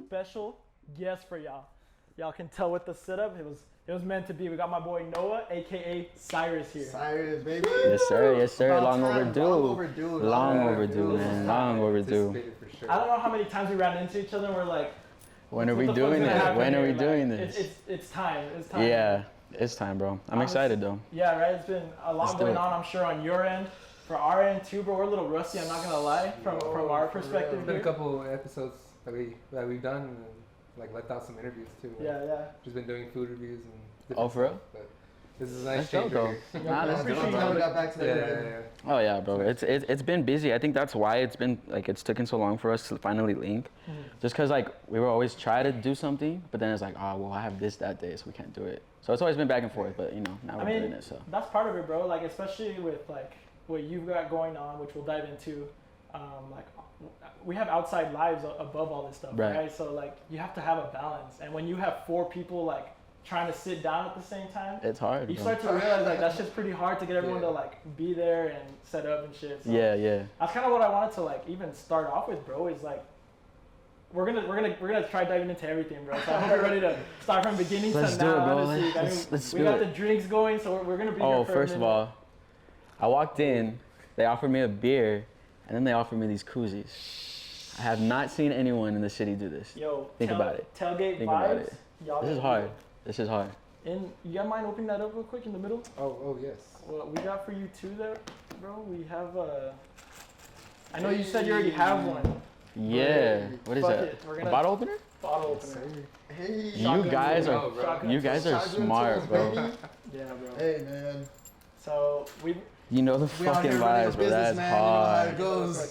special guest for y'all. Y'all can tell with the setup, it was meant to be. We got my boy Noah, aka Cyress here. Cyress, baby. Yes, sir. Yes, sir. About Long time. overdue. Long overdue. Long overdue, man. Long overdue. For sure. I don't know how many times we ran into each other and we're like, When are we what the fuck's doing gonna this? happen When are we here? doing Like, this? It's time. It's time. Yeah, it's time, bro. I'm excited though. Yeah, right. It's been a lot Let's do going it. on, I'm sure, on your end. For our end too, bro, we're a little rusty. I'm not gonna lie. From our perspective, There's been a here. couple episodes that we've done, and like left out some interviews too. Like, Yeah. Just been doing food reviews and. Oh, for real? But this is a nice Let's change go, right here. Nah, let's appreciate go, you bro. We got back to the Yeah. Oh yeah, bro. It's been busy. I think that's why it's been like it's taken so long for us to finally link. Just cause like we were always try to do something, but then it's like, oh well, I have this that day, so we can't do it. So it's always been back and forth. But you know, now we're doing it. So that's part of it, bro. Like especially with like what you've got going on, which we'll dive into. Like we have outside lives above all this stuff, right? So like you have to have a balance, and when you have 4 people like trying to sit down at the same time, it's hard. You bro. start to realize like that's just pretty hard to get everyone to like be there and set up and shit. So Yeah. that's kind of what I wanted to like even start off with, bro. Is like we're gonna try diving into everything, bro. So I hope you're ready to start from beginning Let's to do now. it, bro. Honestly, Let's we do got it. the drinks going, so we're gonna be here Oh, for first a of minute. all, I walked in, they offered me a beer, and then they offered me these koozies. I have not seen anyone in the city do this. Yo, Think about it. Tailgate Think vibes. about it. Y'all This is gotta hard. do This is hard. it. And you got mind opening that up real quick in the middle? Oh yes. What we got for you too there, bro? We have I know you said you already have one. Yeah. What is Fuck that? it, we're A gonna- bottle opener? Bottle opener. Hey. You guys are Shotgun you guys are Shotgun smart, tools, bro. baby. Yeah, bro. Hey, man. So we, You know the We out fucking here running a vibes, bro. business, That's man. You know how it hard. goes.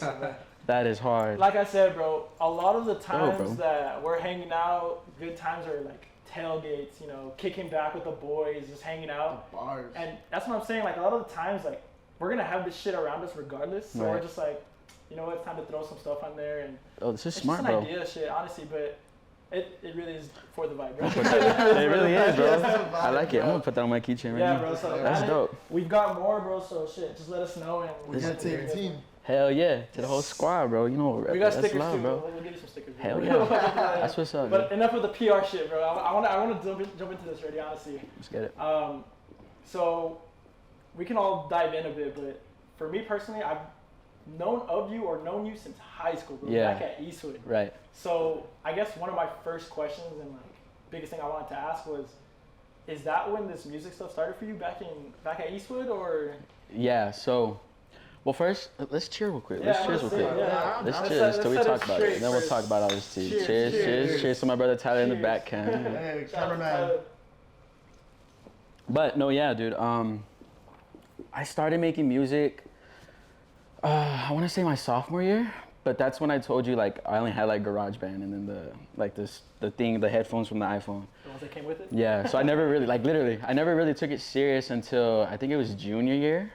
That is hard. like I said, bro, a lot of the times bro. that we're hanging out, good times are like tailgates, you know, kicking back with the boys, just hanging out. Bars. And that's what I'm saying. Like a lot of the times, like we're gonna have this shit around us regardless. So we're Right. just like, you know what, it's time to throw some stuff on there, and Oh, this is it's smart, just an bro. idea, shit, honestly. But it really is for the vibe, bro. It really is, bro. That's a I like vibe, it. I'm bro. gonna put that on my keychain right Yeah, now. bro. So That's add it. dope. We've got more, bro. So shit, just let us know, and We gotta take a team. Hell yeah, to the whole squad, bro. You know what We got that's stickers love, too, bro. We'll give you some stickers. Hell bro. yeah. That's what's up, But man. enough with the PR shit, bro. I want to jump into this already, honestly. Let's get it. So we can all dive in a bit, but for me personally, I've known of you or known you since high school, bro. Yeah. Back at Eastwood. Right. So I guess one of my first questions and like biggest thing I wanted to ask was, is that when this music stuff started for you back at Eastwood, or? Yeah, so, well, first, let's cheer real quick. Yeah, Let's cheers real let's quick. say, yeah. Let's Let's cheers set- till we let's set talk it about it. straight Then we'll first. talk about all this too. Cheers, Cheers, cheers, cheers. cheers to my brother Tyler in the Cheers. back cam. Hey, Shout out to cameraman. Tyler. But no, yeah, dude. I started making music. I want to say my sophomore year, but that's when I told you like I only had like GarageBand and then the headphones from the iPhone. The ones that came with it? Yeah, so I never really I never really took it serious until I think it was junior year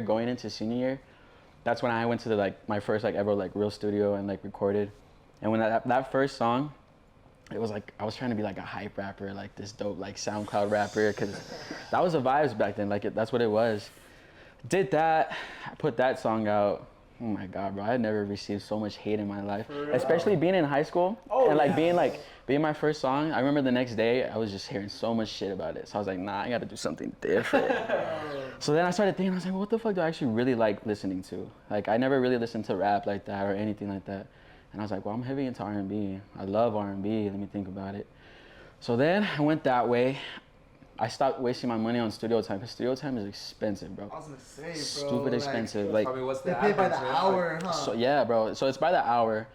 going into senior year. That's when I went to my first ever real studio and recorded. And when that first song, it was like I was trying to be like a hype rapper, like this dope SoundCloud rapper, because that was the vibes back then. That's what it was. Did that, I put that song out. Oh my God, bro! I had never received so much hate in my life, especially being in high school being my first song. I remember the next day I was just hearing so much shit about it. So I was like, nah, I got to do something different. So then I started thinking, I was like, what the fuck do I actually really like listening to? I never really listened to rap like that or anything like that. And I was like, well, I'm heavy into R&B. I love R&B. Let me think about it. So then I went that way. I stopped wasting my money on studio time because studio time is expensive, bro. I was gonna say, bro. Stupid expensive. Probably what's They the pay by the average, man? hour, huh? So yeah, bro. So it's by the hour.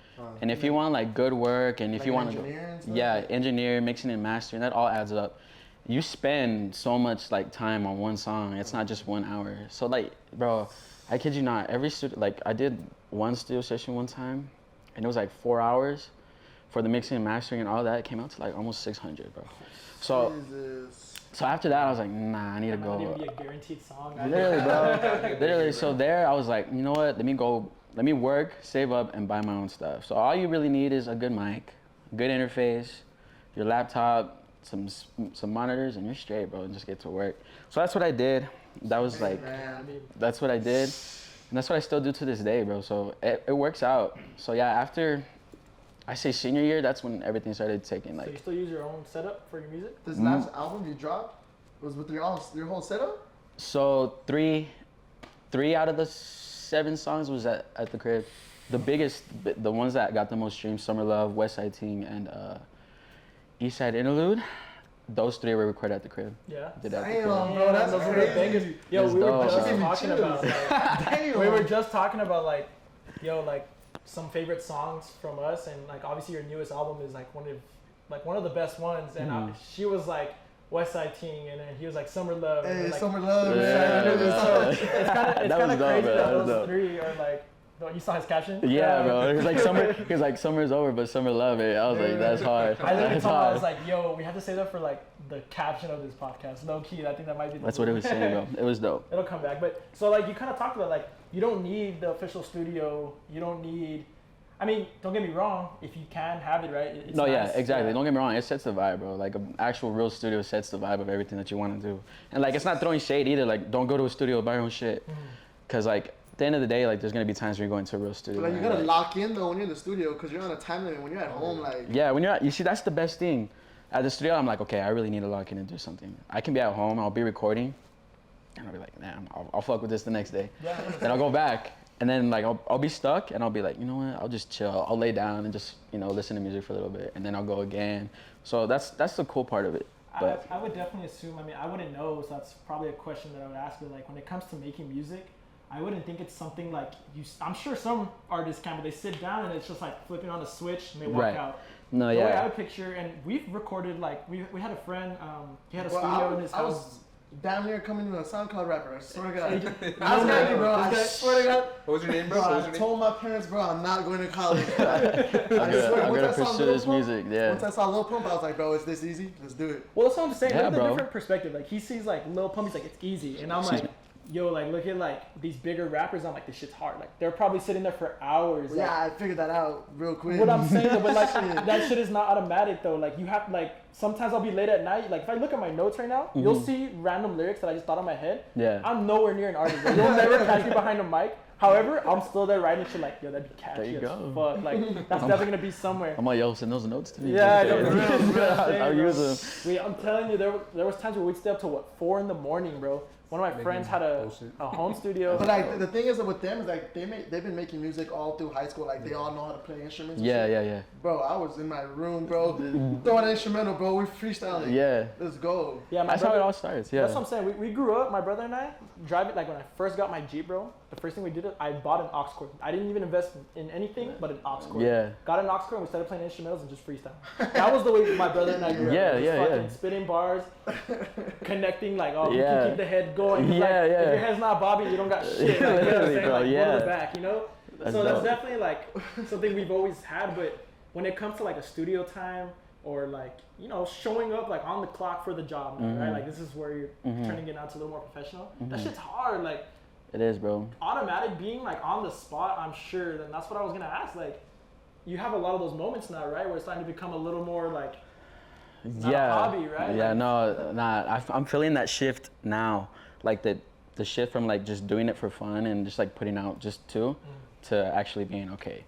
And if you want good work and if you want to engineer and stuff? yeah, engineer, mixing and mastering, that all adds up. You spend so much time on one song. It's not just 1 hour. So bro, I kid you not, every studio I did one studio session one time and it was 4 hours for the mixing and mastering and all that. It came out to almost 600, bro. So Jesus. so after that I was like, nah, I need to That might go. even be a guaranteed song. Literally, bro. Literally. So there, I was like, you know what? Let me work, save up, and buy my own stuff. So all you really need is a good mic, good interface, your laptop, some monitors, and you're straight, bro. And just get to work. So that's what I did. That was that's what I did, and that's what I still do to this day, bro. So it works out. So yeah, after I say senior year, that's when everything started taking So you like. still use your own setup for your music? This last album you dropped was with your whole setup? So three out of the 7 songs was at the crib. The biggest, the ones that got the most streams, Summer Love, West Side Ting, and East Side Interlude. Those 3 were recorded at the crib. Yeah. Did at the Damn, crib. bro, that's those are the crazy. bangers. Yo, That's we were dope, just bro. talking about like, Damn. we were just talking about like, yo, like some favorite songs from us, and like obviously your newest album is like one of the best ones, and she was like West Side Ting, and then he was like Summer Love. and Hey, we're like, Summer Love. Yeah, man. So yeah. it's kind of That was dope, crazy man. that That was those dope. 3 are like. You saw his caption? Yeah, bro. It was like summer's over, but summer love it. I was like, that's hard. I literally That's told him, I hard. was like, yo, we have to say that for like the caption of this podcast. Low key, I think that might be the That's what it was saying, bro. It was dope. It'll come back. But so like you kind of talked about like you don't need the official studio. You don't need. I mean, don't get me wrong. If you can have it, right? It's No, yeah, nice. exactly. Yeah. Don't get me wrong. It sets the vibe, bro. Like an actual real studio sets the vibe of everything that you want to do. And like, it's not throwing shade either. Like, don't go to a studio, buy your own shit. Cause like, at the end of the day, like, there's gonna be times when you're going to a real studio. But like, you and, gotta like, lock in though when you're in the studio because you're on a time limit. When you're at home, like. Yeah, when you're at, you see, that's the best thing. At the studio, I'm like, okay, I really need to lock in and do something. I can be at home, I'll be recording, and I'll be like, damn, I'll fuck with this the next day. Yeah. Then I'll go back, and then like I'll be stuck, and I'll be like, you know what? I'll just chill. I'll lay down and just listen to music for a little bit, and then I'll go again. So that's the cool part of it. But I would definitely assume. I mean, I wouldn't know, so that's probably a question that I would ask. But like when it comes to making music, I wouldn't think it's something like you. I'm sure some artists can, but they sit down and it's just like flipping on a switch and they walk Right. out. no, The way I yeah, would picture, and we've recorded like we had a friend. He had a Bro, studio in his I house. was damn near coming to a SoundCloud rapper. I swear to God. He just- I was no, ready, bro. I this swear to God. What was your name, Bro, bro? What was I your name? told my parents, bro, I'm not going to college. I I'm swear, gonna once I saw pursue Lil this Pump- music. Yeah. Once I saw Lil Pump, I was like, bro, it's this easy. Let's do it. Well, that's what I'm saying. Yeah, Look at the bro. different perspective. Like he sees like Lil Pump, he's like it's easy, and I'm Excuse like, yo, like look at like these bigger rappers. I'm like this shit's hard. Like they're probably sitting there for hours. Well, like, yeah, I figured that out real quick. What I'm saying, but like Shit. that shit is not automatic though. Like you have like sometimes I'll be late at night. Like if I look at my notes right now, you'll see random lyrics that I just thought in my head. Yeah. I'm nowhere near an artist. Bro. You'll never catch me behind a mic. However, I'm still there writing shit like, yo, that'd be catchy There you as go. fuck. Like that's definitely gonna be somewhere. I'm like, yo, send those notes to me. Yeah, I Okay. know, for real, I'll bro. use them. Wait, I'm telling you, there was times where we'd stay up to what 4 in the morning, bro. One of my Making friends had bullshit. a home studio. But like the thing is that with them is like they've been making music all through high school. Like they all know how to play instruments. and Yeah, shit. yeah, yeah. Bro, I was in my room, bro, throwing an instrumental, bro. We're freestyling. Yeah. Let's go. Yeah, my That's how brother, it all starts. Yeah. That's what I'm saying. We grew up, my brother and I, driving, like when I first got my Jeep, bro, the first thing we did, I bought an aux cord. I didn't even invest in anything but an aux cord. Yeah. Got an aux cord and we started playing instrumentals and just freestyle. That was the way my brother and I grew up. Yeah, Just yeah, fucking yeah. spitting bars, connecting, like, oh, you Yeah. can keep the head going. It's Yeah, like, yeah. If your head's not bobbing, you don't got shit. Like, you know what I'm Literally, saying? bro, Like, go to yeah. the back, you know? That's So that's dope. definitely like something we've always had, but when it comes to like a studio time or like, showing up like on the clock for the job now, right? Like this is where you're turning it out to a little more professional. That shit's hard. Like It is, bro. automatic being like on the spot, I'm sure. Then that's what I was gonna ask. Like, you have a lot of those moments now, right? Where it's starting to become a little more like not a hobby, right? Yeah, Like- no, nah. I'm feeling that shift now. Like the shift from like just doing it for fun and just like putting out just to actually being okay.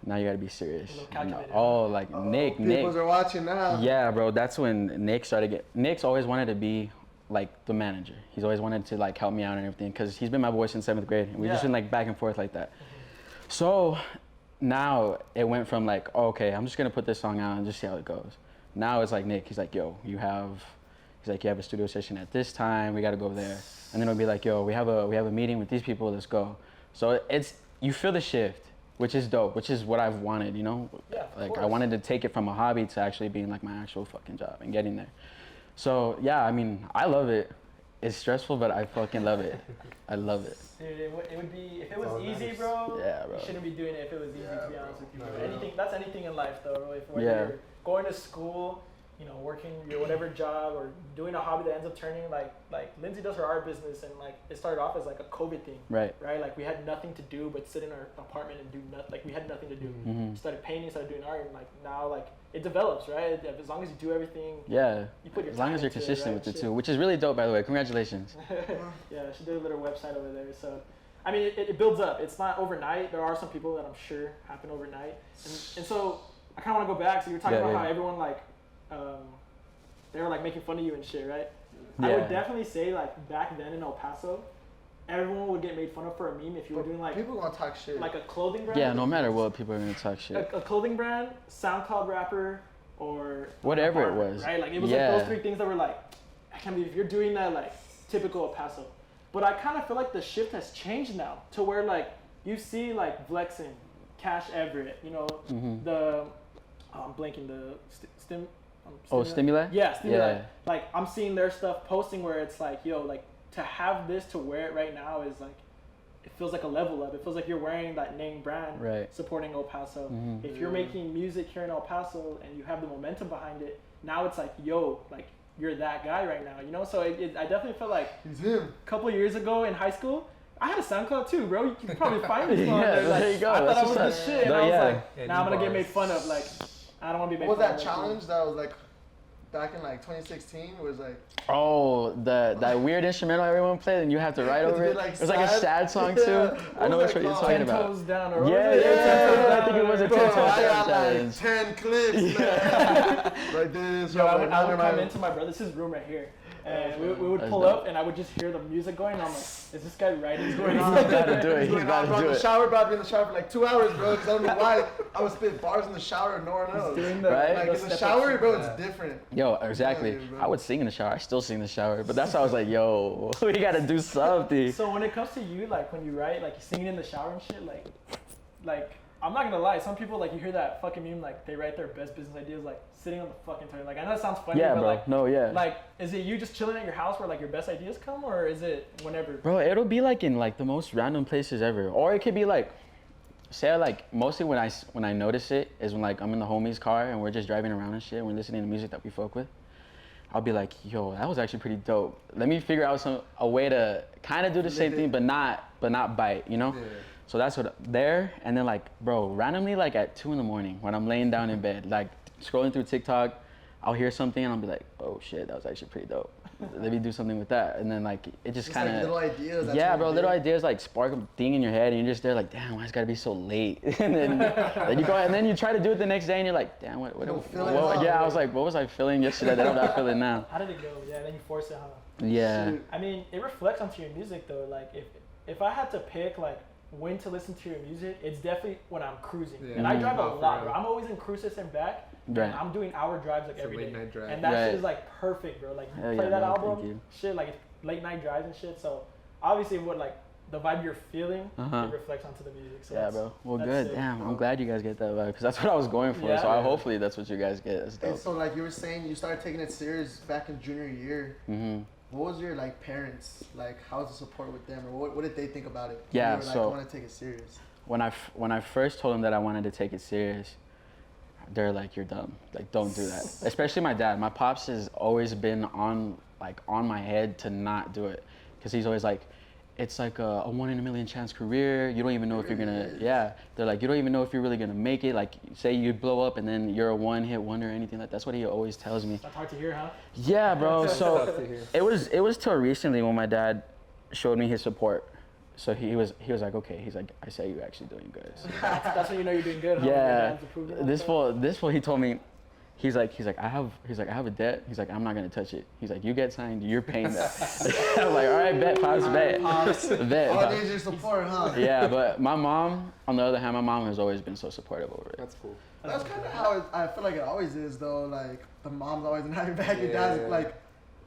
Now you gotta be serious. A little calculated. Oh, like Nick. People are watching now. Yeah, bro. That's when Nick started Nick's always wanted to be like the manager. He's always wanted to like help me out and everything because he's been my boy since 7th grade. And we've just Yeah. been like back and forth like that. So now it went from like, oh, okay, I'm just gonna put this song out and just see how it goes. Now it's like Nick. He's like, yo, you have a studio session at this time. We gotta go there. And then it'll be like, yo, we have a meeting with these people. Let's go. So you feel the shift, which is dope, which is what I've wanted, Yeah, of like I course. wanted to take it from a hobby to actually being like my actual fucking job and getting there. So yeah, I mean, I love it. It's stressful, but I fucking love it. I love it. Dude, it would be if it was Oh, easy, nice. bro. Yeah, bro. You shouldn't be doing it if it was easy. To be honest with you, No, bro. yeah. Anything that's anything in life, though. If whether Yeah. you're going to school, working your whatever job or doing a hobby that ends up turning like Lindsay does her art business, and like it started off as like a COVID thing, Right. right? Like we had nothing to do but sit in our apartment and do nothing. Like we had nothing to do. Mhm. Started painting, started doing art, and like now like it develops, right? As long as you do everything. Yeah. You put your As long time as you're into it, consistent right? with it Shit. too, which is really dope, by the way. Congratulations. Yeah, she did a little website over there. So, I mean, it builds up. It's not overnight. There are some people that I'm sure happen overnight. And so I kind of want to go back. So you're talking Yeah, about yeah. how everyone like, they were like making fun of you and shit, right? Yeah. I would definitely say like back then in El Paso, everyone would get made fun of for a meme if you were doing like people gonna talk shit. like a clothing brand. Yeah, no matter what, people are gonna talk shit. A clothing brand, SoundCloud rapper, or Whatever a it barber, was. right? Like it was Yeah. like those three things that were like, I can't believe you're doing that, like typical El Paso. But I kind of feel like the shift has changed now to where like you see like Vlexen, Cash Everett, you know, the I'm blanking the Stimuli? Yeah, Stimuli. Yeah. Like I'm seeing their stuff posting where it's like, yo, like to have this to wear it right now is like, it feels like a level up. It feels like you're wearing that name brand, Right. supporting El Paso. If you're making music here in El Paso and you have the momentum behind it, now it's like, yo, like you're that guy right now, you know? So I definitely feel like He's him. a couple of years ago in high school, I had a SoundCloud too, bro. You can probably find me on Yeah, there. Like, there you go. I thought That's I was what's the up. shit, No, and I was yeah. like, Yeah, nah, I'm gonna new get made bars. fun of. Like, I don't want to be made What was fun that of. challenge that was like back in like 2016? Was like Oh, that weird instrumental everyone played and you have to write It's a over bit it. like It was like a sad. sad song Yeah. too. I know What which was one you're that talking Ten about. toes down, or Yeah, what was it? yeah, I think it was a bro, 10 toes I down got like challenge. 10 clips, man. Like this. Yo, I would under come my- into my brother's room right here, and we would That's pull dope. up, and I would just hear the music going. And I'm like, is this guy writing going on? He's gotta do it. He's gotta bro, do in the it. shower, bro. I'd be in the shower for like 2 hours, bro. Because I don't know why I would spit bars in the shower and no one else. Doing the, Right? Like the in the step shower, up. bro, Yeah. it's different. Yo, exactly. Yeah, bro. I would sing in the shower. I still sing in the shower. But that's why I was like, yo, we gotta do something. So when it comes to you, like when you write, like singing in the shower and shit, like I'm not gonna lie, some people like you hear that fucking meme, like they write their best business ideas like sitting on the fucking toilet. Like I know that sounds funny, Yeah, but bro. like No, yeah. like is it you just chilling at your house where like your best ideas come, or is it whenever? Bro, it'll be like in like the most random places ever. Or it could be like, say like mostly when I notice it is when like I'm in the homie's car and we're just driving around and shit and we're listening to music that we fuck with. I'll be like, yo, that was actually pretty dope. Let me figure out a way to kind of do the same thing, but not bite, you know? Yeah. So that's what there, and then like, bro, randomly like at 2 a.m. when I'm laying down in bed, like scrolling through TikTok, I'll hear something and I'll be like, oh shit, that was actually pretty dope. Let me do something with that, and then like it just Just kind like of little ideas. that's yeah, what bro, it little is. ideas like spark a thing in your head, and you're just there like, damn, why it's gotta be so late? And then you go, and then you try to do it the next day, and you're like, damn, what Don't feel it at all, yeah, I bro. was like, what was I feeling yesterday that I'm not feeling now? How did it go? Yeah, then you force it, huh? Yeah, Shoot. I mean, it reflects onto your music though. Like if I had to pick like when to listen to your music, it's definitely when I'm cruising. Yeah. And I drive a Oh, for lot, real. bro. I'm always in cruise system back. Right. And I'm doing hour drives like It's a every late day. night drive. And that shit Right. is like perfect, bro. Like you Hell play yeah, that bro, album, thank you. shit, like late night drives and shit. So obviously what like the vibe you're feeling, Uh-huh. it reflects onto the music. So yeah, that's- bro. Well, that's good. sick. Damn, I'm glad you guys get that vibe, because that's what I was going for. Yeah. So hopefully that's what you guys get. That's And dope. so like you were saying, you started taking it serious back in junior year. Mm-hmm. What was your like parents like? How was the support with them, or what did they think about it? Yeah, you were, like, so- I want to take it serious. When I first told them that I wanted to take it serious, they're like, you're dumb. Like, don't do that. Especially my dad. My pops has always been on my head to not do it, because he's always like, it's like a 1 in a million chance career. You don't even know if you're gonna. Yeah, they're like, you don't even know if you're really gonna make it. Like, say you blow up and then you're a one-hit wonder or anything like that. That's what he always tells me. That's hard to hear, huh? Yeah, bro. Tough So to hear. it was till recently when my dad showed me his support. So he was like, okay. He's like, I say you're actually doing good. So, That's when you know you're doing good, huh? When your yeah. dad's approving of This that. fool, he told me, he's like, I have a debt. He's like, I'm not gonna touch it. He's like, you get signed, you're paying that. I'm like, all right, bet, pops, bet, bet. All Pops." days your support, huh? Yeah, but my mom, on the other hand, my mom has always been so supportive over it. That's cool. That's kind of how I feel like it always is, though. Like the mom's always gonna have your back. Your dad's Yeah. like,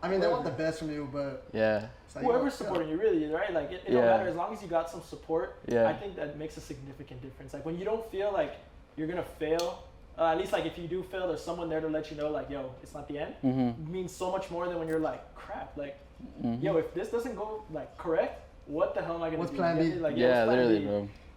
I mean, they want the best from you, but Yeah. it's like, Whoever's yo, supporting you, really, right? Like, it don't Yeah. matter as long as you got some support. Yeah. I think that makes a significant difference. Like, when you don't feel like you're gonna fail, at least like if you do fail, there's someone there to let you know, like, yo, it's not the end. Mhm. It means so much more than when you're like, crap, like, Mhm. yo, if this doesn't go like correct, what the hell am I gonna What's do? plan You B? get me? Like, Yeah, what's plan literally, B?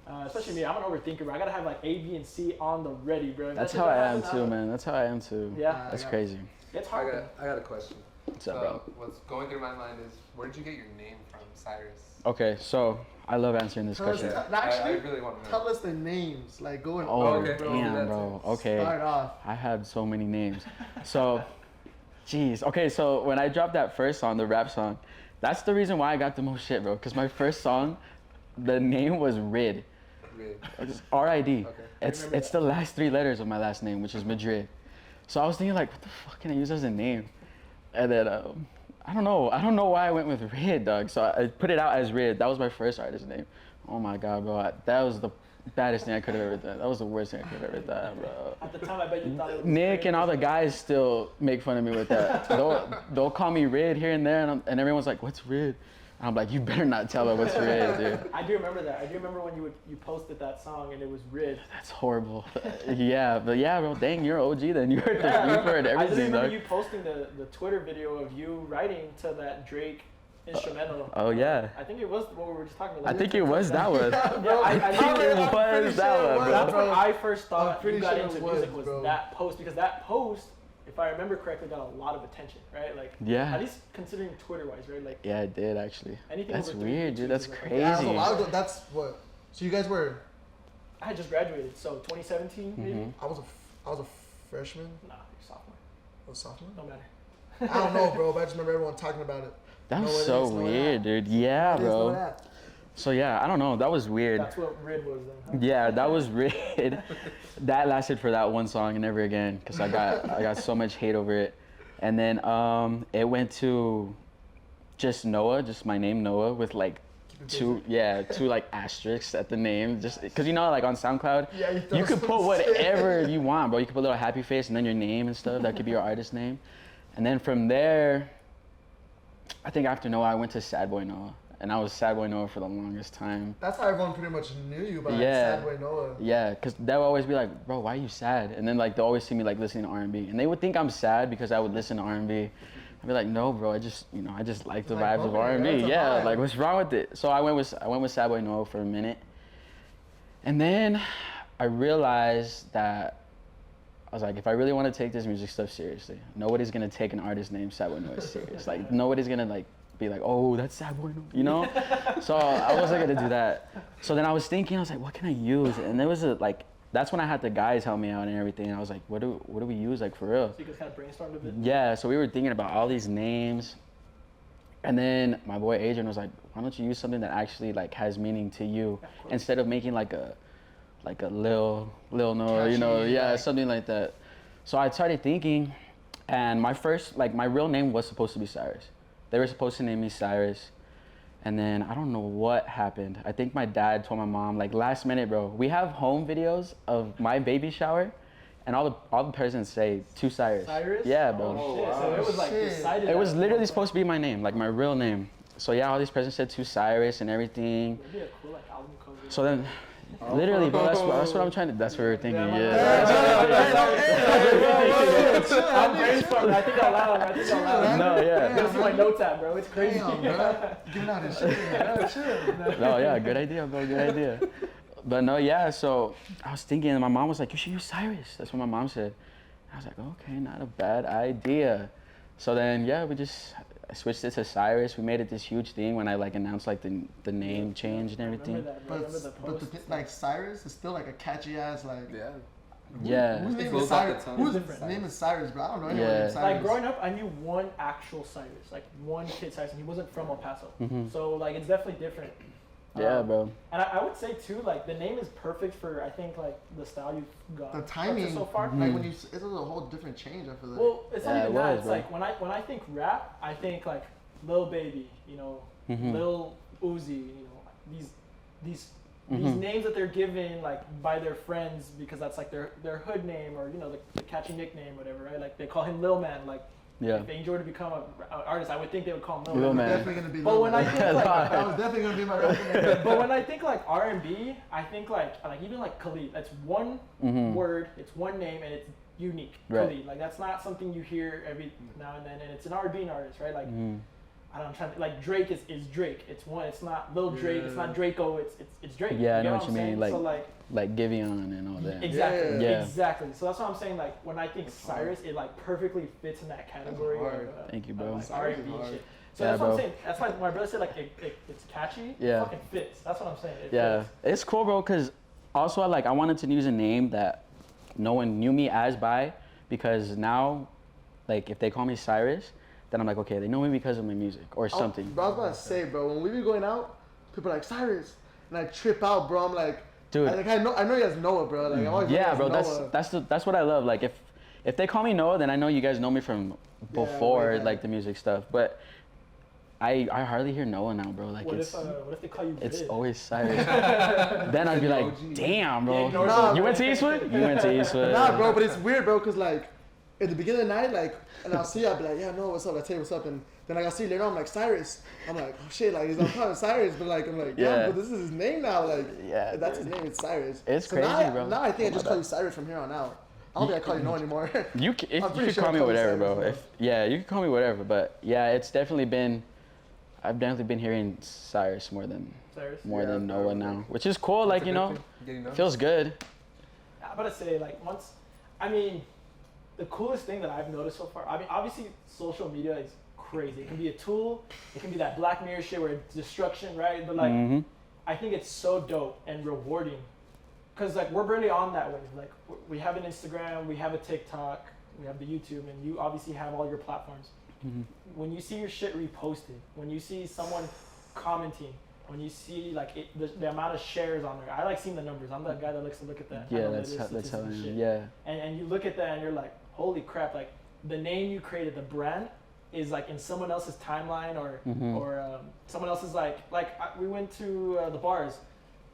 bro. Especially me, I'm an overthinker, bro. I gotta have like A, B, and C on the ready, bro. If That's that how I doesn't am happen, too, man. That's how I am too. Yeah. That's I got- crazy. It's I hard. got a question. What's up, bro? What's going through my mind is, where did you get your name from, Cyress? Okay, so I love answering this Tell us, question. actually, I really want to know. tell us the names. Like, go and Oh, okay. damn, That's bro. it. Okay. start off. I had so many names. So, jeez. Okay, so when I dropped that first song, the rap song, that's the reason why I got the most shit, bro. Because my first song, the name was Rid. Madrid? It's R-I-D. Okay. It's the last 3 letters of my last name, which is Madrid. So I was thinking like, what the fuck can I use as a name? And then I don't know why I went with Rid, dog. So I put it out as Rid. That was my first artist name. Oh my god, bro, that was the baddest thing I could have ever done. That was the worst thing I could have ever done, bro. At the time, I bet you thought it was Nick and all the guys still make fun of me with that. They'll call me Rid here and there, and everyone's like, "What's Rid?" And I'm like, "You better not tell them what's Rid, dude." I do remember that. I do remember when you posted that song and it was Rid. That's horrible. Yeah, but yeah, bro. Dang, you're OG then. You heard everything, I just remember dog. you posting the Twitter video of you writing to that Drake instrumental. Oh yeah. I think it was what we were just talking about. I think it was that one. Yeah, I think it was that one, bro. That's when I first thought you got sure into it music was, was bro. that post, because that post, if I remember correctly, got a lot of attention, right? Like, Yeah. at least considering Twitter-wise, right? Like, Yeah, it did actually. anything That's over 3 weird, tweets dude. That's is like- crazy. Yeah, that's a while ago. That's what. So you guys were. I had just graduated, so 2017 maybe. Mhm. I was a freshman. Nah, you're sophomore. A sophomore. No matter. I don't know, bro. But I just remember everyone talking about it. That was No, it so is, no, weird, dude. Yeah, It is, no, bro. that. So yeah, I don't know. That was weird. That's what Rid was then. Huh? Yeah, that was Rid. That lasted for that one song and never again, because I got so much hate over it. And then it went to just Noah, just my name Noah, with like two like asterisks at the name, just because like on SoundCloud, Yeah, you could throw put some whatever shit. you want, bro. You could put a little happy face and then your name and stuff. That could be your artist name. And then from there, I think after Noah, I went to Sad Boy Noah, and I was Sad Boy Noah for the longest time. That's how everyone pretty much knew you by Yeah. Sad Boy Noah. Yeah, because they would always be like, bro, why are you sad? And then like they'll always see me like listening to R&B, and they would think I'm sad because I would listen to R&B. I'd be like, no, bro, I just like the Like vibes of bumping it, R&B. that's a Yeah, vibe. like what's wrong with it? So I went with Sad Boy Noah for a minute, and then I realized that I was like, if I really want to take this music stuff seriously, nobody's gonna take an artist named Sad Boy Noah serious. Like nobody's gonna like be like, oh, that's Sad Boy Noah, you know? So I wasn't gonna do that. So then I was thinking, I was like, what can I use? And there was that's when I had the guys help me out and everything. And I was like, what do we use like for real? So you guys kind of brainstormed a bit. Yeah, so we were thinking about all these names. And then my boy Adrian was like, why don't you use something that actually like has meaning to you instead of making like a Lil Noah, you know, Catchy, yeah, like- something like that. So I started thinking, and my first, my real name was supposed to be Cyress. They were supposed to name me Cyress. And then I don't know what happened. I think my dad told my mom, like last minute, bro, we have home videos of my baby shower, and all the presents say to Cyress. Cyress? Yeah, bro. Oh, shit. So it was like Shit. decided. It was that- literally supposed to be my name, like my real name. So yeah, all these presents said to Cyress and everything. It'd be a cool like album cover. So then, literally, bro, that's what I'm trying to. That's what we're thinking. Yeah, Yeah. I'm brainstorming. I think out loud. No, yeah. That's where my notes at, bro. It's crazy. Damn, bro. Giving out his shit. Yeah, chill. No, yeah, good idea, bro. Good idea. But no, yeah. So I was thinking, and my mom was like, "You should use Cyress." That's what my mom said. I was like, "Okay, not a bad idea." So then, yeah, I switched it to Cyress. We made it this huge thing when I like announced like the name change and everything. Remember that, bro. Remember the But post? like Cyress is still like a catchy ass like. Yeah. Yeah. Whose name Flows is off the Cyrus? tongue. Whose Different. name is Cyrus, bro? I don't know anyone Yeah. named Cyrus. Like growing up, I knew one actual Cyress, like one kid Cyress, and he wasn't from El Paso. Mhm. So like it's definitely different. Yeah, bro. And I would say too, like the name is perfect for I think like the style you've got The up to timing, so far. like when it's a whole different change. I feel like. Well, it's not Yeah, even it that. was, It's bro. like when I think rap, I think like Lil Baby, you know, Mhm. Lil Uzi, you know, these Mhm. names that they're given like by their friends because that's like their hood name or you know the catchy nickname, whatever, right? Like they call him Lil Man. Like Yeah. if they enjoy to become an artist, I would think they would call him Lil, Lil Man. Man. Definitely gonna be. But Lil when I Man. think like that was definitely gonna be my recommendation. but when I think like R&B, I think like even like Khalid. That's one Mhm. word, it's one name, and it's unique. Right. Khalid. Like that's not something you hear every now and then, and it's an R&B artist, right? Like Mhm. I don't know, I'm trying to, like Drake is Drake. It's one. It's not Lil Drake. It's not Draco. It's Drake. Yeah, I You know get what you I'm mean, saying? like- so like Like Giveon and all that. exactly, Yeah. exactly. So that's what I'm saying. Like when I think Cyress, it like perfectly fits in that category of hard. Thank you, of, bro. like, Cyress is R&B hard. shit. So Yeah, that's what bro. I'm saying. That's why my brother said like it's catchy. Yeah. It fucking fits. That's what I'm saying. It Yeah, fits. it's cool, bro. Cause also I wanted to use a name that no one knew me as by, because now, like if they call me Cyress, then I'm like, okay, they know me because of my music or something. Bro, I was about to say, bro, when we be going out, people are like Cyrus, and I trip out, bro. I'm like, Dude. I know you guys Noah, bro. Like, I always Yeah, bro. Noah. That's what I love. Like if they call me Noah, then I know you guys know me from before way like the music stuff. But I hardly hear Noah now, bro. Like what if they call you it's Vid? always Cyress. Then I'd be like, damn, bro. Yeah, Nah, You went to Eastwood? You went to Eastwood. Nah, bro, but it's weird, bro, cause like at the beginning of the night, like, and I'll see, I'll be like, yeah, no, what's up? I tell you what's up, and then like, I'll see later on, I'm like, Cyress. I'm like, oh shit, like, I'm calling Cyress, but like, I'm like, yeah, but this is his name now, like, Yeah, that's his name, it's Cyress. It's so crazy, now, bro. Now I think I just call you Cyress from here on out. I don't think I call you Noah anymore. You pretty can sure call me I'll whatever, Cyress, bro. You can call me whatever, but yeah, it's definitely been. I've definitely been hearing Cyress more than Noah now, which is cool. Like, you know, feels good. I'm about to say, like, the coolest thing that I've noticed so far, I mean, obviously social media is crazy. It can be a tool, it can be that Black Mirror shit where it's destruction, right? But like, I think it's so dope and rewarding. Cause like, we're really on that wave. Like, we have an Instagram, we have a TikTok, we have the YouTube, and you obviously have all your platforms. When you see your shit reposted, when you see someone commenting, when you see like the amount of shares on there, I like seeing the numbers. I'm that guy that likes to look at that. Yeah, that's how. Yeah. And you look at that and you're like, holy crap! Like the name you created, the brand, is like in someone else's timeline or someone else's we went to the bars,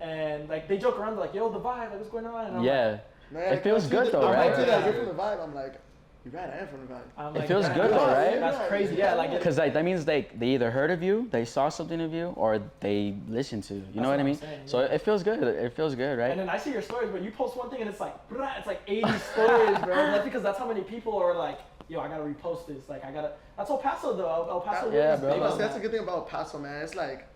and like they joke around they're like, yo, the vibe, like what's going on? And I'm like, man, it feels good though, right? You're from the vibe. I'm like, you're right, I am from the vibe. It feels good though, right? That's crazy. Yeah, like because like that means they either heard of you, they saw something of you, or they listened to you. You know what I mean? So it feels good. It feels good, right? And then I see your stories, but you post one thing and it's like 80 stories, bro. That's because that's how many people are like, yo, I gotta repost this. Like that's El Paso though. El Paso. bro. That's a good thing about El Paso, man. It's like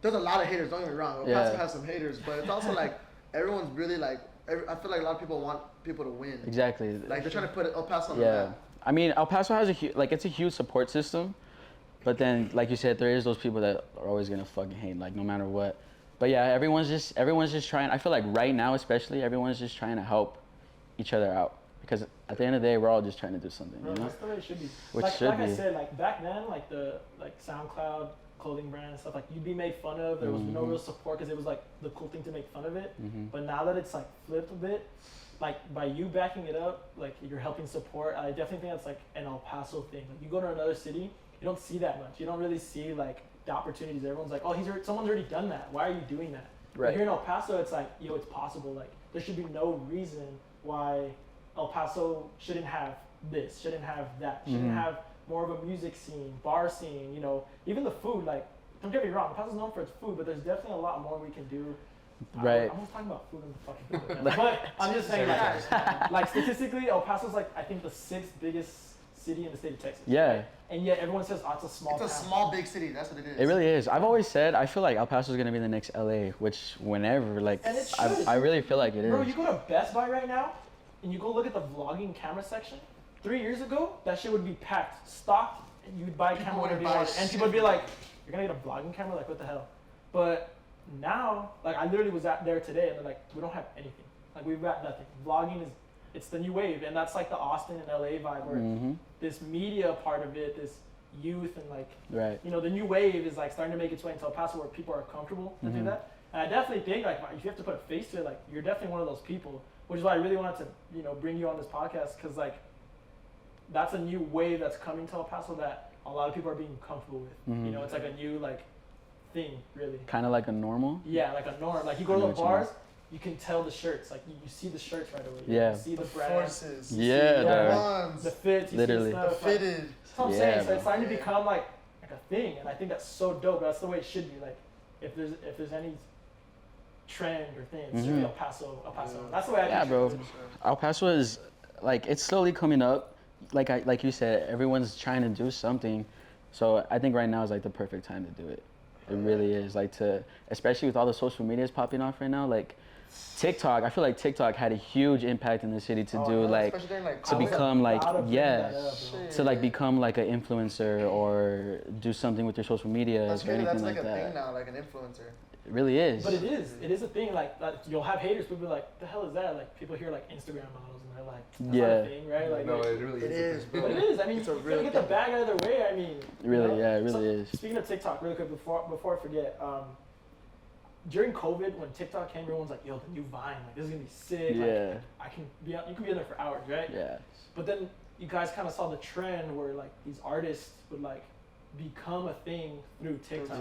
there's a lot of haters. Don't get me wrong. El Paso has some haters, but it's also like everyone's really like. I feel like a lot of people want people to win. Exactly. Like they're trying to put El Paso on the map. I mean, El Paso has it's a huge support system, but then, like you said, there is those people that are always gonna fucking hate, like no matter what. But yeah, everyone's just trying. I feel like right now, especially, everyone's just trying to help each other out because at the end of the day, we're all just trying to do something. Bro, you know? that's the way it should be. Which like, should like be. I said, like back then, like the SoundCloud clothing brand and stuff, like you'd be made fun of. There was no real support because it was like the cool thing to make fun of it. But now that it's like flipped a bit. Like by you backing it up, like you're helping support. I definitely think that's like an El Paso thing. Like you go to another city, you don't see that much. You don't really see like the opportunities. Everyone's like, oh, someone's already done that. Why are you doing that? Right. But here in El Paso, it's like, yo, it's possible. Like there should be no reason why El Paso shouldn't have this, shouldn't have that, shouldn't have more of a music scene, bar scene. You know, even the food. Like don't get me wrong, El Paso's known for its food, but there's definitely a lot more we can do. Right. I'm just talking about food and fucking food. But I'm just saying, like statistically, El Paso's like, I think the 6th biggest city in the state of Texas. Yeah. Right? And yet everyone says, oh, it's a small town. It's a small, big city. That's what it is. It really is. I've always said, I feel like El Paso's going to be the next LA, which whenever, like, and it I really feel like it is. Bro, you go to Best Buy right now, and you go look at the vlogging camera section. 3 years ago, that shit would be packed, stocked, and you'd buy a camera whenever you wanted. And people would be like, you're going to get a vlogging camera? Like, what the hell? But now, like I literally was out there today and they're like, we don't have anything. Like we've got nothing. Vlogging it's the new wave, and that's like the Austin and LA vibe where this media part of it, this youth and like, you know, the new wave is like starting to make its way into El Paso where people are comfortable to do that. And I definitely think like if you have to put a face to it, like you're definitely one of those people, which is why I really wanted to, you know, bring you on this podcast because like that's a new wave that's coming to El Paso that a lot of people are being comfortable with. You know, it's like a new like thing, really. Kind of like a normal? Yeah, like a norm. Like you go to the bars, you can tell the shirts. Like you see the shirts right away. Yeah. You see the brands. The fits. Literally. The fitted. That's what I'm saying. So it's starting to become like a thing, and I think that's so dope. That's the way it should be. Like if there's any trend or thing, it should be El Paso. That's the way I think. Yeah, bro. El Paso is like it's slowly coming up. Like you said, everyone's trying to do something. So I think right now is like the perfect time to do it. It really is, like especially with all the social medias popping off right now, like TikTok. I feel like TikTok had a huge impact in the city to do to become like to like become like an influencer or do something with your social media or anything that's like like that. a thing now, like an influencer. It really is. But it is a thing. Like you'll have haters. People be like, "The hell is that?" Like people hear like Instagram models and they're like, "That's not a thing, right?" Like no, it really is. Bro. But it is. I mean, you're gonna get the bag either way. I mean, really, you know? yeah, it really is. Speaking of TikTok, really quick before I forget, during COVID when TikTok came, everyone's like, yo, the new Vine, like this is gonna be sick. Yeah. Like, you can be in there for hours, right? Yeah. But then you guys kind of saw the trend where like these artists would like become a thing through TikTok.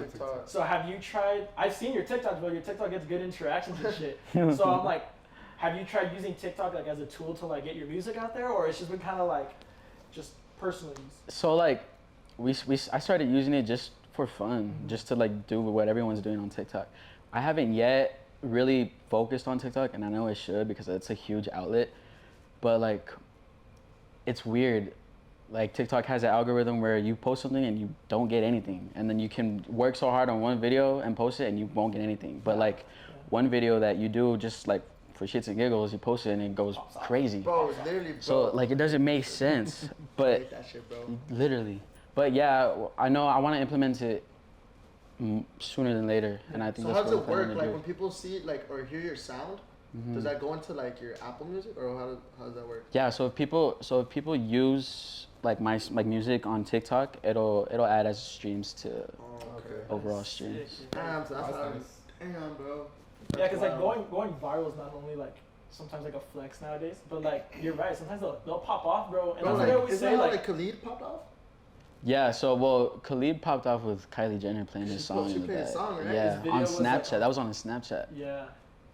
So have you tried? I've seen your TikTok, but your TikTok gets good interactions and shit. So I'm like, have you tried using TikTok like as a tool to like get your music out there, or it's just been kind of like just personal use? So like, I started using it just for fun, just to like do what everyone's doing on TikTok. I haven't yet really focused on TikTok, and I know I should because it's a huge outlet. But like, it's weird. Like TikTok has an algorithm where you post something and you don't get anything, and then you can work so hard on one video and post it and you won't get anything. But like one video that you do just like for shits and giggles, you post it and it goes crazy. Bro, it's literally, bro. So like it doesn't make sense, but that shit, bro. literally. But yeah, I know I want to implement it sooner than later, and I think So that's how does what it I'm work? gonna Like do. when people see it, like or hear your sound, does that go into like your Apple Music, or how does that work? Yeah, so if people use like my music on TikTok, it'll add as streams to overall streams. Damn, so that's That's how. nice. Damn, bro. Yeah, because like going viral is not only like sometimes like a flex nowadays, but like you're right. Sometimes they'll pop off, bro. And Bro, that's what I like, always is say. that how Like, like Khalid popped off? Yeah, so well, Khalid popped off with Kylie Jenner playing his song. She in the played his back. song, right? Yeah, His video on was, like, Snapchat. That was on his Snapchat. yeah,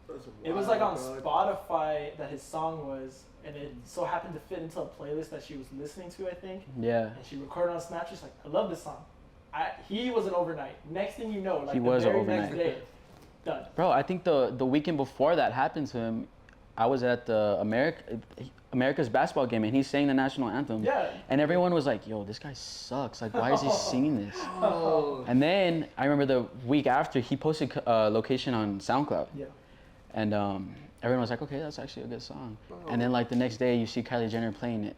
That's it was wild, like on bro. Spotify that his song was, and it so happened to fit into a playlist that she was listening to, I think. Yeah. And she recorded on Snapchat. She's like, I love this song. He was an overnight. Next thing you know, like He the was an very next overnight. day, done. Bro, I think the weekend before that happened to him, I was at the America's basketball game and he sang the national anthem. Yeah. And everyone was like, yo, this guy sucks. Like, why is he singing this? Oh. And then I remember the week after he posted location on SoundCloud. Yeah. And everyone was like, okay, that's actually a good song. Bro. And then like the next day you see Kylie Jenner playing it.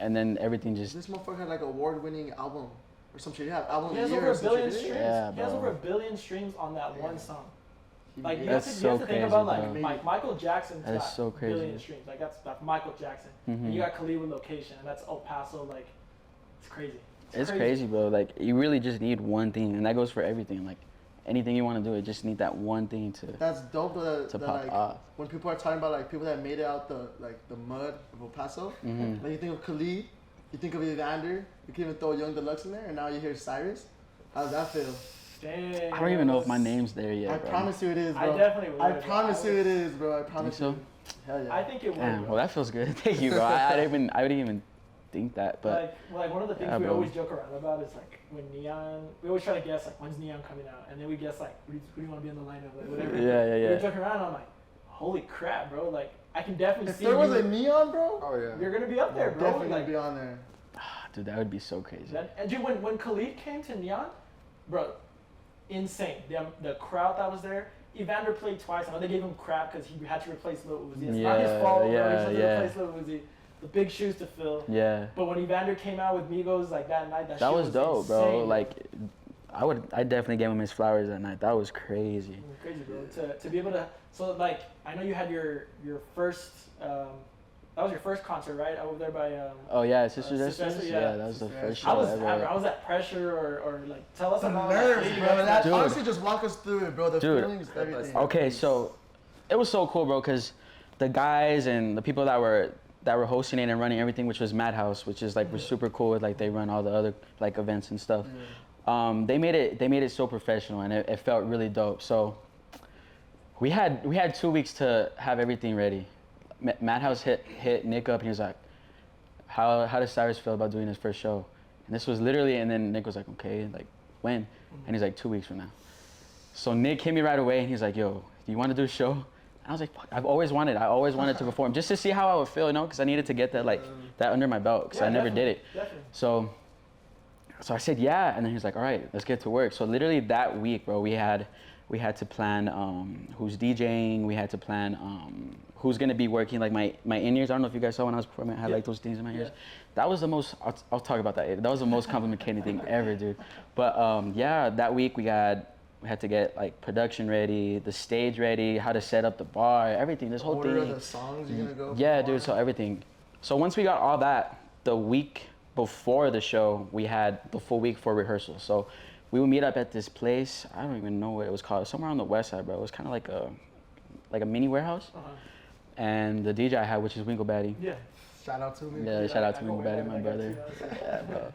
And then everything just, This motherfucker had like an award-winning album or some shit. He had album He of has the year over or a some billion shit, streams. didn't he? Yeah, He has bro. over a billion streams on that one song. Like you That's have to so think crazy, about like bro. Michael Jackson's That is got so crazy. billion streams. Like that's Michael Jackson. And you got Khalid with Location, and that's El Paso. Like it's crazy. it's crazy, bro. Like you really just need one thing, and that goes for everything. Like anything you want to do, you just need that one thing to That's dope though, to that pop like off. when people are talking about like people that made it out the mud of El Paso. Mhm. Like you think of Khalid, you think of Evander, you can even throw Young Deluxe in there, and now you hear Cyress. How does that feel? Dang. I don't even know if my name's there yet, I bro. promise you it is, I bro. definitely would. I promise you it is, bro. I promise so? you. Hell yeah. I think it would. Damn, bro. well that feels good. Thank you, bro. I didn't even think that, but like one of the things yeah, we bro. always joke around about is like when Neon. We always try to guess like when's Neon coming out, and then we guess like who do you want to be in the lineup, like whatever. Yeah. We joke around. And I'm like, holy crap, bro! Like I can definitely if see there was you. a Neon, bro, Oh yeah. You're gonna be up there, bro. definitely like, gonna be on there. dude, that would be so crazy. and dude, when Khalid came to Neon, bro, insane. The crowd that was there. Evander played twice. I know they gave him crap because he had to replace Lil Uzi. It's not his fault, bro. He had to replace Lil Uzi. The big shoes to fill. Yeah. But when Evander came out with Migos like that night, that That shit was dope, bro. insane. Like I definitely gave him his flowers that night. That was crazy. Crazy, bro. To be able to, so like, I know you had your first, that was your first concert, right? Over there by, Oh yeah, Sisters Sisters, Sisters? yeah. Yeah, that was the Sisters. first how show was ever. how was that pressure or like, tell us The about nerves, like, bro. That, Dude. honestly, just walk us through it, bro. The Dude. feelings, everything. Okay, so it was so cool, bro, because the guys and the people that were hosting it and running everything, which was Madhouse, which is like we're super cool with, like they run all the other like events and stuff. They made it so professional and it felt really dope. So we had 2 weeks to have everything ready. Madhouse hit Nick up and he was like, how does Cyress feel about doing his first show? And this was literally, and then Nick was like, okay, like when? And he's like, 2 weeks from now. So Nick hit me right away and he's like, yo, do you want to do a show? And I was like, fuck, I always wanted to perform just to see how I would feel, you know, because I needed to get that that under my belt because I never did it. Definitely. So I said, yeah, and then he's like, all right, let's get to work. So literally that week, bro, we had to plan who's DJing, we had to plan who's gonna be working, like my in-ears. I don't know if you guys saw when I was performing, I had like those things in my ears. That was the most, I'll talk about that. That was the most complicated thing ever, dude. But yeah, that week we had to get like production ready, the stage ready, how to set up the bar, everything, this whole Order thing. of the songs you're gonna go. Yeah, dude, so everything. So once we got all that, the week before the show, we had the full week for rehearsal. So we would meet up at this place. I don't even know what it was called. Somewhere on the west side, bro. It was kind of like a mini warehouse. And the DJ I had, which is Winkle Batty. Yeah. Shout out to me. Yeah, shout out to Winkle Batty, my brother. Yeah, bro.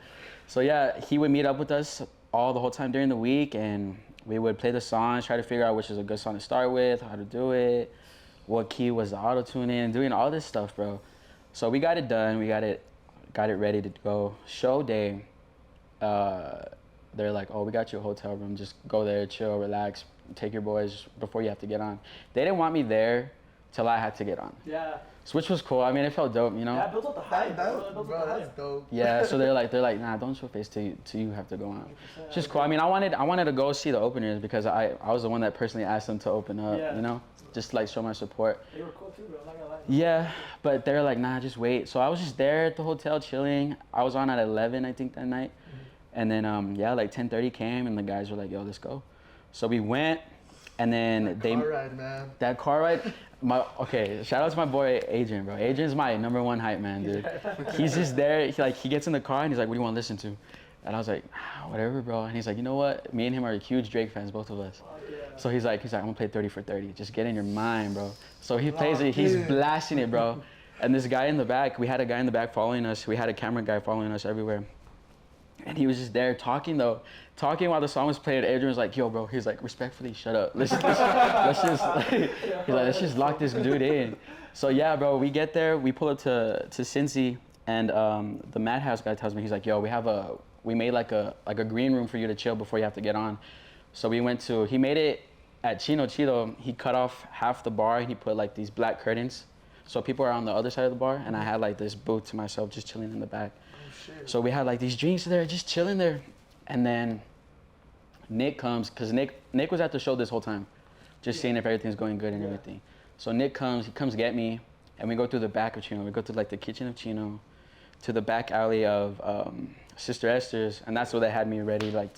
So yeah, he would meet up with us the whole time during the week, and we would play the songs, try to figure out which is a good song to start with, how to do it, what key was the auto-tune in, doing all this stuff, bro. So we got it done. We got it ready to go. Show day. They're like, oh, we got you a hotel room. Just go there, chill, relax, take your boys before you have to get on. They didn't want me there till I had to get on. Yeah. So which was cool. I mean, it felt dope, you know? Yeah, built up the hype. Bro, that's dope. Yeah, so they're like, nah, don't show face till you have to go on. It's just cool. I mean, I wanted to go see the openers because I was the one that personally asked them to open up, you know? Just like show my support. They were cool too, bro. I'm not gonna lie. Yeah, but they're like, nah, just wait. So I was just there at the hotel chilling. I was on at 11, I think, that night. And then, like 10:30 came and the guys were like, yo, let's go. So we went, and then Car ride, man. That car ride, shout out to my boy Adrian, bro. Adrian's my #1 hype man, dude. He's just there, he gets in the car and he's like, what do you want to listen to? And I was like, whatever, bro. And he's like, you know what? Me and him are huge Drake fans, both of us. So he's like, I'm gonna play 30 for 30. Just get in your mind, bro. So he plays it, he's blasting it, bro. And this guy in the back, we had a guy in the back following us. We had a camera guy following us everywhere. And he was just there talking while the song was playing. Adrian was like, yo, bro, he's like, respectfully, shut up. Let's just lock this dude in. So yeah, bro, we get there, we pull up to Cincy, and the Madhouse guy tells me, he's like, yo, we made like a green room for you to chill before you have to get on. So he made it at Chino Chido. He cut off half the bar and he put like these black curtains. So people are on the other side of the bar, and I had like this booth to myself just chilling in the back. So we had like these drinks there, just chilling there. And then Nick comes, because Nick was at the show this whole time, just seeing if everything's going good and everything. So Nick comes, he comes get me, and we go through the back of Chino. We go through like the kitchen of Chino, to the back alley of Sister Esther's, and that's where they had me ready, like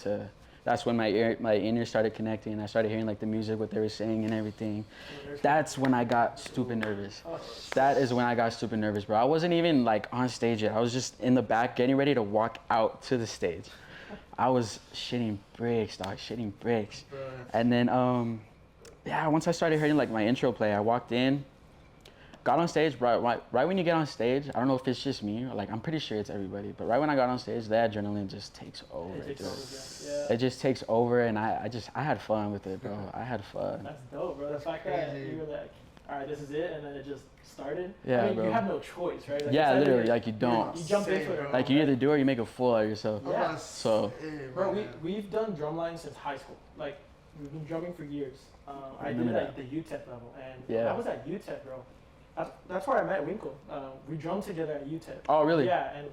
that's when my ears started connecting, and I started hearing like the music, what they were saying and everything. That's when I got stupid nervous. That is when I got stupid nervous, bro. I wasn't even like on stage yet. I was just in the back getting ready to walk out to the stage. I was shitting bricks, dog, shitting bricks. And then, once I started hearing like my intro play, I walked in, got on stage, right when you get on stage, I don't know if it's just me, or like I'm pretty sure it's everybody, but right when I got on stage, the adrenaline just takes over. It just takes over, and I had fun with it, bro. I had fun. That's dope, bro. The fact that you were like, all right, this is it, and then it just started. Yeah, I mean, bro. you have no choice, right? Like, yeah, literally, like you don't. You jump into it. Like you either do or you make a fool out of yourself. Yeah. So. Bro, we've done drumline since high school. Like, we've been drumming for years. I did it at the UTEP level, and I was at UTEP, bro. That's where I met Winkle. We drummed together at UTEP. Oh, really? Yeah, and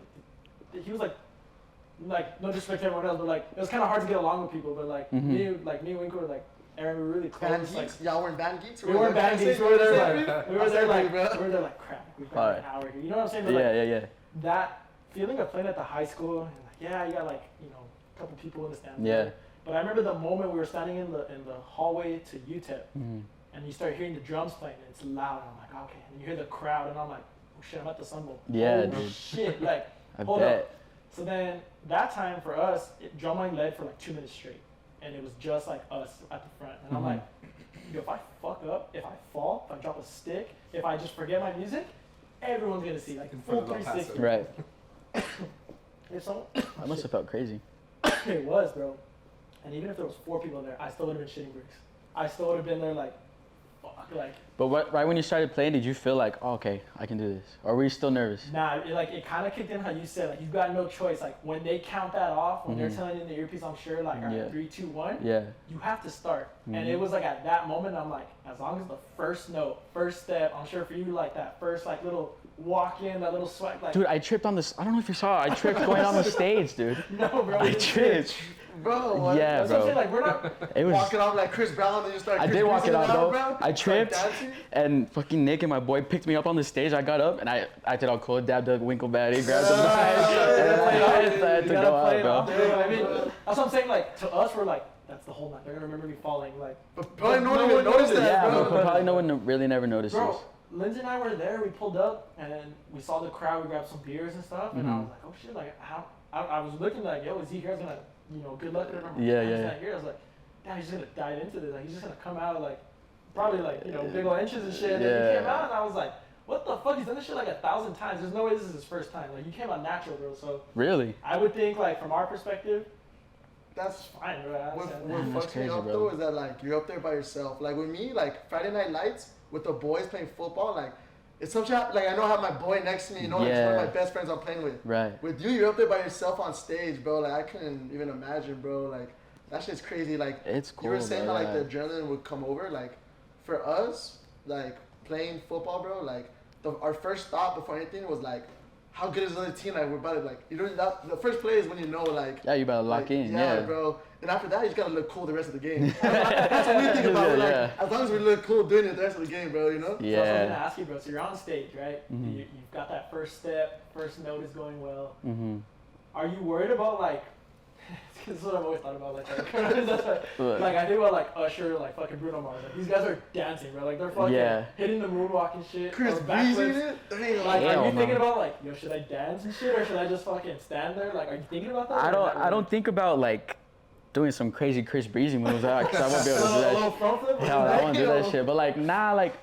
he was like no disrespect to everyone else, but like it was kind of hard to get along with people. But like me and Winkle were like, Aaron, we were really close. Band geeks? Y'all weren't band geeks? We weren't band geeks. We were there like crap. We've got an hour here. You know what I'm saying? But yeah. That feeling of playing at the high school, and like, you got like a couple people in the stands. Yeah. But I remember the moment we were standing in the hallway to UTEP. And you start hearing the drums playing, and it's loud. And I'm like, okay. And you hear the crowd, and I'm like, oh shit, I'm at the Sun Bowl. Yeah, holy dude. shit, like, I hold bet. up. So then that time for us, drumline led for like 2 minutes straight, and it was just like us at the front. And I'm like, yo, if I fuck up, if I fall, if I drop a stick, if I just forget my music, everyone's gonna see like full 360. Right. If someone, I must have felt crazy. it was, bro. And even if there was 4 people there, I still would have been shitting bricks. I still would have been there like. But right when you started playing, did you feel like, oh, okay, I can do this? Or were you still nervous? Nah, it kind of kicked in how you said, like, you've got no choice. Like, when they count that off, when they're telling you in the earpiece, I'm sure, like, all right, 3, 2, 1, you have to start. And it was like at that moment, I'm like, as long as the first note, first step, I'm sure for you, like, that first, like, little walk in, that little swag, like. Dude, I tripped on this, I don't know if you saw, I tripped going on the stage, dude. No, bro. I tripped. Bro, what? Yeah, That's bro. what I'm saying, like, we're not. It was. Walking off like Chris Brown, and you start. I did walk it out, bro. I Start tripped, dancing? and fucking Nick and my boy picked me up on the stage. I got up, and I acted all cool, dabbed a Winkle Batty, grabbed some knives, and then I had to go out, bro. I mean, that's what I'm saying, like, to us, we're like, that's the whole night. They're gonna remember me falling, like. But probably no one even noticed that, Yeah, bro. but probably no one really never noticed Bro, this. Lindsay and I were there, we pulled up, and we saw the crowd, we grabbed some beers and stuff, and I was like, oh shit, like, how? I was looking like, yo, is he here gonna you know, good luck to everyone. Yeah, I was yeah. like, here, I was like, damn, he's just gonna dive into this. Like, he's just gonna come out like, probably like, you know, big old inches and shit. And then he came out, and I was like, what the fuck? He's done this shit like 1,000 times. There's no way this is his first time. Like, you came out natural, bro. So Really? I would think, like, from our perspective, That's fine, bro. I what understand that. fucks me crazy, up bro. though is that like you're up there by yourself. Like with me, like Friday Night Lights with the boys playing football, like it's something like I know I have my boy next to me, you know, like it's one of Yeah. my best friends I'm playing with. Right. With you, you're up there by yourself on stage, bro. Like I couldn't even imagine, bro. Like that shit's crazy. Like It's cool. you were saying bro, that, like yeah. the adrenaline would come over. Like for us, like playing football, bro. Like our first thought before anything was like, how good is the other team? Like we're about to like you know that the first play is when you know like Yeah, you better lock like, in. yeah, Yeah. bro. And after that, you just gotta look cool the rest of the game. That's what we think about. We're like, Yeah. as long as we look cool doing it the rest of the game, bro. You know? So that's what I'm gonna Yeah. ask you, bro. So you're on stage, right? Mhm. You've got that first step, first note is going well. Mm-hmm. Are you worried about like? This is what I've always thought about. What? Like I think about like Usher, like fucking Bruno Mars. Like these guys are dancing, bro. Like they're fucking Yeah. hitting the moonwalk and shit. Chris or Breezy backwards. in it. That ain't Like, Hell are you no. thinking about like, yo, should I dance and shit, or should I just fucking stand there? Like, are you thinking about that? I don't think about like doing some crazy Chris Breezy moves out because I won't be able to do A that. little front flip. Hell, I won't do that Damn. shit. But like, nah, like,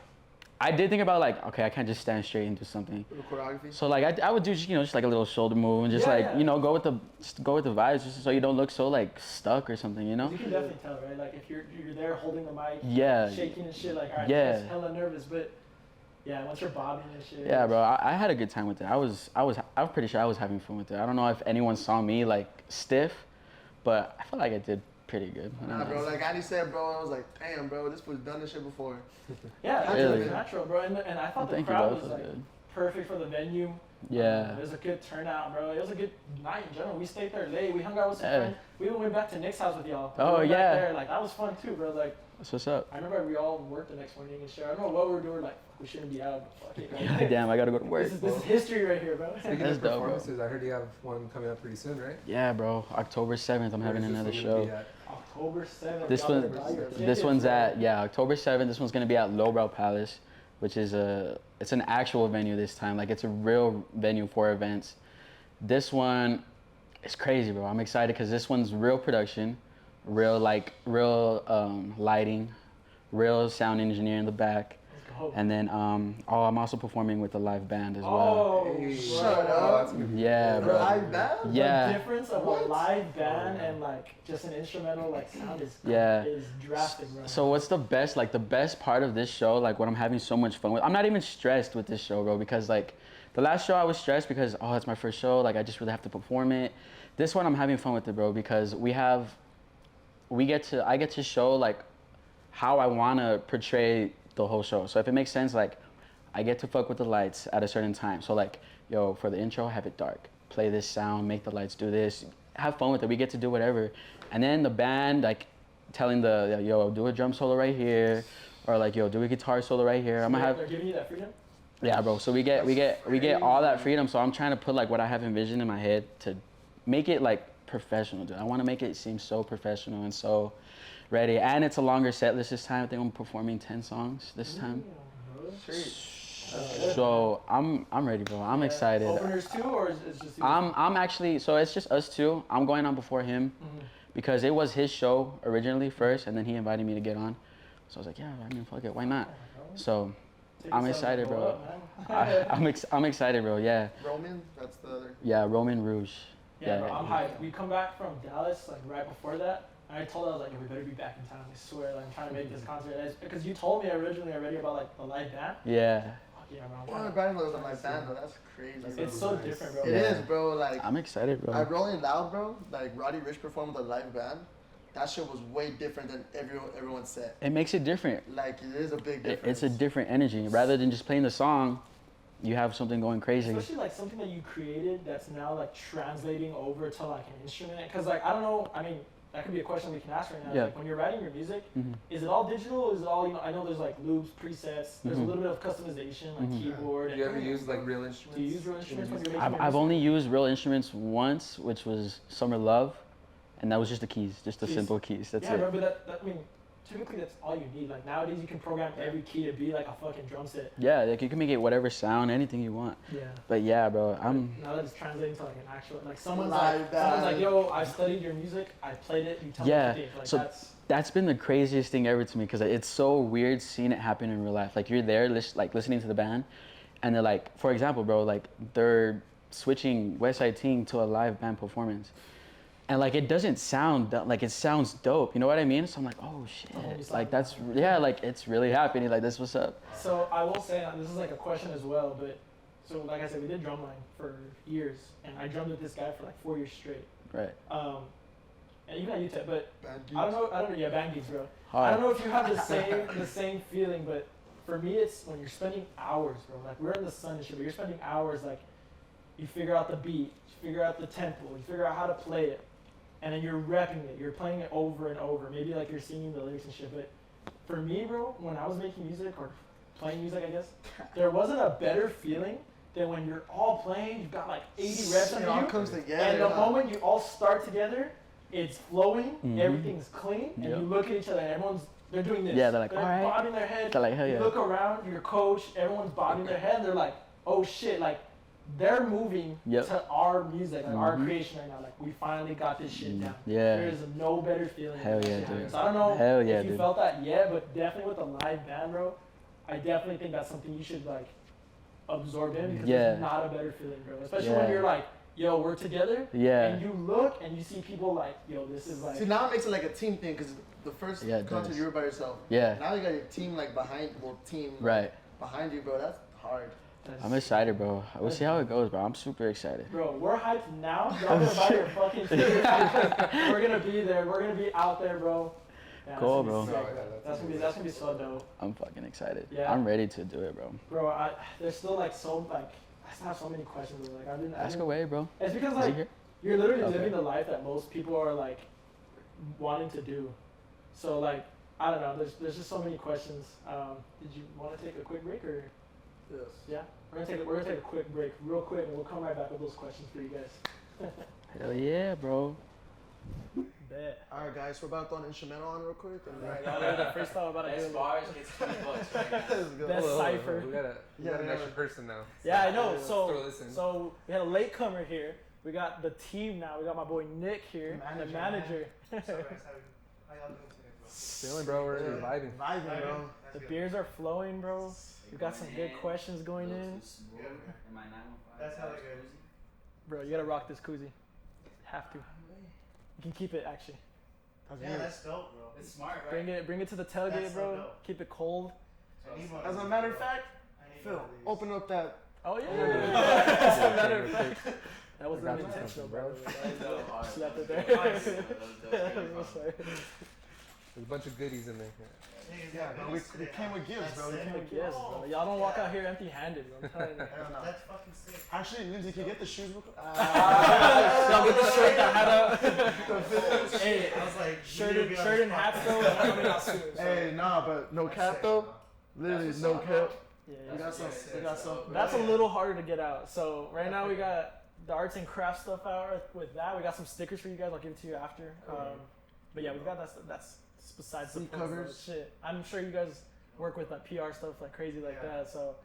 I did think about like, okay, I can't just stand straight and do something. choreography. So like, I would do just like a little shoulder move and just Yeah, like, yeah. you know, go with the vibes, just so you don't look so like stuck or something, you know? You can definitely tell, right? Like if you're there holding the mic, Yeah. shaking and shit. Like, all right, Yeah. that's hella nervous, but yeah, once you're bobbing and shit. Yeah, bro, I had a good time with it. I'm pretty sure I was having fun with it. I don't know if anyone saw me like stiff, but I feel like I did pretty good. I don't Nah, know. bro. Like Andy said, bro. I was like, damn, bro. This fool's done this shit before. Yeah, Really? it's natural, bro. And I thought the Thank you, crowd bro. was That like was good. perfect for the venue. Yeah. It was a good turnout, bro. It was a good night in general. We stayed there late. We hung out with some Yeah. friends. We even went back to Nick's house with y'all. Oh, we went yeah. Back there. Like that was fun too, bro. Like That's what's up. I remember we all worked the next morning and shit. I don't know what we were doing. Like we shouldn't be out. But fuck it. Like, Damn, I gotta go to work. this is history right here, bro. Speaking That's of dope, bro. performances, I heard you have one coming up pretty soon, right? Yeah, bro. October 7th, I'm having Where is this another one gonna show. be at? October 7th. This y'all one, better buy your this tickets, one's bro. at October 7th. This one's gonna be at Lowbrow Palace, which is it's an actual venue this time. Like it's a real venue for events. This one is crazy, bro. I'm excited because this one's real production, real lighting, real sound engineer in the back, Let's go. and then I'm also performing with a live band as well. Oh, Hey, shut bro. up. Oh, that's gonna be Yeah, The bro. live band? Yeah. The difference of a What? live band and like just an instrumental like sound is Yeah. is drastic, bro. So what's the best part of this show, like what I'm having so much fun with, I'm not even stressed with this show, bro, because like the last show I was stressed because, oh, it's my first show, like I just really have to perform it. This one I'm having fun with it, bro, because I get to show like how I want to portray the whole show. So if it makes sense, like I get to fuck with the lights at a certain time. So like, yo, for the intro, have it dark, play this sound, make the lights do this, have fun with it. We get to do whatever. And then the band, like telling yo, do a drum solo right here, or like, yo, do a guitar solo right here. I'm gonna have, They're giving you that freedom. yeah, bro. So we get all that freedom. So I'm trying to put like what I have envisioned in my head to make it like professional, dude. I want to make it seem so professional and so ready. And it's a longer set list this time. I think I'm performing 10 songs this time. So I'm ready, bro. I'm excited. Openers too, or is it just you? I'm actually, so it's just us two. I'm going on before him because it was his show originally first, and then he invited me to get on. So I was like, yeah, I mean, fuck it, why not? So Take I'm yourself excited, and go bro. up, man. I'm excited, bro. Yeah, Roman, that's the other. yeah, Roman Rouge. Yeah, bro, I'm hyped. We come back from Dallas like right before that. I told her I was like, we better be back in town. I swear, like, I'm trying to make this concert. Because you told me originally already about like the live band. Yeah, Fuck yeah, bro. I'm Well, trying Brian knows on my band though. That's crazy. it's so Nice. different, bro. It Yeah. is, bro. Like I'm excited, bro. at Rolling Loud, bro. Like Roddy Ricch performed with a live band. That shit was way different than everyone's set. It makes it different. Like it is a big difference. It's a different energy. Rather than just playing the song, you have something going crazy. Especially like something that you created that's now like translating over to like an instrument. Because like I don't know. I mean, that could be a question we can ask right now. Yeah. Like when you're writing your music, Mhm. is it all digital? Is it all, you know? I know there's like loops, presets. There's a Mhm. little bit of customization, like Mhm. keyboard. Do you and ever use like real instruments? Do you use real instruments when you're making I've your I've music? only used real instruments once, which was Summer Love, and that was just the keys, just the Keys. simple keys. That's yeah, it. remember that. I mean, typically that's all you need. Like nowadays you can program every key to be like a fucking drum set. Yeah, like you can make it whatever sound, anything you want. Yeah. But yeah, bro, Now that it's translating to like an actual, like someone's Live like, yo, I studied your music, I played it, you tell me what you think. Like so that's been the craziest thing ever to me because it's so weird seeing it happen in real life. Like you're there, listening to the band, and they're like, for example, bro, like they're switching West Side Ting to a live band performance. And like it doesn't sound like it sounds dope, you know what I mean? So I'm like, oh shit, like that's like it's really happening. Like this, what's up? So I will say this is like a question as well, but so like I said, we did drumline for years, and I drummed with this guy for like 4 years straight. Right. And even at UTEP, but I I don't know, yeah, band gigs, bro. Hard. I don't know if you have the same feeling, but for me, it's when you're spending hours, bro. Like we're in the sun and shit, but you're spending hours, like you figure out the beat, you figure out the tempo, you figure out how to play it. And then you're repping it, you're playing it over and over. Maybe like you're singing the lyrics and shit. But for me, bro, when I was making music or playing music, I guess, there wasn't a better feeling than when you're all playing, you've got like 80 reps on it all you. comes together. And the moment you all start together, it's flowing, everything's clean, and you look at each other and they're doing this. Yeah, they're like, all right. bobbing their head. They're like, hell yeah. You look around, your coach, everyone's bobbing their head, and they're like, oh shit, like, they're moving to our music, like our creation right now. Like we finally got this shit down. Yeah. There is no better feeling. Hell than yeah, that shit dude. happens. So I don't know if you dude. felt that yet, but definitely with the live band, bro. I definitely think that's something you should like absorb in because there's not a better feeling, bro. Especially when you're like, yo, we're together. Yeah. And you look and you see people like, yo, this is like. See, now it makes it like a team thing because the first concert you were by yourself. Yeah. Now you got your team like behind, behind you, bro. That's hard. I'm excited, bro. We'll see how it goes, bro. I'm super excited. Bro, we're hyped now. Y'all gonna buy your fucking tickets. We're gonna be there. We're gonna be out there, bro. Yeah, cool, bro. That's gonna be so dope. I'm fucking excited. Yeah. I'm ready to do it, bro. Bro, there's still like I still have so many questions. Like I've been Ask away, bro. It's because like you're literally living the life that most people are like wanting to do. So like I don't know. There's just so many questions. Did you want to take a quick break or? Yes. Yeah. We're gonna take a quick break, real quick, and we'll come right back with those questions for you guys. Hell yeah, bro. Bet. All right, guys, we're about to throw an instrumental on real quick. And Alright, y'all ready to freestyle about Best it? bars gets $20 right now. Let's go. Best cipher. We got an extra person now. Yeah, I know. Let's So, throw this in. so we had a latecomer here. We got the team now. We got my boy Nick here, the manager. How y'all doing today, bro? Feeling, bro, we're vibing. Vibing, bro. The beers are flowing, bro. We got some good questions going in. That's how they go. Bro, you gotta rock this koozie. Have to. You can keep it actually. Yeah, that's dope, bro. It's smart, right? Bring it to the tailgate, That's so bro. dope. Keep it cold. I need one As of a these, matter of bro. fact, I need Phil, one of these. open up that. Oh yeah. Yeah. As a matter of fact, that was Got the you, intentional, bro. bro. Slept it there. Sorry. There's a bunch of goodies in there. Yeah, bro, we came with gifts, bro. We came with Yes, bro. Y'all don't walk out here empty-handed, bro. I'm telling you. Hell no. That's fucking sick. Actually, Lindsay, can you get the shoes real quick? Y'all get the shirt, the hat up. Hey, I was like, Shirt and hat though. Coming out soon. so. Hey, nah, but no cap though. Literally no cap. Yeah, We got some. We got some. that's a little harder to get out. So right now we got the arts and crafts stuff out with that. We got some stickers for you guys. I'll give it to you after. But yeah, we've got that. That's besides the Seat posts, covers. shit. I'm sure you guys work with like PR stuff like crazy like that. So,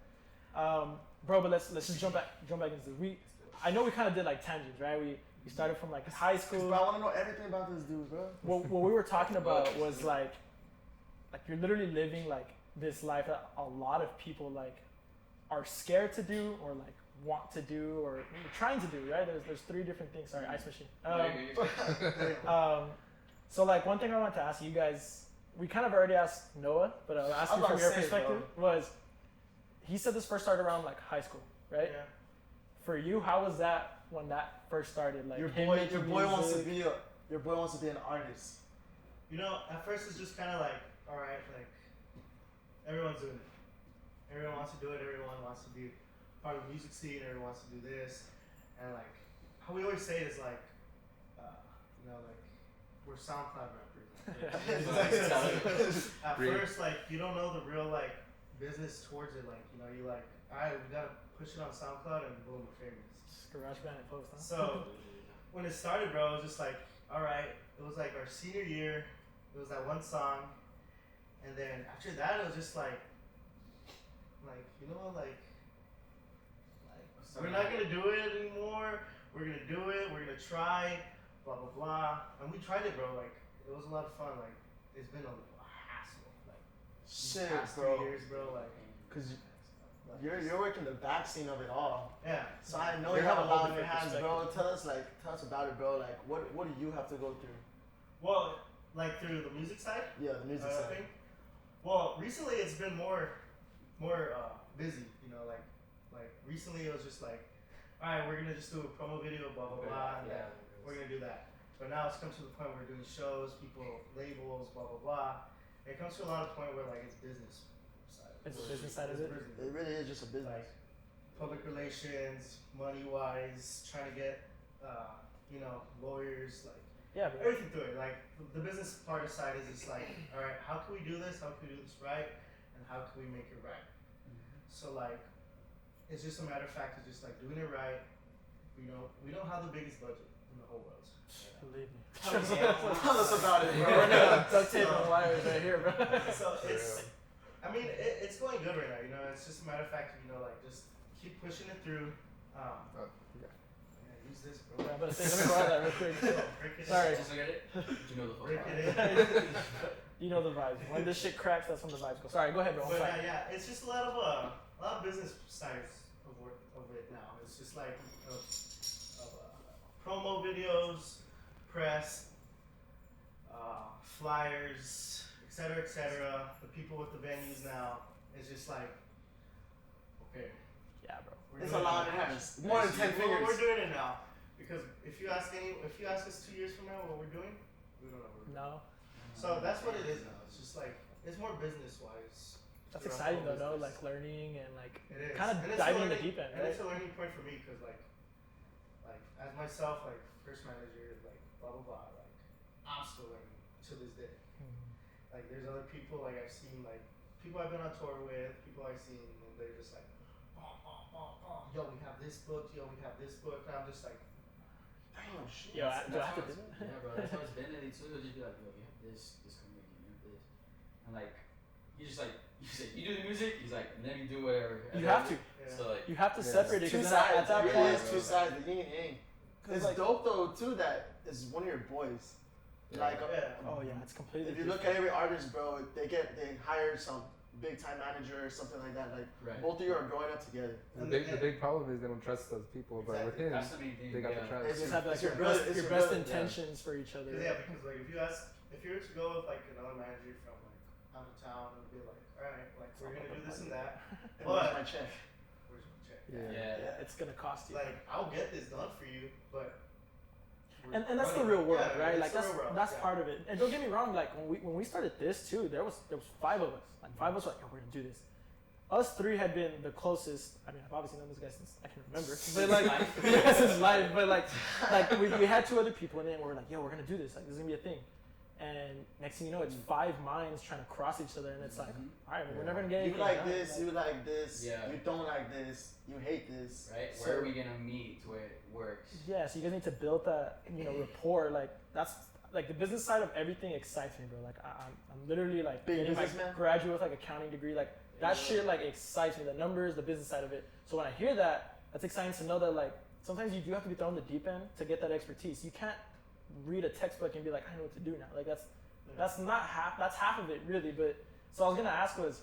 bro, but let's just jump back into this. I know we kind of did like tangents, right? We started from like high school. Bro, I want to know everything about this dude, bro. What we were talking about was like you're literally living like this life that a lot of people like are scared to do or like want to do or trying to do, right? There's three different things. Sorry, ice machine. So like one thing I wanted to ask you guys, we kind of already asked Noah, but I'll ask I'm you from about your to say, perspective. Was he said this first started around like high school, right? Yeah. For you, how was that when that first started? Like Your him boy making wants to music? be an artist. You know, at first it's just kind of like, all right, like everyone's doing it. Everyone wants to do it. Everyone wants to be part of the music scene. Everyone wants to do this, and like how we always say is like, you know, like we're SoundCloud rappers. At first, like you don't know the real like business towards it. Like you know, you like, all right, we gotta push it on SoundCloud, and boom, we're famous. Just garage band and post, huh? So when it started, bro, it was just like, all right, it was like our senior year. It was that one song, And then after that, it was just like you know, like we're not gonna do it anymore. We're gonna do it. We're gonna try. Blah blah blah. And we tried it, bro. Like it was a lot of fun. Like it's been a hassle. Like these Shit, past bro. 3 years, bro. Like Cause you're working the back scene of it all. yeah. So I know They you have have a a lot whole on your hands, different bro. Tell us about it, bro. Like what do you have to go through? Well, like through the music side. Yeah, the music side. Thing. Well, recently it's been more busy. You know, like recently it was just like, all right, we're gonna just do a promo video, blah blah blah, and then we're gonna do that. But now it's come to the point where we're doing shows, people, labels, blah blah blah. It comes to a lot of point where like it's business side. It's the business side of it? It really is just a business. Like public relations, money wise, trying to get you know, lawyers, like Yeah, bro. everything through it. Like the business part aside is just like, all right, how can we do this? How can we do this right? And how can we make it right? So like, it's just a matter of fact, it's just like doing it right. We don't have the biggest budget in the whole world. Believe me. Tell us about it, bro. We're gonna duct tape and wires right here, bro. So I mean, it's going good right now. You know, it's just a matter of fact. You know, like just keep pushing it through. Yeah, use this, bro. Yeah, I'm gonna say, let me borrow that real quick. Break it Sorry. in. Just look at it. You know the fuck. Break it in. You know the vibes. When this shit cracks, that's when the vibes go. Sorry, go ahead, bro. I'm But sorry. yeah, it's just a lot of business sides of work of it now. It's just like promo videos, press, flyers, etc. The people with the venues now. It's just like, okay, Yeah, bro. we're It's doing a lot it of now. hands. More than 10 fingers. We're doing it now because if you ask us 2 years from now what we're doing, we don't know what we're doing. No. So that's what it is now. It's just like it's more business wise. That's exciting though, no? Like learning and like It is. kind of And it's a diving in the learning- deep end, And right? it's a learning point for me because like as myself, like first manager, like blah blah blah, like I'm still learning to this day. Like there's other people like I've seen, like people I've been on tour with, people I've seen, and they're just like, yo, we have this book, yo, we have this book, and I'm just like, damn, shit. Yo, do I have to do Yeah, that? bro. That's how it's been lately too. It'll just be like, yo, you have this community, you have this, and like, he's just like, you do the music. He's like, and then you do whatever. And You then- have to. Yeah. So like, You have to separate it Two because sides. at that It point, really is two sides. The yin and yang. It's like- dope though too that it's one of your boys. Like Yeah. oh yeah, it's completely. if you look at every artist, bro, they hire some big time manager or something like that. Like Right. both of you are growing up together. The big problem is they don't trust those people, but with him, that's the main thing. they got the you trust. just have like It's your your brother- best, it's your your best brother, yeah. intentions for each other. Yeah, because like if you were to go with like another manager from like out of town, it would be like, all right, like we're gonna do this and that. And where's my But check? where's my check? Yeah. It's gonna cost you. Like I'll get this done for you, but And that's the running- real world, yeah, right? it's Like the real world, that's yeah. part of it. And don't get me wrong, like when we started this too, there was 5 of us. Like 5 of us were like, yo, we're gonna do this. Us 3 had been the closest. I mean, I've obviously known this guy since I can remember. But like yeah, since life. But like we had 2 other people in it, and we were like, yo, we're gonna do this. Like this is gonna be a thing. And next thing you know, it's 5 minds trying to cross each other, and it's like, all right, well, we're never gonna get You anything like done. this, you like this, Yeah. you don't like this, you hate this. Right? So- Where are we gonna meet to where it works? Yeah, so you guys need to build that, rapport. Like that's like the business side of everything excites me, bro. Like I'm literally like Big getting my businessman? graduate with like accounting degree. Like that shit like excites me. The numbers, the business side of it. So when I hear that, that's exciting to know that like sometimes you do have to be thrown in the deep end to get that expertise. You can't read a textbook and be like, I know what to do now. Like that's not half. That's half of it really. But so I was gonna ask was,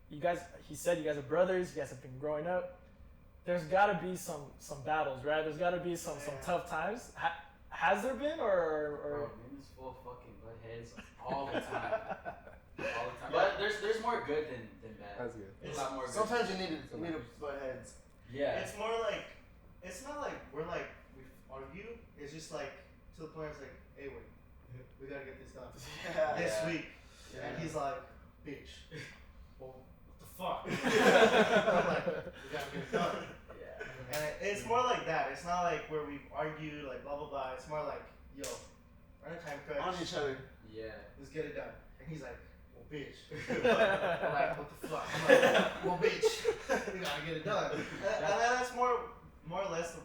you guys? He said you guys are brothers. You guys have been growing up. There's got to be some battles, right? There's got to be some tough times. Has there been, Bro, or Vinny's full of fucking butt heads all the time. All the time. But there's more good than bad. That's good. There's a lot more good. Sometimes you need to butt heads. Yeah. it's more like it's not like we argue. It's just like to the point it's like, hey, wait, we gotta get this done Yeah. this week, Yeah. and he's like, bitch, well, what the fuck? I'm like, we gotta get it done. Yeah. And it's more like that. It's not like where we argue, like blah blah blah. It's more like, yo, we're in a time crunch. On each other. Yeah. Let's get it done. And he's like, well, bitch. I'm like, what the fuck? I'm like, well, bitch, we gotta get it done. And that's more or less the,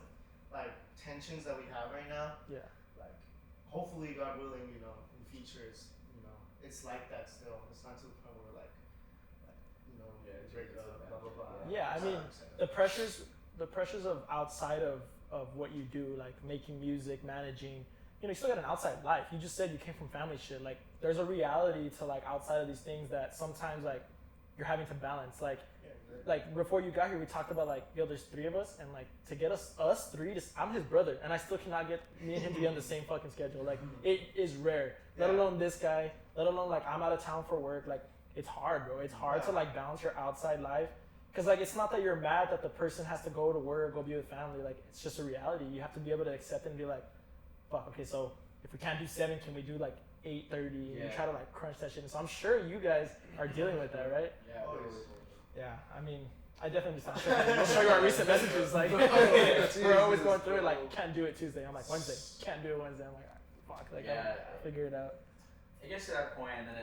like tensions that we have right now. yeah. Like, hopefully, God willing, in future, it's like that still. It's not to the point where you know, break up, blah blah blah. Yeah, I mean, the pressures of outside of what you do, like making music, managing, you know, you still got an outside life. You just said you came from family shit. Like, there's a reality to like outside of these things that sometimes like you're having to balance. Like before you got here, we talked about like, yo, there's 3 of us, and like to get us 3, I'm his brother, and I still cannot get me and him to be on the same fucking schedule. Like, it is rare. Let alone this guy. Let alone like I'm out of town for work. Like, it's hard, bro. It's hard to like balance your outside life. Cause like it's not that you're mad that the person has to go to work, go be with family. Like, it's just a reality. You have to be able to accept it and be like, fuck, okay, so if we can't do 7, can we do like 8:30? And you try to like crunch that shit. And so I'm sure you guys are dealing with that, right? Yeah. Yeah, I mean, I definitely understand. I'll show you our recent messages. Like, we're always going through it. Like, can't do it Tuesday. I'm like, Wednesday. Can't do it Wednesday. I'm like, fuck. Like, Yeah. I'll figure it out. It gets to that point, and then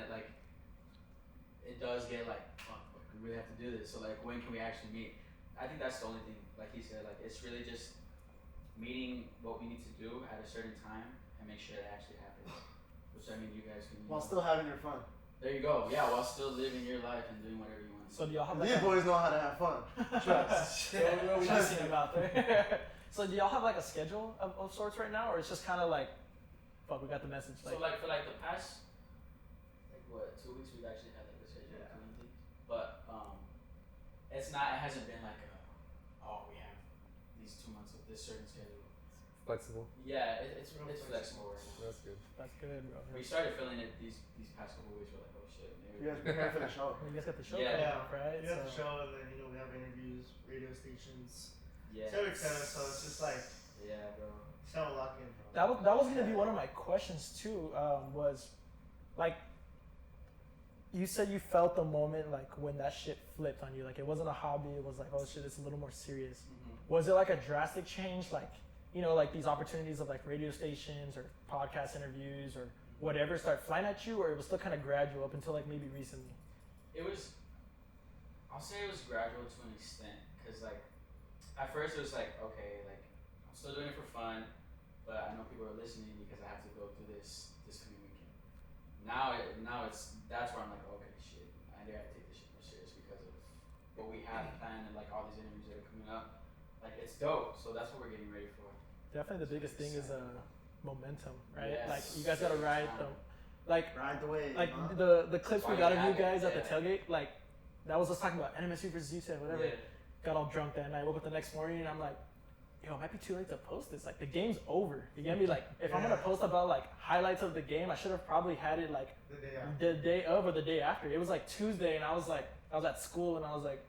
it does get like, fuck, we really have to do this. So like, when can we actually meet? I think that's the only thing. Like he said, like it's really just meeting what we need to do at a certain time and make sure it actually happens. Which I mean, you guys can. While still having your fun. There you go. Yeah, while still living your life and doing whatever you want. So do y'all have These boys know how to have fun. Trust. we just seen him out there. So do y'all have like a schedule of sorts right now, or it's just kind of like, fuck, we got the message. So like for like the past, like what, 2 weeks we've actually had like a schedule of doing things, but it hasn't been like we have these 2 months of this certain schedule. Flexible. Yeah, it's flexible right now. That's good. That's good, bro. We started feeling it these past couple weeks. We're like, oh shit. You guys prepare for the show. You guys got the show Yeah. coming up, right? You have the show, and then we have interviews, radio stations, Yeah. etc. So it's just like, Yeah, bro. sound lock in, bro. That was gonna be one of my questions too. Was like, you said you felt the moment like when that shit flipped on you. Like, it wasn't a hobby. It was like, oh shit, it's a little more serious. Mm-hmm. Was it like a drastic change? Like, you know, like these opportunities of like radio stations or podcast interviews or whatever start flying at you, or it was still kind of gradual up until like maybe recently? I'll say it was gradual to an extent, because like at first it was like, okay, like I'm still doing it for fun, but I know people are listening because I have to go through this coming weekend. Now that's where I'm like, okay, shit, I gotta take this shit more serious because of what we have planned and like all these interviews that are coming up. Like, it's dope, so that's what we're getting ready for. Definitely the biggest thing is momentum, right? Yes. Like, you guys gotta ride Ride the wave. like huh? the clips we Why got you of you have it, guys at the yeah. tailgate, like that was us talking about NMSU versus UTEP, whatever. Yeah. Got all drunk that night. Woke up the next morning and I'm like, yo, it might be too late to post this. Like, the game's over. You get me? Like, if I'm gonna post about like highlights of the game, I should have probably had it like The day after. the day of or the day after. It was like Tuesday and I was at school and I was like,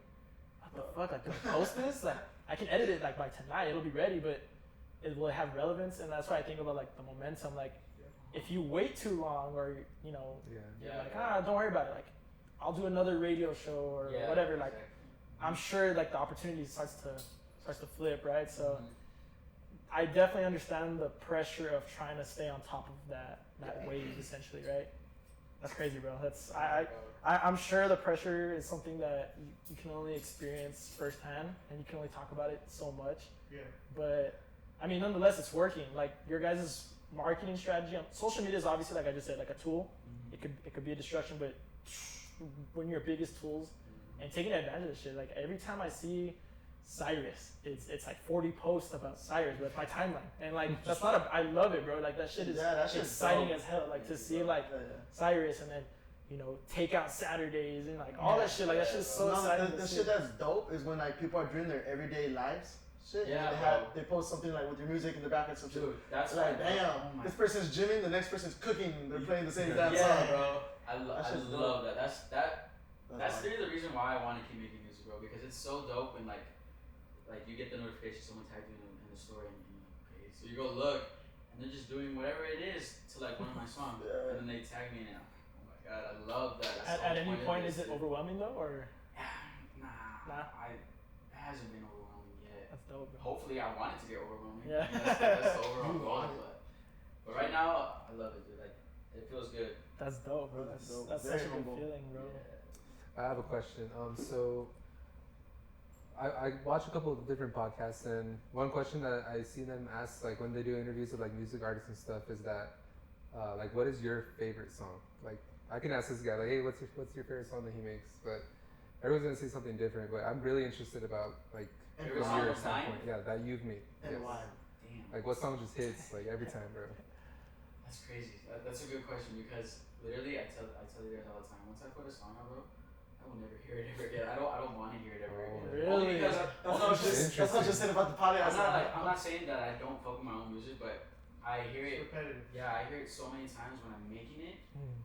what the fuck? Like, do I post this? Like, I can edit it like by tonight. It'll be ready, but will it have relevance? And that's why I think about like the momentum. Like, if you wait too long, or you know, you're like, don't worry about it. Like, I'll do another radio show or whatever. Like, exactly. I'm sure like the opportunity starts to flip, right? So I definitely understand the pressure of trying to stay on top of that wave, essentially, right? That's crazy, bro. I'm sure the pressure is something that you can only experience firsthand, and you can only talk about it so much. Yeah. But I mean, nonetheless, it's working. Like, your guys' marketing strategy on social media is obviously, like I just said, like a tool. It could be a distraction, but when your biggest tools and taking advantage of shit. Like, every time I see Cyress, it's like 40 posts about Cyress, but it's my timeline, and like that's not I love it, bro. Like, that shit is exciting as hell. Like, to see like Cyress, and then take out Saturdays and like all that shit. Like, that shit is so exciting. The shit that's dope is when like people are doing their everyday lives. Shit, Yeah, they post something like with your music in the background, some shit. Dude, that's like, damn, this person's gymming, the next person's cooking, they're playing the same damn song, bro. I love that. That's really the reason why I want to keep making music, bro. Because it's so dope when like you get the notification someone tagged you in the story, and okay, so you go look, and they're just doing whatever it is to like one of my songs, and then they tag me in it. Oh my god, I love that. That's At any point, is it overwhelming though, or? Nah. It hasn't been overwhelming yet. That's dope, bro. Hopefully, I want it to get overwhelming. Yeah. That's the overall goal. But right now, I love it, dude. Like, it feels good. That's dope, bro. That's Very such a good humble. feeling, bro. I have a question. So I watch a couple of different podcasts, and one question that I see them ask, like when they do interviews with like music artists and stuff, is that like, what is your favorite song? Like, I can ask this guy like, hey, what's your favorite song that he makes? But everyone's gonna say something different. But I'm really interested about like And from why? your Of standpoint, mine? yeah, that you've made. And Yes. why? Damn. Like what song just hits like every time, bro? That's crazy. That's a good question because literally I tell you guys all the time. Once I put a song out, bro, I will never hear it ever again. I don't want to hear it ever again. Really? Only because That's what I just said about the podcast. I'm not saying that I don't fuck with my own music, but I hear It's it. repetitive. Yeah, I hear it so many times when I'm making it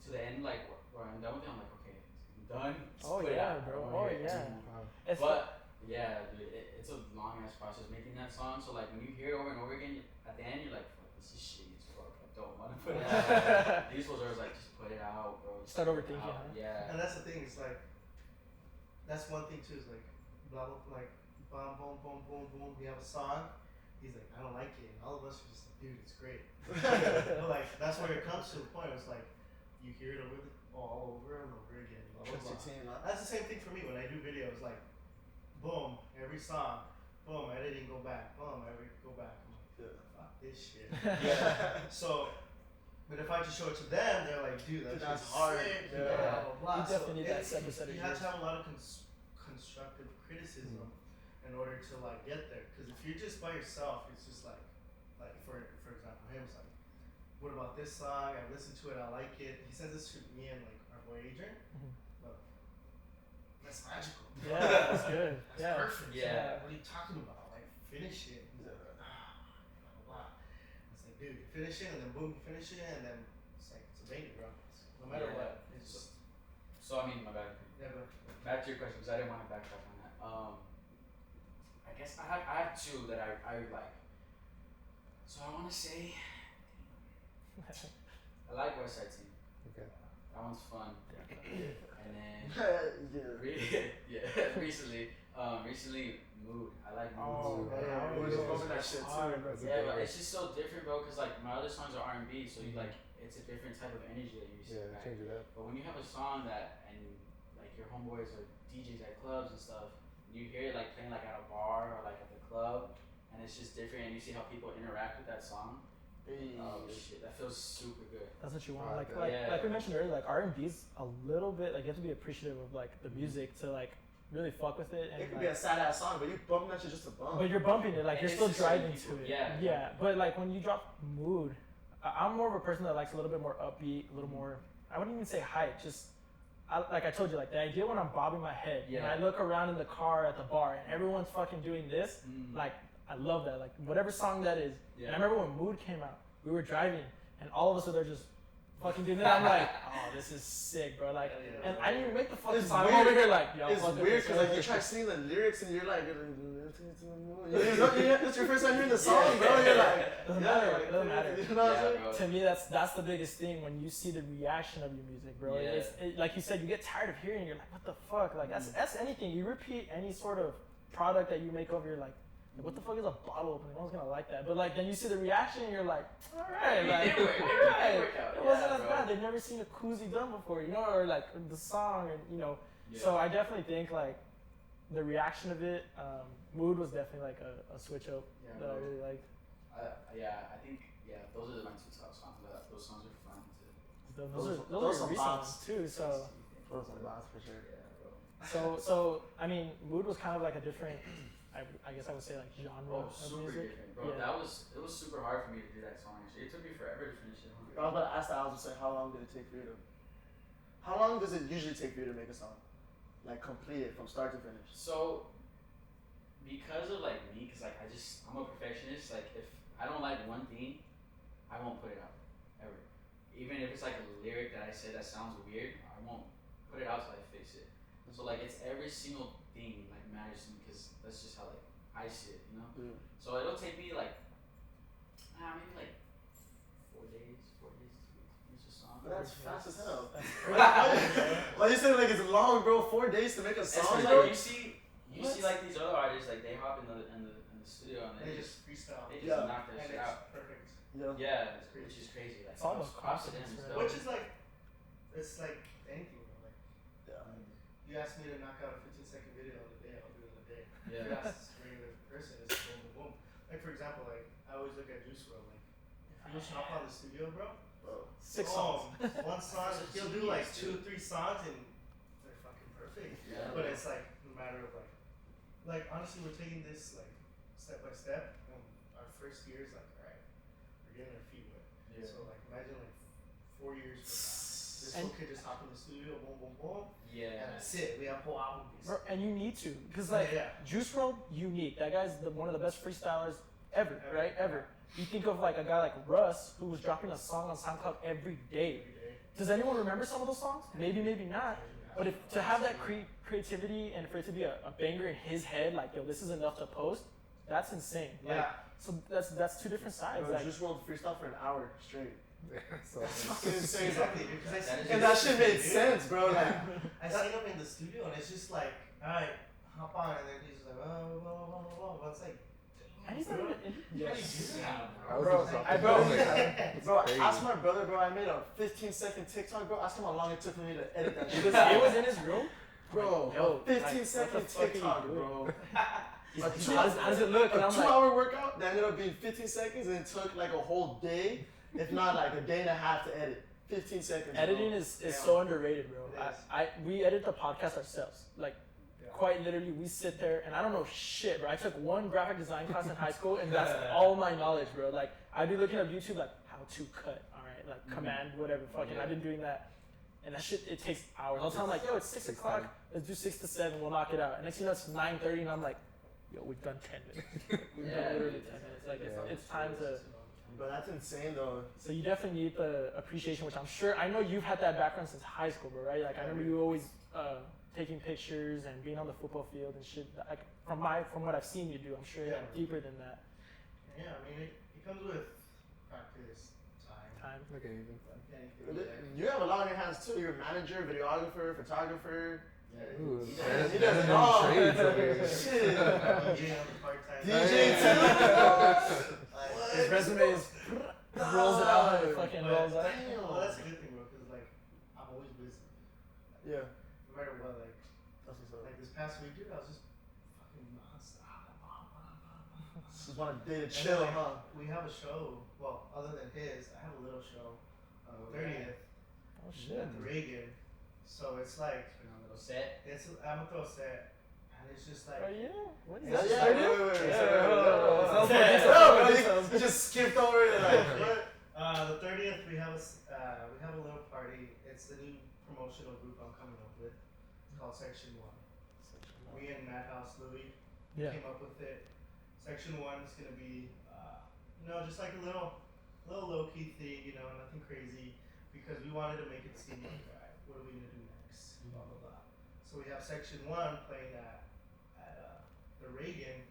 to the end, like where I'm done with it. I'm like, okay, I'm done. Just Oh put it yeah, out. I bro. don't wanna Oh hear it yeah. anymore. Wow. It's But yeah, dude, it's a long ass process making that song. So like when you hear it over and over again, at the end you're like, fuck, this is shitty as fuck. I don't want to put it out. These was always like, just put it out, bro. Just Start put it overthinking, out. huh? Yeah. And that's the thing. It's like that's one thing too. Is like blah blah like boom boom boom boom boom. We have a song. He's like, I don't like it. And all of us are just like, dude, it's great. But like that's where it comes to the point. It's like you hear it all over and over again. Blah, blah, Trust your blah. team, huh? That's the same thing for me when I do videos. Like, boom, every song, boom, editing, go back, boom, every go back. I'm like, Yeah. fuck this shit. Yeah. So, but if I just show it to them, they're like, dude, that's That's hard. hard. Sick, Yeah. blah, blah, blah. You definitely need that it- second set of You have ears. to have a lot of constructive criticism in order to like get there. Because if you're just by yourself, it's just like for example, him was like, what about this song? I listened to it, I like it. He says this to me and like our boy Adrian. Mhm. But that's magical. Yeah, that's good. That's Yeah. perfect. Yeah. What are you talking about? Like finish it. He's like, blah blah blah. It's like, dude, you finish it and then boom, you finish it and then it's like it's a banger, bro. No matter Yeah. what, it's just So I mean, my bad. never. Back to your question, because I didn't want to backtrack on that. I guess I have two that I like. So I want to say, I like West Side Team. Okay. That one's fun. And then Yeah. recently, Mood. I like Mood Oh, too. yeah, bro. we're just loving that shit too. That's a Yeah, good but one. it's just so different, bro. Cause like my other songs are R&B, so you like it's a different type of energy that you see. Yeah, back. change it up. But when you have a song that and like your homeboys are DJs at clubs and stuff, you hear it like playing like at a bar or like at the club, and it's just different. And you see how people interact with that song. Oh shit, that feels super good. That's what you want. Right, Like we mentioned earlier, like R&B's a little bit like you have to be appreciative of like the music to like really fuck with it. And It could like, be a sad ass song, but you bumping that shit just to bump. but you're bumping it, like And you're it's still just certain driving people, to it. yeah. Yeah. But like when you drop Mood, I'm more of a person that likes a little bit more upbeat, a little more. I wouldn't even say hype, just. Like I told you, like the idea when I'm bobbing my head and Yeah. I look around in the car at the bar and everyone's fucking doing this, like I love that. Like whatever song that is. Yeah. And I remember when Mood came out, we were driving and all of us they're just fucking doing that. I'm like, oh, this is sick, bro. Like, and I didn't even make the fucking It's song. weird. I'm over here like, yo, It's fuck with weird this, because like bro. you try singing the lyrics and you're like, that's your first time hearing the song, bro. You're like, Doesn't yeah, matter. like, Doesn't matter. You know what I'm Yeah, saying? bro. To me, that's the biggest thing when you see the reaction of your music, bro. Yeah. Like you said, you get tired of hearing. You're like, what the fuck? Like that's anything. You repeat any sort of product that you make over. You're like, what the fuck is a bottle opener? No one's gonna like that. But like then you see the reaction, and you're like, all right, like, It worked. all right. It worked out. It wasn't Yeah, as bro. bad. They've never seen a koozie done before, you know, or like the song, and you know. Yeah. So I definitely think like the reaction of it. Mood was definitely like a switch up Yeah, that I bro. really liked. I think those are my two top songs. Those songs are fun too. Those are those your some recent bops. ones too. So. Those are the boss for sure. Yeah, bro. So I mean, Mood was kind of like a different, I guess I would say like genre Oh, of super music. different, bro. Yeah. It was super hard for me to do that song. Actually, it took me forever to finish it. I was about to ask that. I was just like, how long did it take for you to? How long does it usually take for you to make a song? Like complete it from start to finish. So, because of like me, cause like I'm a perfectionist. Like if I don't like one thing, I won't put it out ever. Even if it's like a lyric that I say that sounds weird, I won't put it out till I fix it. So like it's every single thing like matters to me, cause that's just how like I see it, you know. Yeah. So it'll take me like maybe like 4 days to finish a song. That's fast as hell. That's Like you said, like it's long, bro. 4 days to make a It's song, 'cause, bro. like you see like these other artists like they hop in the studio and They just freestyle. they just Yeah. knock that And shit it's out. perfect. Yeah. Yeah, It's crazy. which is crazy. Like It's almost props to them. confidence, and right? stuff. Which is like, it's like anything. Bro. Like Yeah. you ask me to knock out a 15-second video in a day, I'll do it in a day. If you Yeah. ask a regular person, it's boom, boom, boom. Like for example, like I always look at Juice WRLD. Like if you just hop on the studio, bro, 6 songs. One song, he'll do like 2-3 songs and they're fucking perfect. Yeah. But it's like a matter of like honestly, we're taking this like step by step. And our first year is like, all right, we're getting our feet wet. Yeah. So like imagine like 4 years from now, this And- whole kid just hop in the studio, boom, boom, boom, Yeah. and that's it. We have a whole album piece. Bro, and you need to, because like Juice WRLD, unique. That guy's one of the best freestylers ever, right? Ever. You think of like a guy like Russ, who was dropping a song on SoundCloud every day. Does anyone remember some of those songs? Maybe, maybe not. But if to have that creativity and for it to be a banger in his head, like yo, this is enough to post, that's insane. Like, Yeah. So that's 2 different sides. Bro, Like, Juice WRLD freestyle for an hour straight. So That's fucking insane. Exactly, dude. 'Cause I That see- is And that shit made dude. sense, bro. Like, I seen him in the studio and it's just like, alright, hop on, and then he's just like, oh, blah, blah, blah, blah, blah. It's like, and he's not even. how do you do that? I was Bro, just I off bro, the phone, bro, crazy. ask my brother, bro. I made a 15-second TikTok, bro. Ask him how long it took for me to edit that It shit. was in his room. Bro, Yo, a like, 15-second what the fuck are you TikTok, doing? bro. How does it look? And A I'm like, 2-hour workout that ended up being 15 seconds and it took like a whole day, if not like a day and a half to edit. 15 seconds. bro. editing is so underrated, bro. We edit the podcast ourselves. Like, quite literally, we sit there and I don't know shit, bro. I took one graphic design class in high school and that's all my knowledge, bro. Like, I'd be looking up YouTube, like, how to cut, alright? Like, command, whatever, fucking. I've been doing that. And that shit, it takes hours. I'll tell them, like, yo, it's 6 o'clock. Let's do 6 to 7. We'll knock it out. And next thing you know, it's 9:30 and I'm like, yo, we've done 10 minutes. We've done literally 10 minutes. Like, it's time to. But that's insane, though. So you definitely need the appreciation, which I'm sure, I know you've had that background since high school, bro, right? Like, I remember you always taking pictures and being on the football field and shit. Like, from what I've seen you do, I'm sure you're deeper than that. Yeah, I mean, it comes with practice, time. Look at you. You have a lot on your hands, too. You're a manager, videographer, photographer. Ooh, He does it all. trades over here. Shit. DJ on the part-time. DJ, too. Like, His resume is rolls it out and it fucking rolls out. well, that's a good thing, bro, because, like, I'm always busy. Yeah. No matter what, like, That's what's up. like this past week, dude, I was just fucking nonstop. Just want a day to And chill, then, like, huh? We have a show, well, other than his, I have a little show on the 30th Oh shit. at the Reagan. So it's like, Put on a little set. I'm gonna throw a set, and it's just like, Oh yeah. What is Yeah, that? yeah, wait. Yeah. No, but he just skipped over it like. the 30th we have a little party. It's the new promotional group I'm coming up with. It's called Section 1. Me and Madhouse Louis Yeah. came up with it. Section 1 is gonna be, just like a little low key thing, nothing crazy, because we wanted to make it seem like, alright, what are we gonna do next? Blah blah blah. So we have Section 1 playing at the Reagan,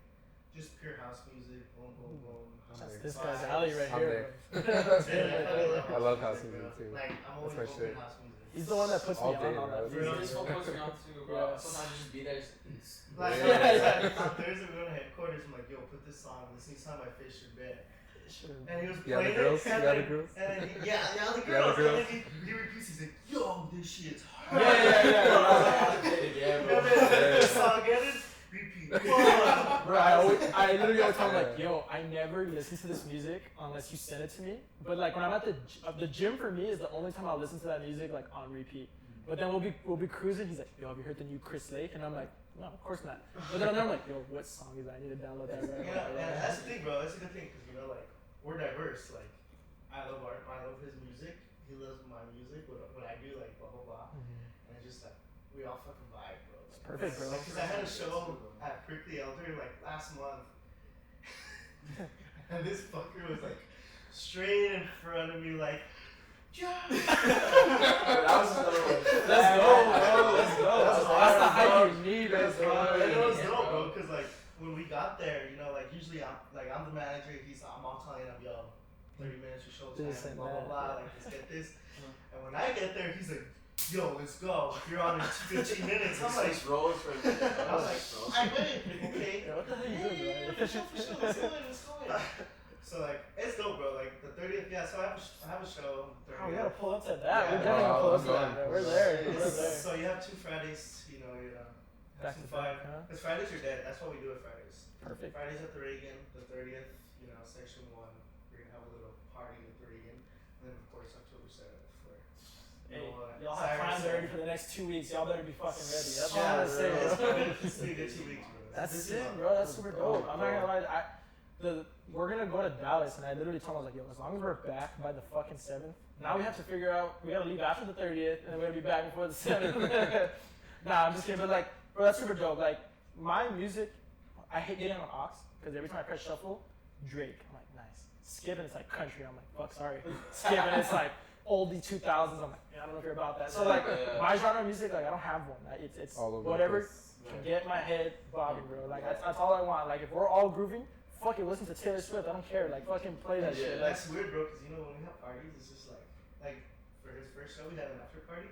just pure house music, boom boom boom. That's this guy's alley right I'm here. I love house music too. Like I'm always my open shit. house music. He's the one that puts All me day, on bro. that. Bro, music. this one puts me on too, bro. Yeah. Sometimes just be there. Like, Yeah. on Thursday we went to headquarters. I'm like, yo, put this song. This new song by Fish or Bet. And he was You got the playing girls? it. You And got the then, girls? and then yeah, the You got girls. the girls? And then he repeats. He's like, yo, this shit's hard. Yeah, And bro. then the song ended. Repeat. Bro, I literally always tell him like, yo, I never listen to this music unless you send it to me. But like when I'm at the gym for me is the only time I'll listen to that music like on repeat. But then we'll be cruising. He's like, yo, have you heard the new Chris Lake? And I'm like, no, of course not. But then I'm like, yo, what song is that? I need to download that right now. And that's the thing, bro. That's a good thing because like we're diverse. Like I love art. I love his music. He loves my music. What I do, like blah blah blah. And it's just like we all fucking vibe, bro. Like, perfect, bro. Because I had a show at Prickly Elder like last month, and this fucker was like straight in front of me, like. That was another one. Let's go, bro. Let's go. That's the hype bro. you need, And it was Yeah, dope, bro. bro. Because like when we got there, like usually I'm the manager. I'm all telling him, yo, 30 minutes for show This time, and blah blah that. blah. Like let's get this. And when I get there, he's like, yo, let's go. You're on in 15 minutes. I'm like, rolls for a minute. I was like, I wait, okay. Yeah, what the hell you Yeah, doing, yeah, bro? for sure, let's go in. So like, it's dope, bro. Like the 30th, yeah. So I have a show. Oh, we gotta 30th. pull up to that. Yeah. We're definitely gonna pull up to I'm that, going. bro. We're there. We're there. So you have 2 Fridays, have Back some to fun. back, huh? Because Fridays are dead. That's why we do it Fridays. Perfect. Fridays at the Reagan, the 30th, Section 1. We're gonna have a little party at the Reagan. And then of course Hey, y'all have plans already for the next 2 weeks. Y'all better be fucking ready. That's all I'm Yeah, gonna say. It's gonna be 2 weeks, bro. That's sick, bro. That's super dope. I'm not gonna lie. We're gonna go to Dallas, and I literally told him, I was like, yo, as long as we're back by the fucking 7th, now we have to figure out, we gotta leave after the 30th, and then we're gonna be back before the 7th. Nah, I'm just kidding, but like, bro, that's super dope. Like, my music, I hate getting on aux, because every time I press shuffle, Drake. I'm like, nice. Skip, and it's like country. I'm like, fuck, sorry. Skip, and it's like oldie 2000s. I'm like, yeah, I don't know if you're about that. So like, my genre of music, like, I don't have one. It's whatever can get my head bobbing, bro. Like, that's all I want. Like, if we're all grooving, fuck it, listen to Taylor Swift. I don't care. Like, fucking play that shit. Like, That's weird, bro, because when we have parties, it's just like for his first show, we had an after party.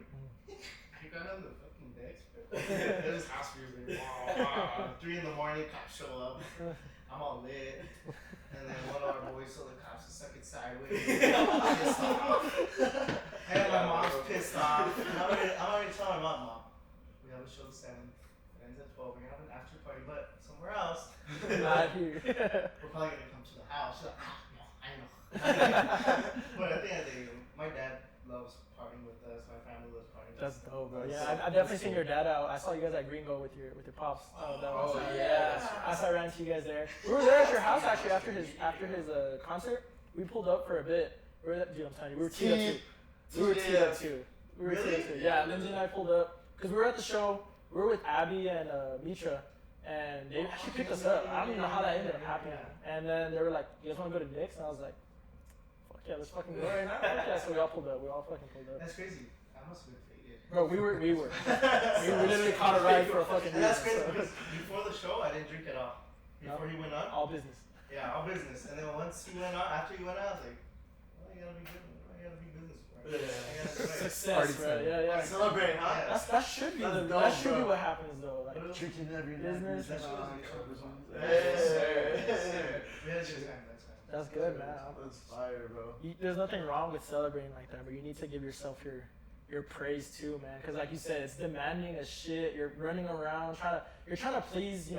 I got on the fucking decks, bro. It was house music. 3 in the morning, cops show up. I'm all lit. And then one of our boys told the cops to suck it sideways. I'm pissed off. And my mom's pissed off. I'm already telling my mom, we have a show at 7. It ends at 12. We're gonna have an after party, but somewhere else. not here. We're probably gonna come to the house. She's like, no, I know. But at the end of the day, my dad loves partying with us. My family loves partying with us. That's dope, bro. Yeah, I definitely seen your dad out. I saw you guys at Gringo with your pops. Yeah. I saw I ran into you guys there. We were there at your house actually after his concert. We pulled up for a bit. Dude, I'm telling you, we were teed up too. We were teed up too. Yeah, Lindsay and I pulled up because we were at the show. We were with Abby and Mitra, and they actually picked us up. I don't even know how that ended up happening. And then they were like, "You guys want to go to Nick's?" And I was like, "Fuck yeah, let's fucking go right now." Yeah, so we all pulled up. We all fucking pulled up. That's crazy. I must have been faded. Bro, we were. We literally caught a ride for a fucking And that's reason, crazy so. because before the show, I didn't drink at all. Before he went on, All business. yeah, all business. And then once he went on, after he went out, I was like, well, I gotta be good. I gotta be business for it. I gotta do it. Success, bro. Yeah. Celebrate, huh? That should be That's that dope, should be bro. what happens though. Like Drinking every business. That shit was night. incredible. Yes, sir. We had a good time. that's good, man. That's fire, bro. There's nothing wrong with celebrating like that, but you need to give yourself your praise too, man. Because like you said, it's demanding as shit. You're running around you're trying to please.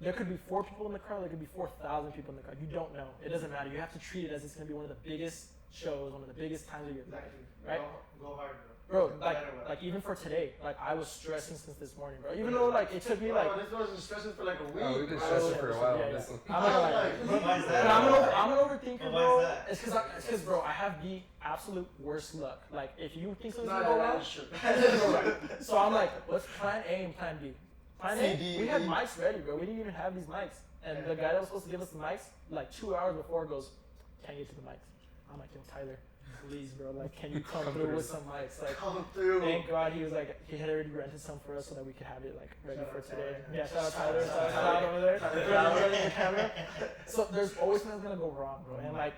There could be 4 people in the crowd. There could be 4,000 people in the crowd. You don't know. It doesn't matter. You have to treat it as it's gonna be one of the biggest shows, one of the biggest times of your life, right? Go hard, Bro, No matter what. like even for today, like I was stressing since this morning, bro. Even though like it took me like this was stressing for like a week. Oh, we've been bro. stressing for a while. Yeah. This one. I'm not gonna lie. Why is that? But I'm an overthinker, Why bro. is that? It's because, bro, I have the absolute worst luck. Like, if you think something's Nah, gonna go nah, wrong, nah, sure. so I'm like, what's plan A and plan B? Plan A, CD. we had mics ready, bro. We didn't even have these mics. And the guy that was supposed to give us the mics, like 2 hours before, goes, can't get to the mics. I'm like, yo, Tyler, please, bro, like, can you come through with some mics? Like, Come through. thank God he was like, he had already rented some for us so that we could have it like ready for today. Yeah, shout out Tyler, shout out over there, running the camera. So there's always something gonna go wrong, bro. And like,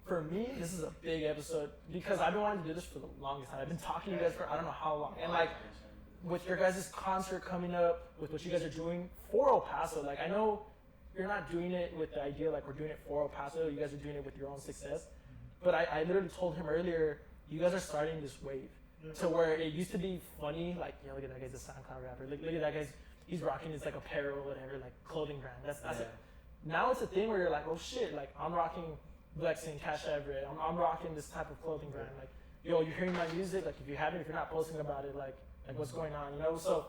for me, this is a big episode because I've been wanting to do this for the longest time. I've been talking to you guys for I don't know how long. And like, with your guys' concert coming up, with what you guys are doing for El Paso, like I know you're not doing it with the idea like we're doing it for El Paso. You guys are doing it with your own success. But I literally told him earlier, you guys are starting this wave to where it used to be funny, like, look at that guy's a SoundCloud rapper. Look at that guy's, he's rocking his like apparel, whatever, like clothing brand. That's it. Now it's a thing where you're like, oh shit, like I'm rocking Blexing, Cash Everett. I'm rocking this type of clothing brand. Like, yo, you're hearing my music. Like, if you haven't, if you're not posting about it, like what's going on, So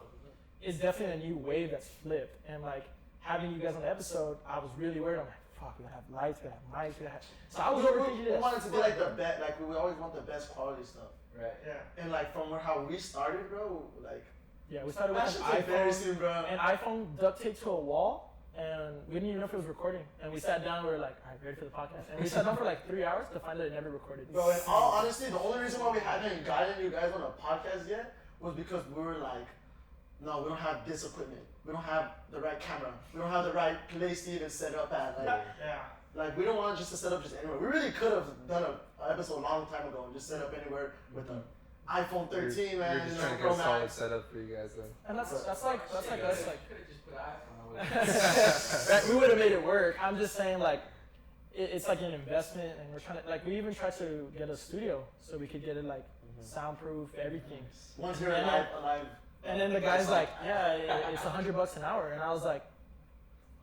it's definitely a new wave that's flipped. And like having you guys on the episode, I was really worried. I'm like, fuck, we gotta have lights, we gotta have mics, we gotta have. So I was overthinking We this. wanted to be like the best, like we always want the best quality stuff. Right. Yeah. And like from how we started, bro, like Yeah, we started that with shit's an embarrassing, bro. iPhone duct taped to a wall, and we didn't even know if it was recording. And we sat down, we were like, all right, ready for the podcast. And we sat down for like 3 hours to find that it never recorded. Bro, in all honesty, the only reason why we haven't gotten you guys on a podcast yet was because we were like, no, we don't have this equipment. We don't have the right camera. We don't have the right place to even set up at. Like, Yeah. like we don't want just to set up just anywhere. We really could have done an episode a long time ago and just set up anywhere with an iPhone 13, man. You're just trying to get Pro a solid Max. setup for you guys, though. And that's like us, like. Could have just put an iPhone on. Right, we would have made it work. I'm just saying, like, it's like an investment, and we're trying to, like, we even tried to get a studio so we could get it like soundproof, everything. Once you're And alive. And then the guy's like, yeah, it's $100 an hour, and I was like,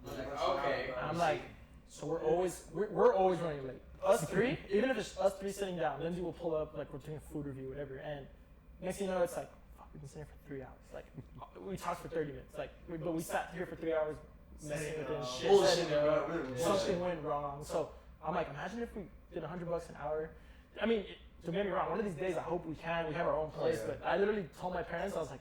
Okay. I'm like, so we're always running late. us three, even if it's us three sitting down, Lindsay will pull up, like, we're doing a food review, whatever, and next thing you know, it's like, fuck, we've been sitting here for 3 hours. Like, we talked for 30 minutes. Like, but we sat here for 3 hours messing with it, shit, setting it up. Something went wrong. So I'm like, imagine if we did $100 an hour. I mean, don't get me wrong, one of these days I hope we can. We have our own place, but I literally told my parents, I was like,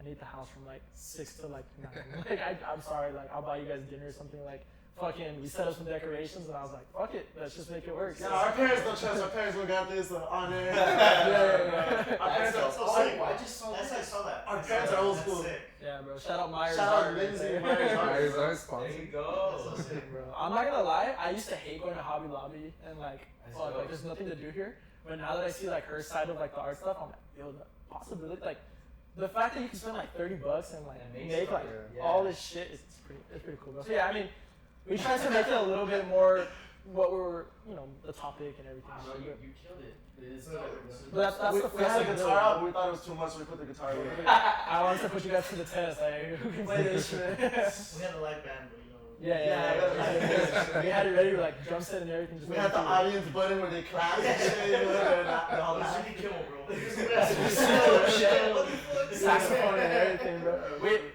I need the house from like 6 to like 9. Like, I'm sorry, like, I'll buy you guys dinner or something. Like, fucking, we set up some decorations, and I was like, fuck it, let's just make it work. Yeah, our parents don't trust. Our parents will got this on there. Yeah. Our parents are so old. sick. I just saw That's how I saw that. Our parents are old school. Sick. Yeah, bro. Shout out Myers. Shout out Art, Lindsay, man. Myers Art. Myers are There sponsored. you go. That's so sick, Bro, I'm not gonna lie. I used to hate going to Hobby Lobby and like, That's fuck, dope. like there's nothing to do here. But now that I see like her side of like the art stuff, I'm like, yo, the possibility, like, the fact that you can spend like $30 and like And make make stuff, like yeah. all this shit is pretty cool, bro. So yeah, I mean, we tried to make it a little bit more what we're, the topic and everything. Wow, bro, you killed it. It's So, dope. But that's We the had the flexibility. guitar out, but we thought it was too much, so we put the guitar away. I wanted to put you guys to the test. Like, who can play this shit? We had the light band, but Yeah. We had it ready with like drum set and everything. Just We had the waiting for you. audience button where they clap and shit, and all It was that. Jimmy Kimmel, bro. Saxophone and everything, bro.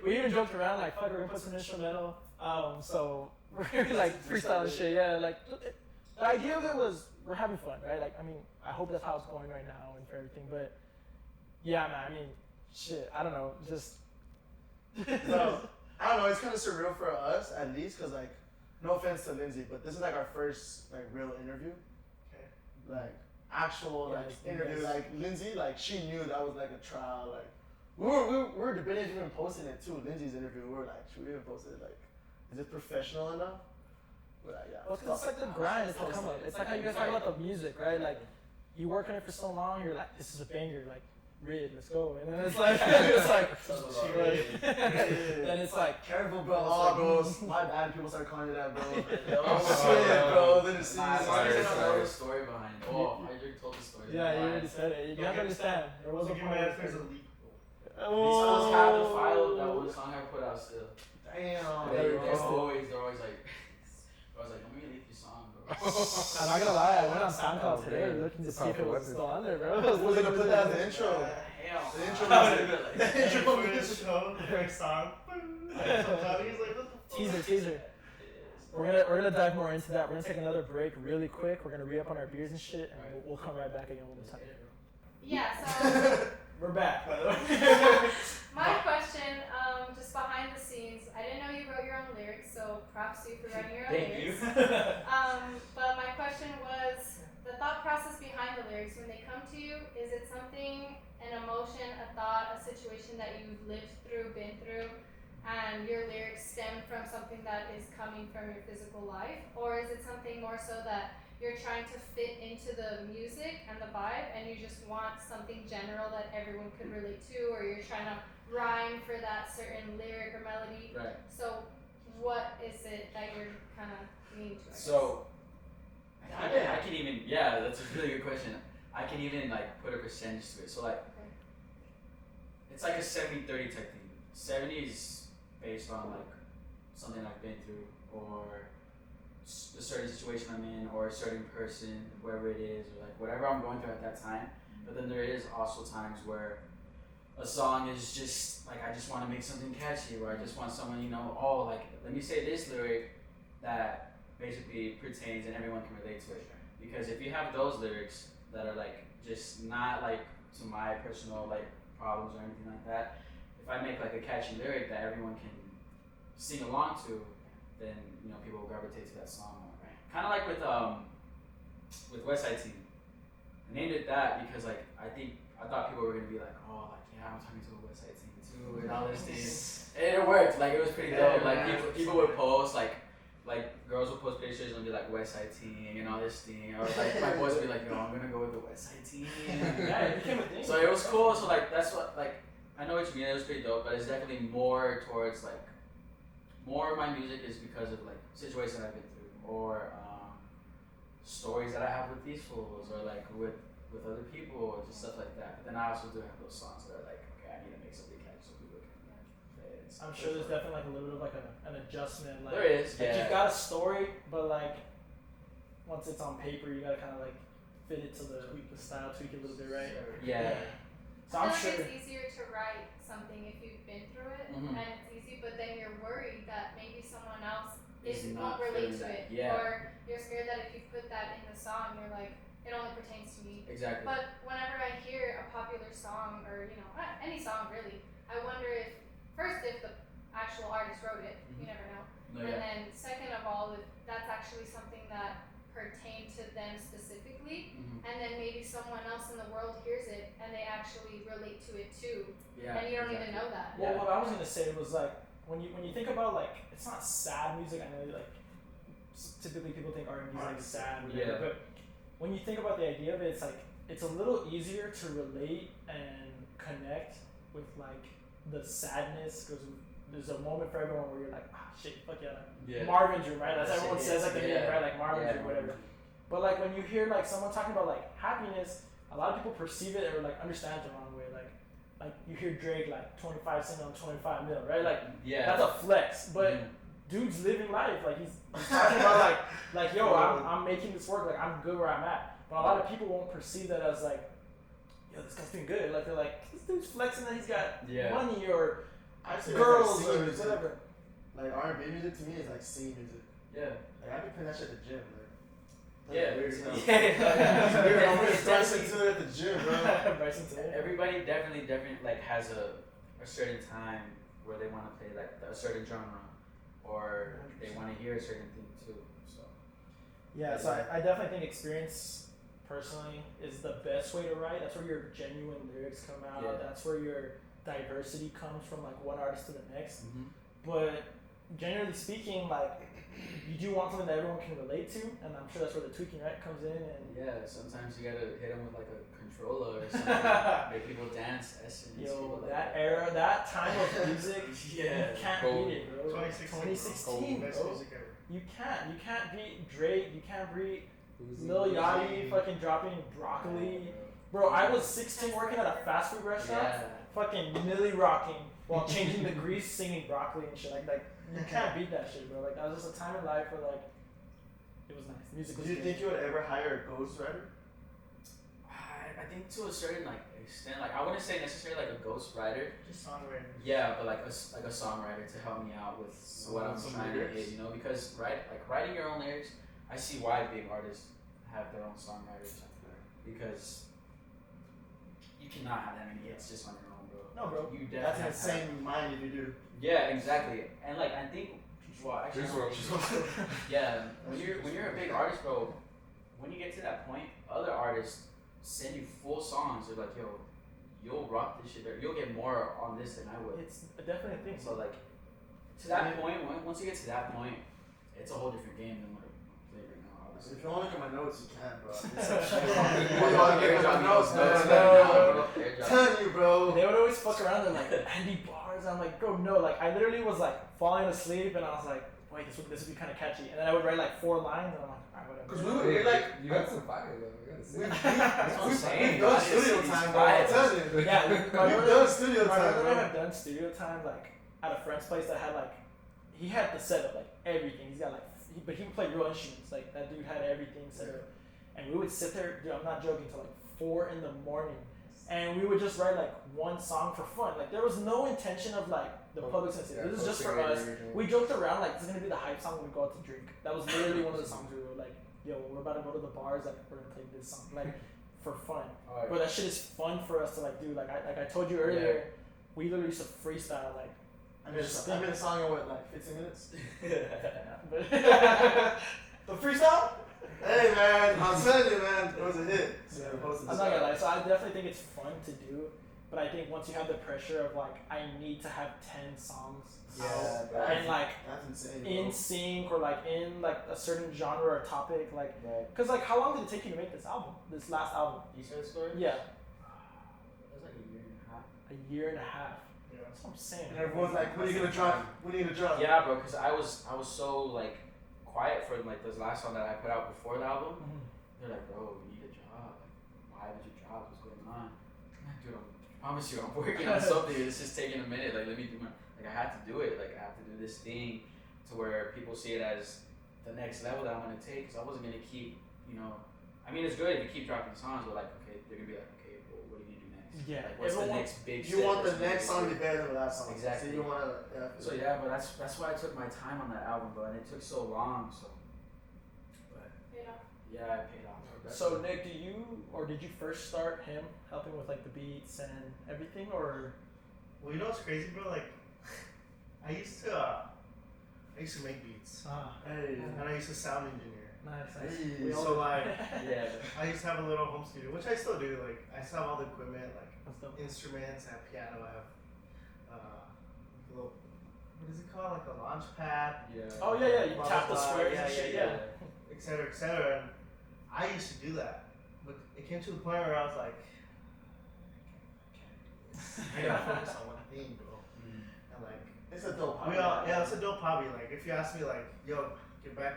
We even joked around like, fuck, we're gonna put some instrumental. So we're like freestyling shit. Yeah, like the idea of it was we're having fun, right? Like, I mean, I hope that's how it's going right now and for everything. But yeah, man. I mean, shit. I don't know. Just So, I don't know, it's kind of surreal for us, at least, because, like, no offense to Lindsay, but this is, like, our first, like, real interview. Okay. Like, actual, Yeah, like, it's interview. nice. Like, Lindsay, like, she knew that was, like, a trial. Like, we were debating even posting it, too. Lindsay's interview, we were like, should we even post it? Like, is it professional enough? We're like, yeah. Well, 'cause it's like the grind, it's the come up. It's like how you guys talk about the music, right? Like, you work on it for so long, you're like, this is a banger, like, Rid, let's go. And then it's like, then it's like, Careful, bro. It's Oh, like- bro. My bad. People start calling you that, bro. Oh, Shit, bro. Then it's Nah, sorry. there's another story behind it. Oh, I already told the story. yeah, you already said it. You have to understand. There was a Give point my where answers it's a like, leak. These songs have the file. That one song I put out still. Damn. They're always like, I was like, let me leak your song, bro. I'm not gonna lie, I went on SoundCloud today looking to see if it was still on there, bro. We're gonna put that in the intro. Hell. The intro I music. would've been like, The intro For music. this show, the first song. He's like, what the fuck? Teaser. We're gonna dive more into that. We're gonna take another break really quick. We're gonna re-up on our beers and shit, and we'll come right back again one more time. Yeah, so We're back, by the way. my question, just behind the scenes, I didn't know you wrote your own lyrics, so props to you for writing your own Thank you. lyrics. But my question was the thought process behind the lyrics when they come to you. Is it something, an emotion, a thought, a situation that you've lived through, been through, and your lyrics stem from something that is coming from your physical life, or is it something more so that you're trying to fit into the music and the vibe, and you just want something general that everyone could relate to, or you're trying to rhyme for that certain lyric or melody? Right. So, what is it that you're kind of meaning to? I guess? So, I can even, yeah, that's a really good question. I can even like put a percentage to it. So like, Okay. it's like a 70-30 type thing. 70 is based on like something I've been through, or a certain situation I'm in, or a certain person, whoever it is, or like whatever I'm going through at that time. But then there is also times where a song is just like, I just want to make something catchy, or I just want someone, oh, like, let me say this lyric that basically pertains and everyone can relate to it. Because if you have those lyrics that are like just not like to my personal like problems or anything like that, if I make like a catchy lyric that everyone can sing along to, then people will gravitate to that song more, right? Kind of like with West Side Team. I named it that because like I thought people were gonna be like, oh, like yeah, I'm talking to a West Side Team too and all this thing. And it worked. Like it was pretty dope. Like people would post like girls would post pictures and be like West Side Team and all this thing, or like my boys would be like, yo, I'm gonna go with the West Side Team. Yeah, it became a thing. So it was cool. So like that's what like I know what you mean. It was pretty dope, but it's definitely more towards like more of my music is because of like situations I've been through, or stories that I have with these fools, or like with other people, or just stuff like that. But then I also do have those songs that are like, okay, I need to make something catchy so people can. I'm sure there's definitely like a little bit of like an adjustment. Like, There is, like yeah. you've got a story, but like once it's on paper, you gotta kind of like fit it to the style, tweak it a little bit, right? Yeah. So I I'm feel like sure. it's easier to write something if you've been through it, Mhm. and it's easy. But then you're worried that maybe someone else Is won't not relate feeling to that. it, Yeah. or you're scared that if you put that in the song, you're like, it only pertains to me. Exactly. But whenever I hear a popular song, or any song really, I wonder if the actual artist wrote it. You never know. No, And yeah. then second of all, if that's actually something that pertained to them specifically, Mhm. and then maybe someone else in the world hears it and they actually relate to it too, Yeah. and you don't exactly. even know that. Well, what I was gonna say was like when you think about like it's not sad music. I know like typically people think R&B is like sad, or whatever, Yeah. but when you think about the idea of it, it's like it's a little easier to relate and connect with like the sadness because there's a moment for everyone where you're like, ah, shit, fuck yeah, like Yeah. Marvin's Room, right? That's That's everyone it, says like the yeah. name, right? Like Marvin's Yeah, Room, whatever. But like when you hear like someone talking about like happiness, a lot of people perceive it or like understand it the wrong way. Like you hear Drake like 25 cents on 25 mil, right? Like Yeah. that's a flex, but Mhm. dude's living life. Like he's talking about like yo, I'm making this work. Like I'm good where I'm at. But a lot of people won't perceive that as like, yo, this guy's doing good. Like they're like, this dude's flexing that he's got Yeah. money or I say girls that's like or singing music. whatever. Like R&B music to me is like singing music. Yeah. Like I be playing that shit at the gym. Like, Yeah. weird as hell. Yeah. Weird. I'm gonna It's dance definitely- into it at the gym, bro. Bryson Tiller. Everybody definitely like has a certain time where they want to play like a certain genre, or they want to hear a certain thing too. So Yeah, so I definitely think experience personally is the best way to write. That's where your genuine lyrics come out. Yeah. That's where your diversity comes from like one artist to the next. Mhm. But generally speaking, like you do want something that everyone can relate to, and I'm sure that's where the tweaking right comes in. And yeah, sometimes you gotta hit them with like a controller or something, make people dance. yo, that era, that time of music, Yeah. you can't Cold. beat it, bro. 2016, Best bro. music ever. You can't beat Drake. You can't beat Uzi. Lil Yachty fucking dropping Broccoli. Bro, I was 16 working at a fast food restaurant, Yeah. fucking Millie rocking while changing the grease, singing Broccoli and shit. Like you can't beat that shit, bro. Like that was just a time in life where like it was nice. The music was Do you good. think you would ever hire a ghostwriter? I think to a certain like extent, like I wouldn't say necessarily like a ghost writer. Just songwriting. Yeah, but like a songwriter to help me out with what I'm Some trying to lyrics? hit, you know, because writing your own lyrics, I see why big artists have their own songwriters, because you cannot have that many hits just on your own, bro. No, bro. You That's definitely an have to have- insane mind if you do. Yeah, exactly, and like I think, well, actually, Visual. yeah, when you're a big artist, bro, when you get to that point, other artists send you full songs. They're like, yo, you'll rock this shit, you'll get more on this than I would. It's definitely a thing. So like, to that point, once you get to that point, it's a whole different game than what I'm playing right now, obviously. If you want to look at my notes, you can, bro. Airdrop. Telling you, bro. They would always fuck around and like Andy bars. I'm like, bro, no. Like I literally was like falling asleep and I was like, wait, this would be kind of catchy. And then I would write like 4 lines and I'm like, alright, whatever. Because Hey, we like you got some fire though. I gotta say. That's what I'm saying. We've done studio time, bro. I'm telling you. Yeah, We've done studio my time, brother and I bro. have done studio time like at a friend's place that had like he had the setup like everything. He's got like but he would play real instruments. Like that dude had everything set up, and we would sit there. Dude, I'm not joking. Till like 4 in the morning, and we would just write like one song for fun. Like there was no intention of like the public sense. Yeah, This is just for posting us. it or anything. We joked around like this is gonna be the hype song when we go out to drink. That was literally one of the songs we wrote. Like, yo, when we're about to go to the bars, like we're gonna play this song, like for fun. Alright. But that shit is fun for us to like do. Like I told you earlier, we literally used to freestyle like. I made a song in what, like 15 minutes? But The freestyle? Hey, man, I'm telling you, man, it was a hit. So I'm not gonna lie. So I definitely think it's fun to do. But I think once you have the pressure of like I need to have 10 songs out, bro. and like That's insane, in bro. sync or like in like a certain genre or topic, like Right. because like how long did it take you to make this album? This last album? You said story? Yeah, It was like a year and a half. a year and a half. Yeah. That's what I'm saying. And everyone's like, when are you gonna drop? When are you gonna drop? Yeah, bro, because I was so like quiet for like this last song that I put out before the album. Mhm. They're like, bro, you need a job. Like, why would you drop? What's going on? I'm like, dude, I promise you, I'm working on something. It's just taking a minute. Like, let me do my. Like, I had to do it. Like, I have to do this thing to where people see it as the next level that I'm gonna take. Cause I wasn't gonna keep, you know, I mean it's good if you keep dropping songs, but like okay, they're gonna be like, okay, well, what are you gonna do next? Yeah. Like, what's the next big? You step want the that's gonna next be song to big? be better than the last song. Exactly. So you want to. So yeah, but that's why I took my time on that album, bro, and it took so long. So, but yeah, it paid off. So Nick, did you first start him helping with like the beats and everything, or? Well, you know what's crazy, bro? Like, I used to make beats, Hey. and I used to sound engineer. Nice. Hey. So like, Yeah. I used to have a little home studio, which I still do. Like, I still have all the equipment, like That's dope. instruments. I have piano. I have a little, what is it called? Like a launch pad, Yeah. Oh yeah, you Blah, tap the blah, squares yeah, and shit. yeah, Yeah. etc., etc. And I used to do that, but it came to the point where I was like, I gotta focus on one thing, bro. And like, It's a dope hobby. it's a dope hobby. Like, if you ask me, like, yo, get back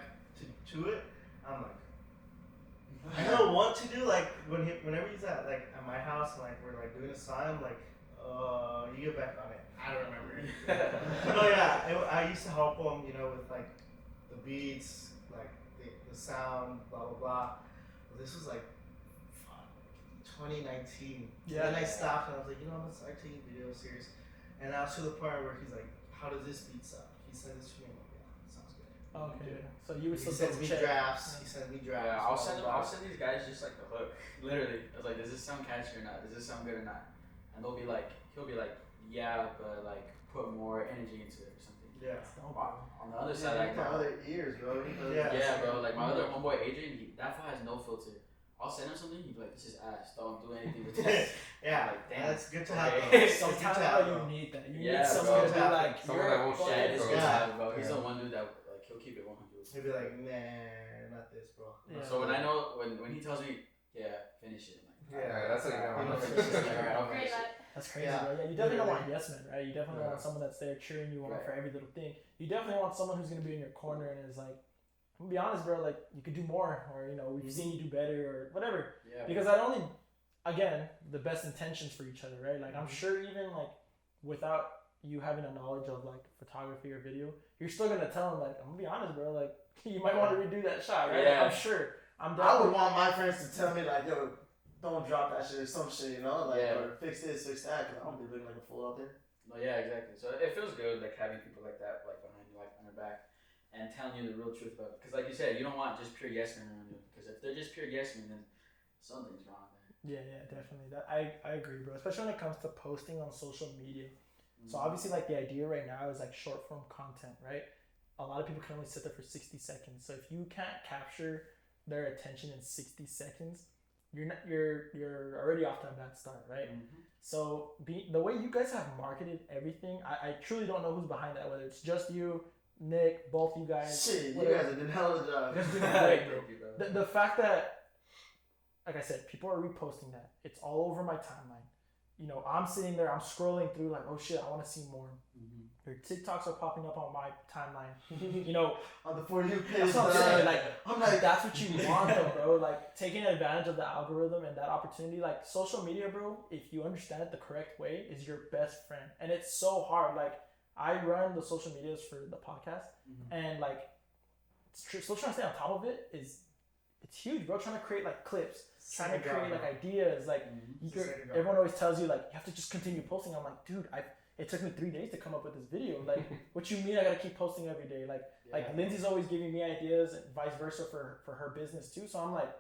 to it, I'm like, I don't want to do like whenever he's at my house and like we're like doing a song, I'm like, you get back on it. I don't remember anything. But yeah, I used to help him, you know, with like the beats, like the sound, blah blah blah. But this was like 2019. Yeah. And then I stopped and I was like, you know, I'm gonna start taking videos serious. And I was to the point where he's like, how does this beat sound? He sent this to me. I'm like, yeah, sounds good. Okay. So you would He still sends me check. drafts. He sends me drafts. Yeah, blah, blah, I'll blah. send these guys just like the hook. Literally. I was like, does this sound catchy or not? Does this sound good or not? And he'll be like, yeah, but like put more energy into it or something. Yeah. On the other side, like my other ears, bro. Yeah. bro, like my other homeboy Adrian, that fool has no filter. I'll send him something, he'd be like, this is ass, don't do anything with this. Yeah, Like, damn. that's good to have. Okay. Though. Sometimes Good to have, you though. need that. You Yeah, need someone bro. to be like, Someone you're that won't fucking- Yeah, it's good to Yeah. have, bro. He's Yeah. the one dude that like he'll keep it 100. He'll be like, nah, not this, bro. Yeah. So when I know when he tells me, yeah, finish it, I'm like, Yeah, that's like, I'm no, gonna finish it. Like, alright, I'll finish it. That's crazy, Yeah. bro. Yeah, you definitely don't want Literally. yes men, right? You definitely Yeah. want someone that's there cheering you on Right. for every little thing. You definitely want someone who's gonna be in your corner and is like, I'm gonna be honest, bro. Like you could do more, or you know, we've seen you do better, or whatever. Yeah, Because I only, again, the best intentions for each other, right? Like I'm sure even like without you having a knowledge of like photography or video, you're still gonna tell him like, I'm gonna be honest, bro. Like you might want to redo that shot, right? Yeah. Like, I'm sure. I'm I definitely. would want my friends to tell me like, yo, don't drop that shit or some shit, you know, like Yeah. or fix this, fix that, because I don't be looking like a fool out there. No, yeah, exactly. So it feels good like having people like that, like behind you, like on your back, and telling you the real truth about it. Because like you said, you don't want just pure yes men around you. Because if they're just pure yes men, then something's wrong there. Yeah, definitely. That I agree, bro. Especially when it comes to posting on social media. So obviously, like the idea right now is like short form content, right? A lot of people can only sit there for 60 seconds. So if you can't capture their attention in 60 seconds, you're already off to a bad start, right? So the way you guys have marketed everything, I truly don't know who's behind that. Whether it's just you, Nick, both you guys. Shit, you whatever. guys have done hell of a job. You guys are doing great, bro. Thank you, bro. The fact that, like I said, people are reposting that. It's all over my timeline. You know, I'm sitting there, I'm scrolling through like, oh shit, I want to see more. Your TikToks are popping up on my timeline. You know, On the For You page, that's what I'm saying. Like, I'm like, that's what you want, though, bro. Like, taking advantage of the algorithm and that opportunity. Like, social media, bro, if you understand it the correct way, is your best friend. And it's so hard. Like, I run the social medias for the podcast, and like, still trying to stay on top of it it's huge, bro. Trying to create like clips, trying to create like ideas. Like, everyone always tells you like you have to just continue posting. I'm like, dude, it took me 3 days to come up with this video. Like, what you mean I gotta keep posting every day? Like Lindsay's always giving me ideas and vice versa for her business too. So I'm like,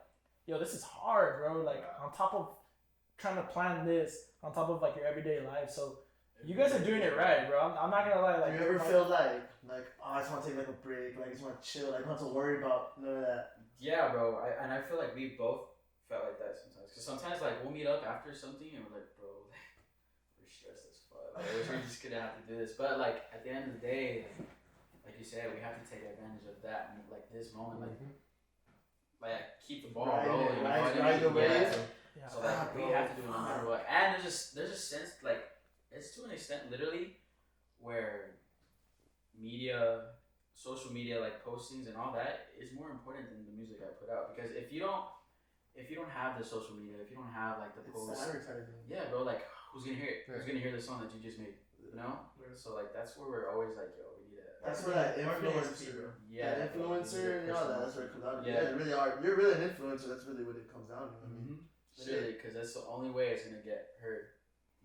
yo, this is hard, bro. Like on top of trying to plan this, on top of like your everyday life. So you guys are doing it right, bro. I'm not gonna lie. Like, do you ever feel like, oh, I just want to take like a break, like I just want to chill, like I don't have to worry about none of that? Yeah, bro. I feel like we both felt like that sometimes. Because sometimes like we'll meet up after something and we're like, bro, we're stressed as fuck. Like, we're just gonna have to do this. But like at the end of the day, like you said, we have to take advantage of that. And, like this moment, like keep the ball rolling. Ride the wave. yeah. So like we have to do it no matter what. And there's a sense like it's to an extent literally where social media like postings and all that is more important than the music I put out. Because if you don't have the social media, if you don't have like the It's posts, advertising. yeah, bro, like who's gonna hear it? Who's gonna hear the song that you just made? You know? So like that's where we're always like, yo, we need to That's where that Marketing is influencer, zero. Yeah. that influencer and all that. That's where it comes down to. Yeah. You guys really are. You're really an influencer. That's really what it comes down to. I mean, Surely, because that's the only way it's gonna get heard,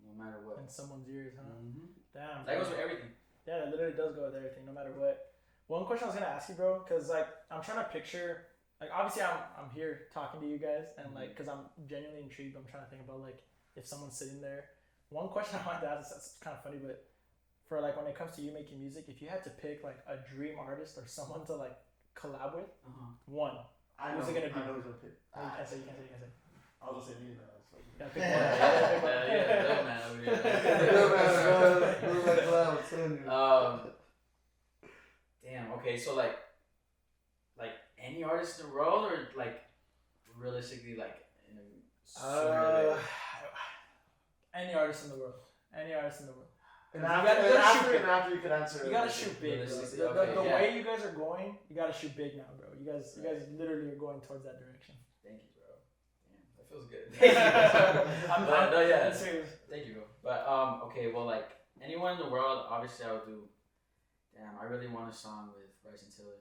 no matter what. In someone's ears, huh? Damn. That bro. goes with everything. Yeah, that literally does go with everything, no matter what. One question I was gonna ask you, bro, because like I'm trying to picture, like obviously I'm here talking to you guys, and like because I'm genuinely intrigued. I'm trying to think about like if someone's sitting there. One question I wanted to ask, that's kind of funny, but for like when it comes to you making music, if you had to pick like a dream artist or someone to like collab with, one, I who's know. it gonna be? I know who's gonna pick. No, you can't say. You can't say. I'll just say me. Yeah, pick one. Yeah, pick one. Yeah, man. over here. Damn. Okay, so like any artist in the world, or like realistically, like in a sooner Any artist in the world. Any artist in the world. And You after, gotta shoot big. after you can answer. You gotta shoot big, bro. Realistically, The okay, yeah. way you guys are going, you gotta shoot big now, bro. You guys literally are going towards that direction. Thank you, bro. Damn, that feels good. I'm yeah. serious. Thank you, bro. But okay, well, like anyone in the world, obviously I would do. Damn, I really want a song with Bryson Tiller.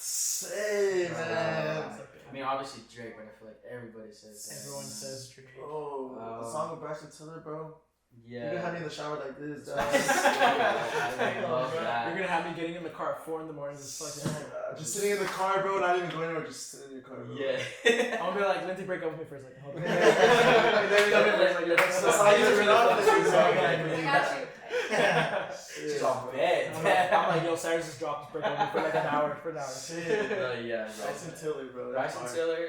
Say, man. I mean, obviously Drake, but I feel like everybody says that. Everyone says Drake. Bro, the song with Bryson Tiller, bro. Yeah. You can have me in the shower like this, dog. I love that. You're gonna have me getting in the car at 4 a.m. Just fucking. Just sitting in the car, bro. Not even going anywhere. Just sitting in your car, bro. Yeah. I'm gonna be like, Lindsay, break up with me for a second. Hold on. That's how you turn off the I got you. She's on bed. I'm like, yo, Cyrus just dropped break up with me for like an hour. Yeah, Bryson Tiller, bro. Bryson Tiller.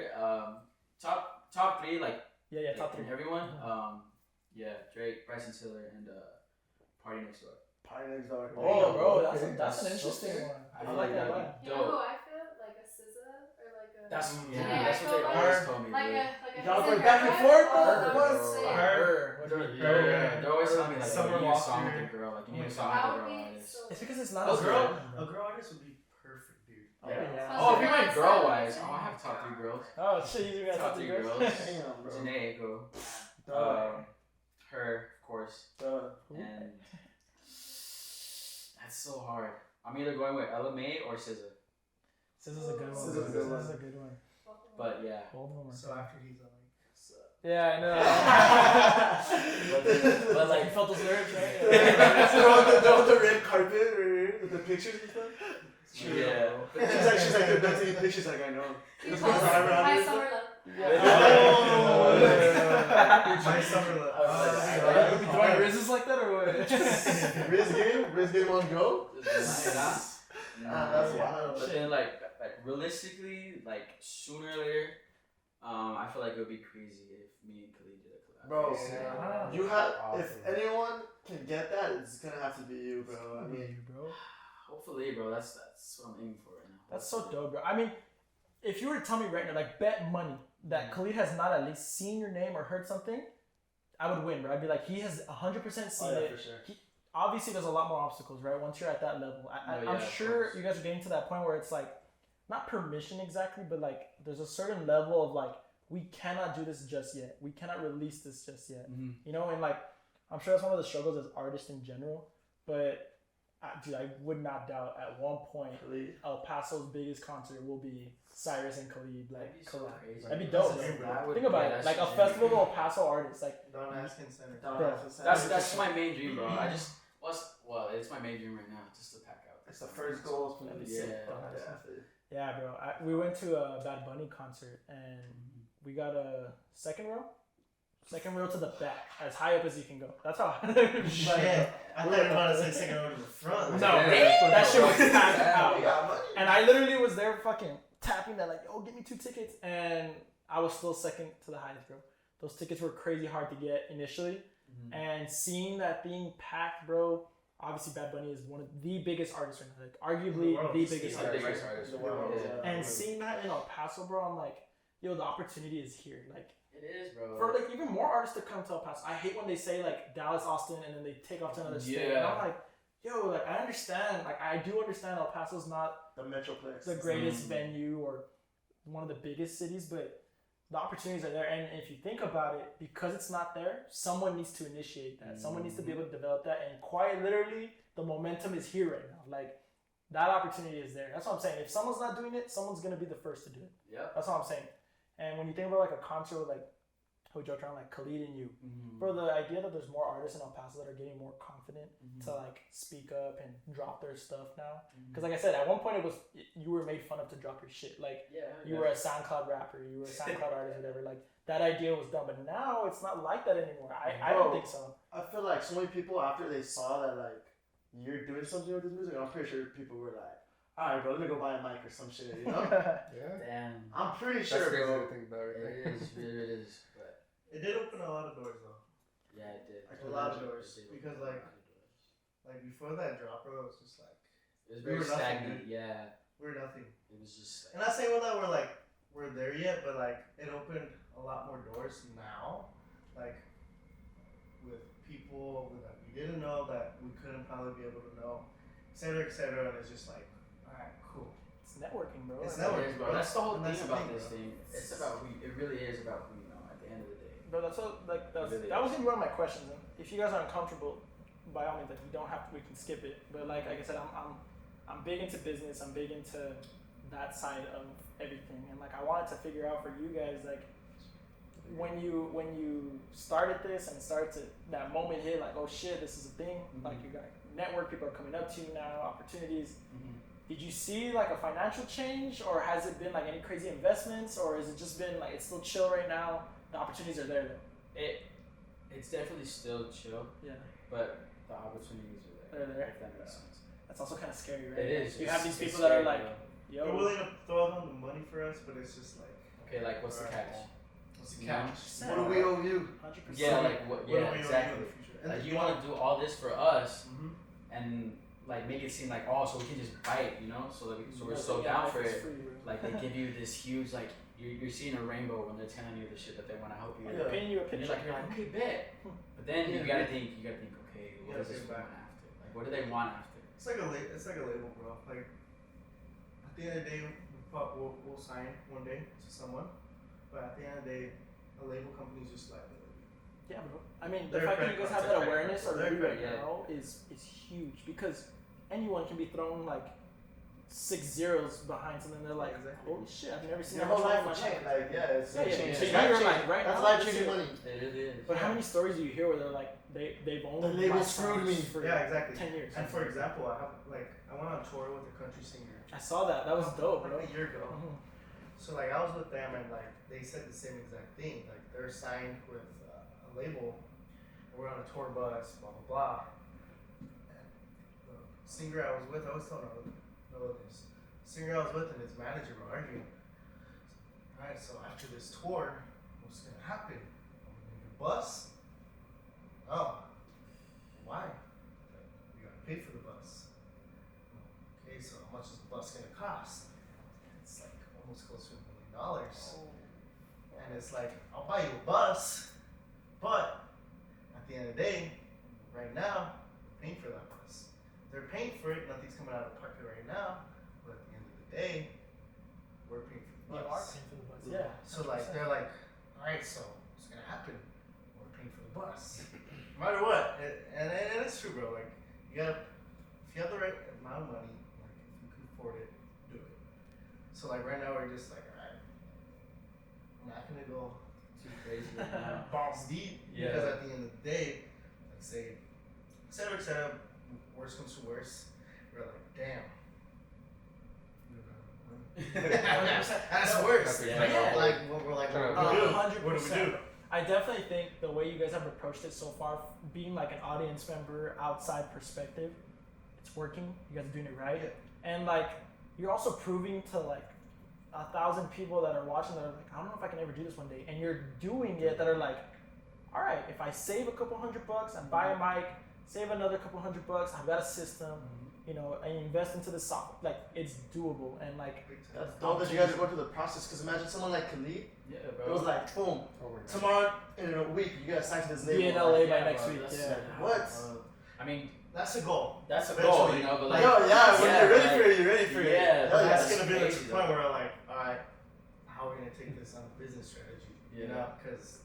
Top three, like Yeah, top three. everyone. Yeah, Drake, Bryson Tiller, and Party Next Door. Party Next Door. Oh, bro, that's an That's interesting so one. I I feel like that that'd one. be You know who dope. I feel? Like a SZA or like a. That's Yeah, that's I what they feel always like- told me, Like dude. a. Y'all Singer, go back and right? forth, Oh, bro? that What? was sick. They're always telling me like, Summer you need a song Walker. with a girl, like you need a song That with a would girl be artist. so. It's because it's not A as girl, good. a girl artist would be perfect, dude. Yeah. Oh, if you Yeah. went girl wise, oh, I have top three girls. Oh shit, you got Top three girls. Damn, bro. Janae Echo, her, of course, and that's so hard. I'm either going with LMA or SZA, SZA's a good one. SZA's a good one. SZA's a good one. but yeah. Both of them are So good. after he's like, Yeah, I know. But You like, felt those lyrics, right? the red carpet with the pictures and stuff. yeah. She's like, they're not taking pictures. Like, I know. He It's calls gonna happen. My Summer Love. my summer love. Are you doing rizzes like that or what? Riz game on go. That's That's wild. But then like realistically, like sooner or later, I feel like it would be crazy if me and Khalid did a collab. Bro, Yeah. you have. If anyone can get that, it's gonna have to be you, bro. I mean, bro. Hopefully, bro. That's what I'm aiming for right now. That's so dope, bro. I mean, if you were to tell me right now, like, bet money that Khalid has not at least seen your name or heard something, I would win, bro. I'd be like, he has 100% seen it. for sure. Obviously, there's a lot more obstacles, right? Once you're at that level, Oh, yeah, I'm of sure course. you guys are getting to that point where it's like, not permission exactly, but like, there's a certain level of like, we cannot do this just yet. We cannot release this just yet. You know, and like, I'm sure that's one of the struggles as artists in general. But dude, I would not doubt at one point El Paso's biggest concert will be Cyress and Khalid That'd be like so collab. crazy. That'd be dope. That would- Think about yeah, it, that's like a just festival dream. of El Paso artists, like Don Askin Center. Bro, That's my main dream, bro. I just it's my main dream right now, just to pack out. It's the first goal for That'd me. be sick, bro. Yeah. Yeah, bro. We went to a Bad Bunny concert and we got a second row to the back, as high up as you can go. That's how. Shit. I thought you were about to say second row to the front. No, Yeah. that shit was packed out. You got money. And I literally was there fucking tapping that like, yo, give me 2 tickets, and I was still second to the highest, bro. Those tickets were crazy hard to get initially, and seeing that being packed, bro. Obviously, Bad Bunny is one of the biggest artists right now, like arguably the biggest The artist. biggest artist. Yeah. And seeing that in El Paso, bro, I'm like, yo, the opportunity is here. Like, It is, bro. for like even more artists to come to El Paso. I hate when they say like Dallas, Austin, and then they take off to another state. And Yeah. I'm like, yo, like I understand. Like I do understand El Paso's not The Metroplex. the greatest venue or one of the biggest cities, but the opportunities are there. And if you think about it, because it's not there, someone needs to initiate that. Someone needs to be able to develop that. And quite literally, the momentum is here right now. Like that opportunity is there. That's what I'm saying. If someone's not doing it, someone's gonna be the first to do it. Yep. That's what I'm saying. And when you think about like a concert with like who joked around like Khalid and you, Mm-hmm. bro, the idea that there's more artists in El Paso that are getting more confident to like speak up and drop their stuff now. Because like I said, at one point it was you were made fun of to drop your shit. Like you were a SoundCloud rapper, you were a SoundCloud artist, whatever. Like that idea was done, but now it's not like that anymore. I don't think so. I feel like so many people after they saw that like you're doing something with this music, I'm pretty sure people were like, all right, bro, let me go buy a mic or some shit, you know? Yeah. Damn. I'm pretty That's sure, crazy bro. to think about, right? It is. It is. But It did open a lot of doors though. yeah, it did. Like a lot of doors. Because like before that drop, bro, it was just like it was we very were nothing, stagnant. dude. Yeah. we're nothing. It was just. And not saying that we're there yet, but like it opened a lot more doors now. Like with people that we didn't know that we couldn't probably be able to know, et cetera, et cetera. And it's just like, all right, cool. It's networking, bro. It's It networking, is, bro. That's the whole And thing that's the about thing, this bro. thing. It's about who. It really is about who you know. At the end of the day. Bro, that's what like It really that was is. gonna be one of my questions. And if you guys are uncomfortable, by all means, like you don't have to. We can skip it. But like I said, I'm big into business. I'm big into that side of everything. And like I wanted to figure out for you guys, like when you started this and started to that moment hit, like oh shit, this is a thing. Like you got network, people are coming up to you now, opportunities. Did you see like a financial change, or has it been like any crazy investments, or has it just been like it's still chill right now? The opportunities are there though. It's definitely still chill, Yeah, but the opportunities are there. they're there. If that makes sense. That's also kind of scary, right? It is. You It's- have these it's people that are scary, like, bro. They're yo, willing to throw down the money for us, but it's just like, Okay, like what's the catch? what's the You know? catch? What do we owe you? 100%. Yeah, like what? What do we Yeah, owe you in exactly. the future? And Like the- you want to do all this for us, Mhm. and like make it seem like oh, so we can just bite, you know? So that so we're Yeah, so yeah, down life for is it. free, bro. Like they give you this huge like you're seeing a rainbow when they're telling you the shit that they want to help you. Like, with. they're painting you a And picture. you're like okay, bet. But then you gotta think okay, what You does gotta this think want back. after? Like what do they want after? It's like a label, bro. Like at the end of the day, we'll sign one day to someone, but at the end of the day, a label company is just liability. Yeah, bro. I mean, the They're fact that you guys have credit that cards. awareness They're already credit right cards. now is huge, because anyone can be thrown like 6 zeros behind something. They're like, Exactly. holy shit, I've never seen Your that whole much life money will in my change. life. Like, yeah, it's Yeah, yeah. change. So It's now you're life like, changing. right That's now, life this changing is- money. It really is. But how many stories do you hear where they're like, they've only The label my screwed songs me. for Yeah, exactly. 10 years. And for example, I went on tour with a country singer I saw that. That was dope, bro. like a year ago. Mhm. So like I was with them and like they said the same exact thing. Like they're signed with a label. And we're on a tour bus, blah blah blah. And the singer I was with, I always don't know this. The singer I was with and his manager were arguing. Alright, so after this tour, what's gonna happen? Are we gonna get a bus? Oh. Why? We gotta pay for the bus. Okay, so how much is the bus gonna cost? It's like almost close to $1 million. And it's like, I'll buy you a bus, but at the end of the day, right now, we're paying for that bus. They're paying for it, nothing's coming out of pocket right now, but at the end of the day, we're paying for You the are bus. paying for the bus. Yeah. So like, they're like, alright, so what's gonna happen? We're paying for the bus. No matter what, and it's true, bro. Like, you gotta, if you have the right amount of money, like, if you can afford it, do it. So like right now, we're just like, alright, I'm not gonna go Too crazy right now. balls deep Yeah. because at the end of the day, like say, et cetera, worst comes to worst, we're like, damn. That's worse. Yeah. Like, like we're like, what do we do? 100%. What do we do? I definitely think the way you guys have approached it so far, being like an audience member, outside perspective, it's working. You guys are doing it right. Yeah. And like, you're also proving to like 1,000 people that are watching that are like, I don't know if I can ever do this one day. And you're doing it that are like, all right, if I save a couple $100 and buy a mic, save another couple $100, I've got a system, you know, and invest into the software. Like, it's doable. And like, That's dope that you guys are going through the process. Because imagine someone like Khalid. Yeah, It bro. was like, boom, Oh my God. tomorrow in a week you guys sign to this label. be in Like, LA by Yeah, next bro, week. that's Yeah. like, What? I mean, That's the goal. that's a Eventually. goal, you know, but like, Yo, yeah, when yeah, you're ready like, for it, you're ready for it. yeah, Hell but yeah. That's that's gonna be the crazy, point though. where we're like, all right, how are we gonna take this on a business strategy? You Yeah. know, because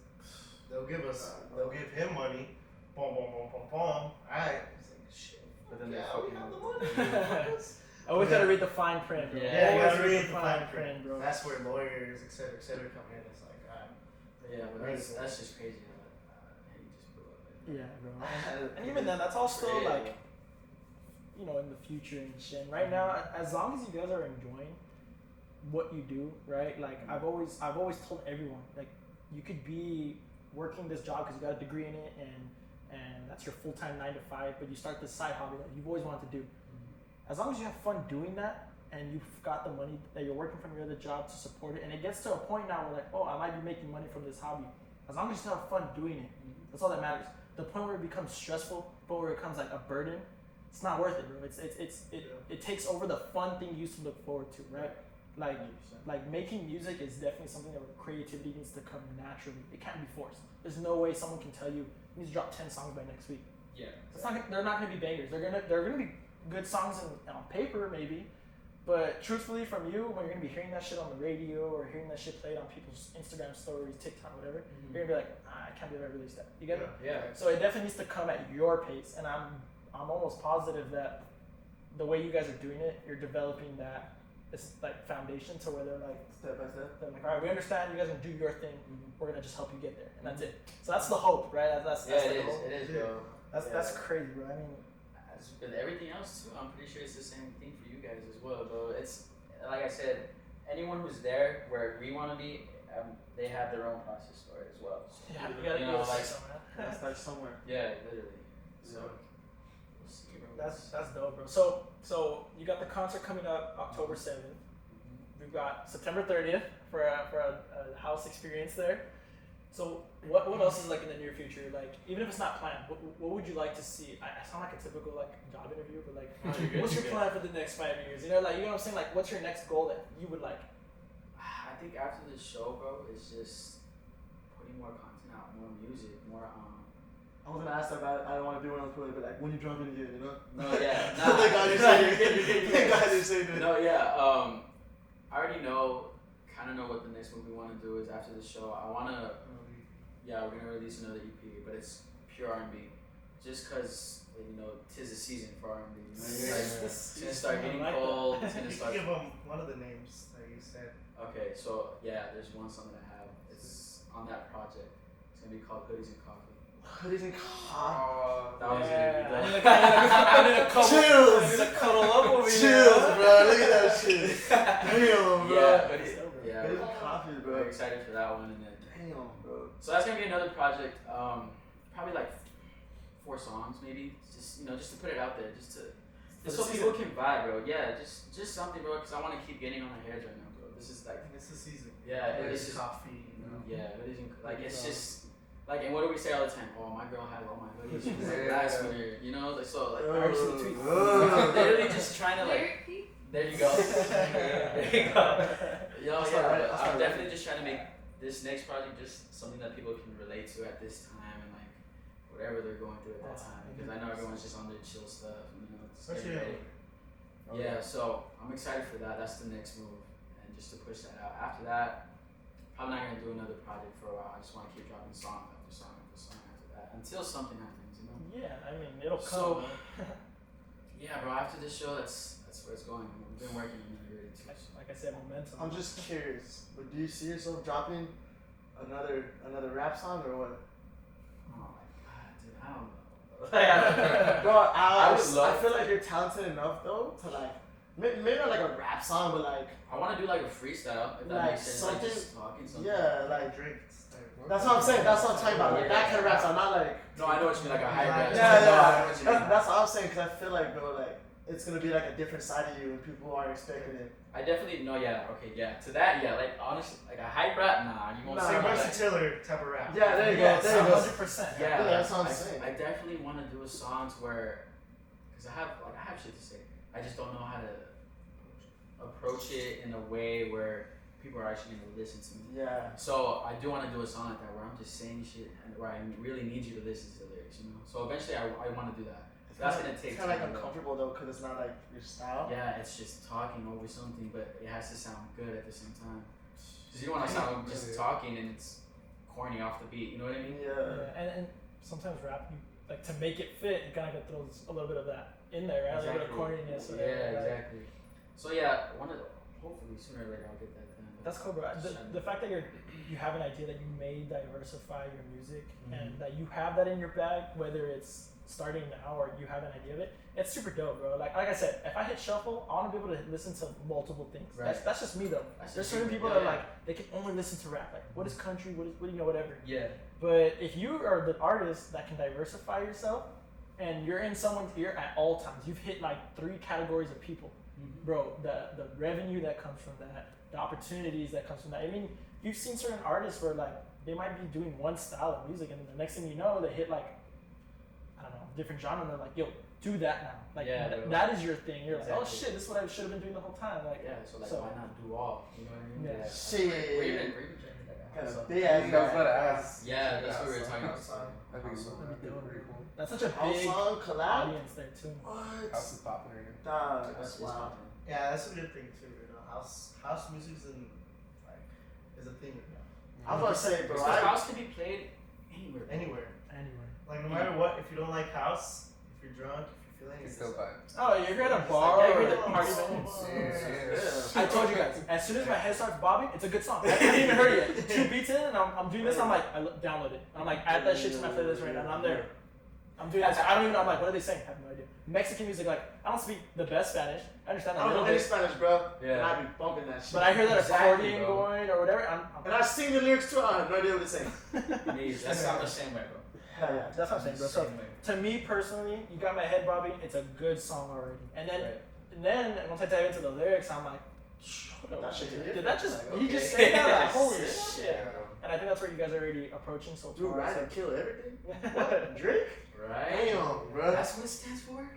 they'll give him money, boom, boom, boom, boom, boom. All right, it's like shit. But then Yeah, they we fucking- have the money. Always gotta read the fine print, bro. Yeah, you Always gotta read the fine print, bro. That's where lawyers, et cetera, come in. It's like, Yeah, but that's just crazy. Hey, you just blew up. Yeah, bro. And even then, that's all still like, you know, in the future and shit. And right now, as long as you guys are enjoying what you do, right? Like I've always told everyone, like you could be working this job because you got a degree in it and that's your full-time 9 to 5, but you start this side hobby that you've always wanted to do. As long as you have fun doing that and you've got the money that you're working from your other job to support it, and it gets to a point now where like, oh, I might be making money from this hobby. As long as you still have fun doing it, that's all that matters. The point where it becomes stressful, but where it becomes like a burden, it's not worth it, bro. It takes over the fun thing you used to look forward to, right? Like making music is definitely something that creativity needs to come naturally. It can't be forced. There's no way someone can tell you need to drop 10 songs by next week. Yeah. They're not gonna be bangers. They're gonna be good songs on paper maybe, but truthfully from you, when you're gonna be hearing that shit on the radio or hearing that shit played on people's Instagram stories, TikTok, whatever, you're gonna be like, I can't believe I released that. You get it? Yeah. So it definitely needs to come at your pace, and I'm almost positive that the way you guys are doing it, you're developing that this like foundation to where they're like Step by step. they're like, all right, we understand you guys can do your thing. We're gonna just help you get there, and that's it. So that's the hope, right? That's Yeah, the it hope. is, bro. That's crazy, bro. I mean, With everything else too, I'm pretty sure it's the same thing for you guys as well, bro. It's like I said, anyone who's there where we want to be, they have their own process story as well. So, yeah, you gotta go like somewhere. Gotta start somewhere. yeah, literally. So we'll see, bro. That's dope, bro. So you got the concert coming up October 7th. We've got September 30th for a house experience there. So what else is like in the near future? Like even if it's not planned, what would you like to see? I sound like a typical like job interview, but like what's your plan for the next 5 years? You know, like you know what I'm saying? Like what's your next goal that you would like? I think after this show, bro, is just putting more content out, more music, more I was gonna ask that, but I don't want to do one on Twitter, but like when you drop in here, you know? No, yeah, Thank God you said it. Thank God you said it. No, yeah. I already kind of know what the next move we want to do is after the show. We're gonna release another EP, but it's pure R&B, just cause you know 'tis the season for R&B. You know, it's gonna start getting cold. It's gonna You start. can give them one of the names that you said. Okay, so yeah, there's one song that I have. It's on that project. It's gonna be called Hoodies and Coffee. Hoodies and coffee. That was Yeah, it. I need a couple. Chills. I need to cuddle up over here. Chills, bro. Look at that shit. Damn, bro. Yeah, Hoodies and coffee, We're bro. excited for that one, and then Damn, bro. so that's gonna be another project. Probably like 4 songs, maybe. Just to put it out there, just so people can vibe, bro. Yeah, just something, bro. Because I want to keep getting on their heads right now, bro. This is like, It's the season. yeah, it It's is. coffee. You know? Yeah, it isn't like it's just like, and what do we say all the time? Oh, my girl has all my hoodies. She's like last winter, you know. Like so, like I already see the tweet. literally just trying to like. Lyric P? There you go. There you go. You know, That's yeah, not right, but that's I'm not definitely just trying to make this next project just something that people can relate to at this time and like whatever they're going through at that time. Because I know everyone's just on their chill stuff, you know, just getting ready. Yeah, so I'm excited for that. That's the next move, and just to push that out. After that, probably not gonna do another project for a while. I just want to keep dropping song after song after song after that until something happens, you know. Yeah, I mean it'll So- come. Yeah, bro. After this show, that's where it's going. We've been working on it already too. So. Like I said, momentum. I'm just curious, but do you see yourself dropping another rap song or what? Oh my god, dude, I don't know. Bro, I would I love feel like you're talented enough though to like maybe not like a rap song, but like I want to do like a freestyle, if that Like makes sense. Like something- just talking something. yeah, like Drake. that's what I'm saying. That's what I'm talking about. Like that kind of rap song, not like No, I know what you mean, like a high Yeah, rap. yeah, No, I know yeah. what you mean. That's what I'm saying because I feel like bro, like it's gonna be like a different side of you and people aren't expecting it. I definitely know. Yeah. Okay. Yeah. To that. Yeah. Like honestly, like a hype rap. Nah, you won't Nah, see Like me Bryson like. Tiller type of rap. Yeah, there you go. Yes, There you go. 100%. Yeah. Yeah, that's what I'm I, saying. I definitely want to do a song to where, cause I have shit to say. I just don't know how to approach it in a way where people are actually gonna listen to me. Yeah. So I do want to do a song like that where I'm just saying shit and where I really need you to listen to the lyrics, you know. So eventually I want to do that. That's gonna take It's kind of like time, though. uncomfortable though because it's not like your style. Yeah, it's just talking over something, but it has to sound good at the same time. Because you don't want to sound just talking and it's corny off the beat. You know what I mean? Yeah. And sometimes rap, like to make it fit, you kind of throw a little bit of that in there, right? A little bit of corniness. Or Yeah, whatever, right? exactly. So yeah, hopefully sooner or later I'll get that done. That's cool, bro. The fact that you have an idea that you may diversify your music and that you have that in your bag, whether it's starting now or you have an idea of it, it's super dope, bro. Like I said, if I hit shuffle, I want to be able to listen to multiple things. Right. That's just me though. There's certain people that are like they can only listen to rap. Like what is country? What whatever. Yeah. But if you are the artist that can diversify yourself, and you're in someone's ear at all times, you've hit like 3 categories of people, bro. The revenue that comes from that, the opportunities that comes from that. I mean, you've seen certain artists where like they might be doing one style of music, and then the next thing you know, they hit like I don't know, different genre, and they're like, yo, do that now. Like that is your thing. You're like, oh shit, this is what I should have been doing the whole time. Like so why not do all? You know what I mean? Yeah. Shit. We're even Big ass guy. yeah, that's what we were talking about. I think so. That'd be dope. Pretty cool. That's such a House big song collab. audience there too. What? House is popular again. Dog, that's wild. Yeah, that's a good thing too. You know, house music's is a thing right now. I was about to say, bro. Because house can be played anywhere. Anywhere. Like no Yeah. matter what, if you don't like house, if you're drunk, if you're feeling It's it, still vibe. Oh, you're at a It's bar like, or yeah, the yeah. party Yeah. venues. Yeah. I told you guys, as soon as my head starts bobbing, it's a good song. I haven't even heard it yet. 2 beats in, and I'm doing this. I'm like, download it. I'm like, add that shit to my playlist right now, and I'm there. I'm doing this. I don't even know. I'm like, what are they saying? I have no idea. Mexican music, like, I don't speak the best Spanish. I understand I a don't little know any bit, Spanish, bro. Yeah. And I be bumping that shit. but I hear that Exactly, accordion bro. going or whatever. I'm And I sing the lyrics too. I have no idea what they're saying. That's not the same way, bro. Hell yeah. that's what I'm saying, bro. So Same way. to me personally, you got my head bobbing. It's a good song already. And then once I dive into the lyrics, I'm like, That shit is did that just Like, you just okay. say that? Like, holy Yeah. shit! And I think that's where you guys are already approaching so Dude, far. I so- can kill everything. What? Drake? Right? Damn, bro. That's what it stands for?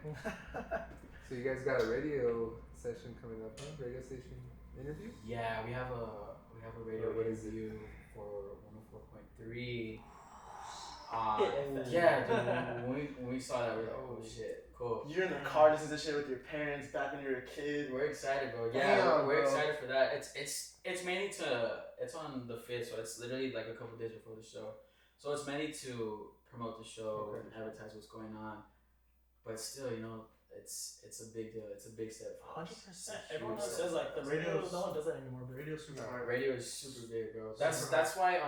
So you guys got a radio session coming up, huh? Radio station interview? Yeah, we have a radio What is it? interview for 104.3. Hit Yeah, dude, when we saw that, we were like, oh shit, cool. You're in the car listening to shit with your parents back when you were a kid. We're excited, bro. Yeah, Damn, we're bro. excited for that. It's mainly it's on the 5th, so it's literally like a couple days before the show. So it's mainly to promote the show and advertise what's going on. But still, you know, it's a big deal. It's a big step. for us. 100%. Everyone else says like the Radio- radio. No one does that anymore. But radio's super hard. Radio is super big, bro. That's why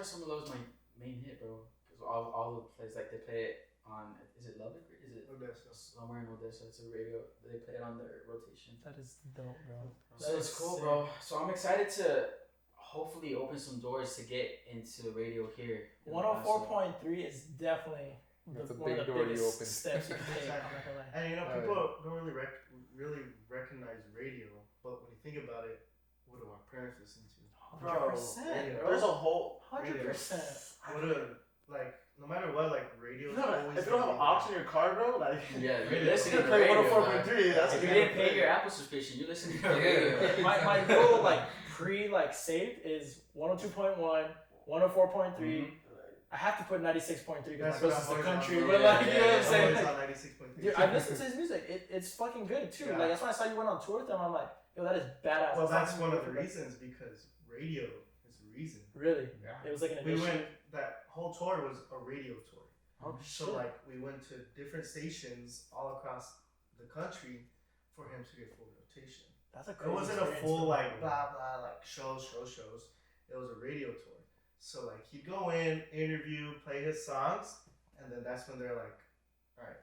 Summer Love's my main hit, bro. Because all the plays like they play it on. Is it Lubbock? Is it Odessa. somewhere in Odessa? It's a radio. They play it on their rotation. that is dope, bro. So it's cool, bro. So I'm excited to hopefully open some doors to get into radio here. in El Paso. 104.3 is definitely That's a one of big the door you biggest open. steps you can take. I'm not gonna lie. And you know, Oh, people don't really recognize radio, but when you think about it, what do our parents listen to? 100%, bro. There's a whole. 100%. What do no matter what, like radio. You know, if you don't have an aux in your car, bro, like. Yeah, you're Radio. listening You to play radio. 104.3. That's If you what didn't pay your Apple subscription, you're listening to Yeah. radio. my little like saved is 102.1, 104.3. I have to put 96.3 because That's my what closest I'm to always country. on. But like, you know what I'm Yeah, saying? Always on 96.3. Dude, I've listened to his music. It's fucking good too. Yeah. Like that's when I saw you went on tour with him. I'm like, yo, that is badass. Well, That that's song one is of the good. reasons because radio is the reason. Really, Yeah. it was like an We addition. went. That whole tour was a radio tour. Oh So like we went to different stations all across the country for him to get full rotation. That's a It crazy wasn't a experience full for like me. blah blah like shows. It was a radio tour. So like he'd go in, interview, play his songs, and then that's when they're like, all right,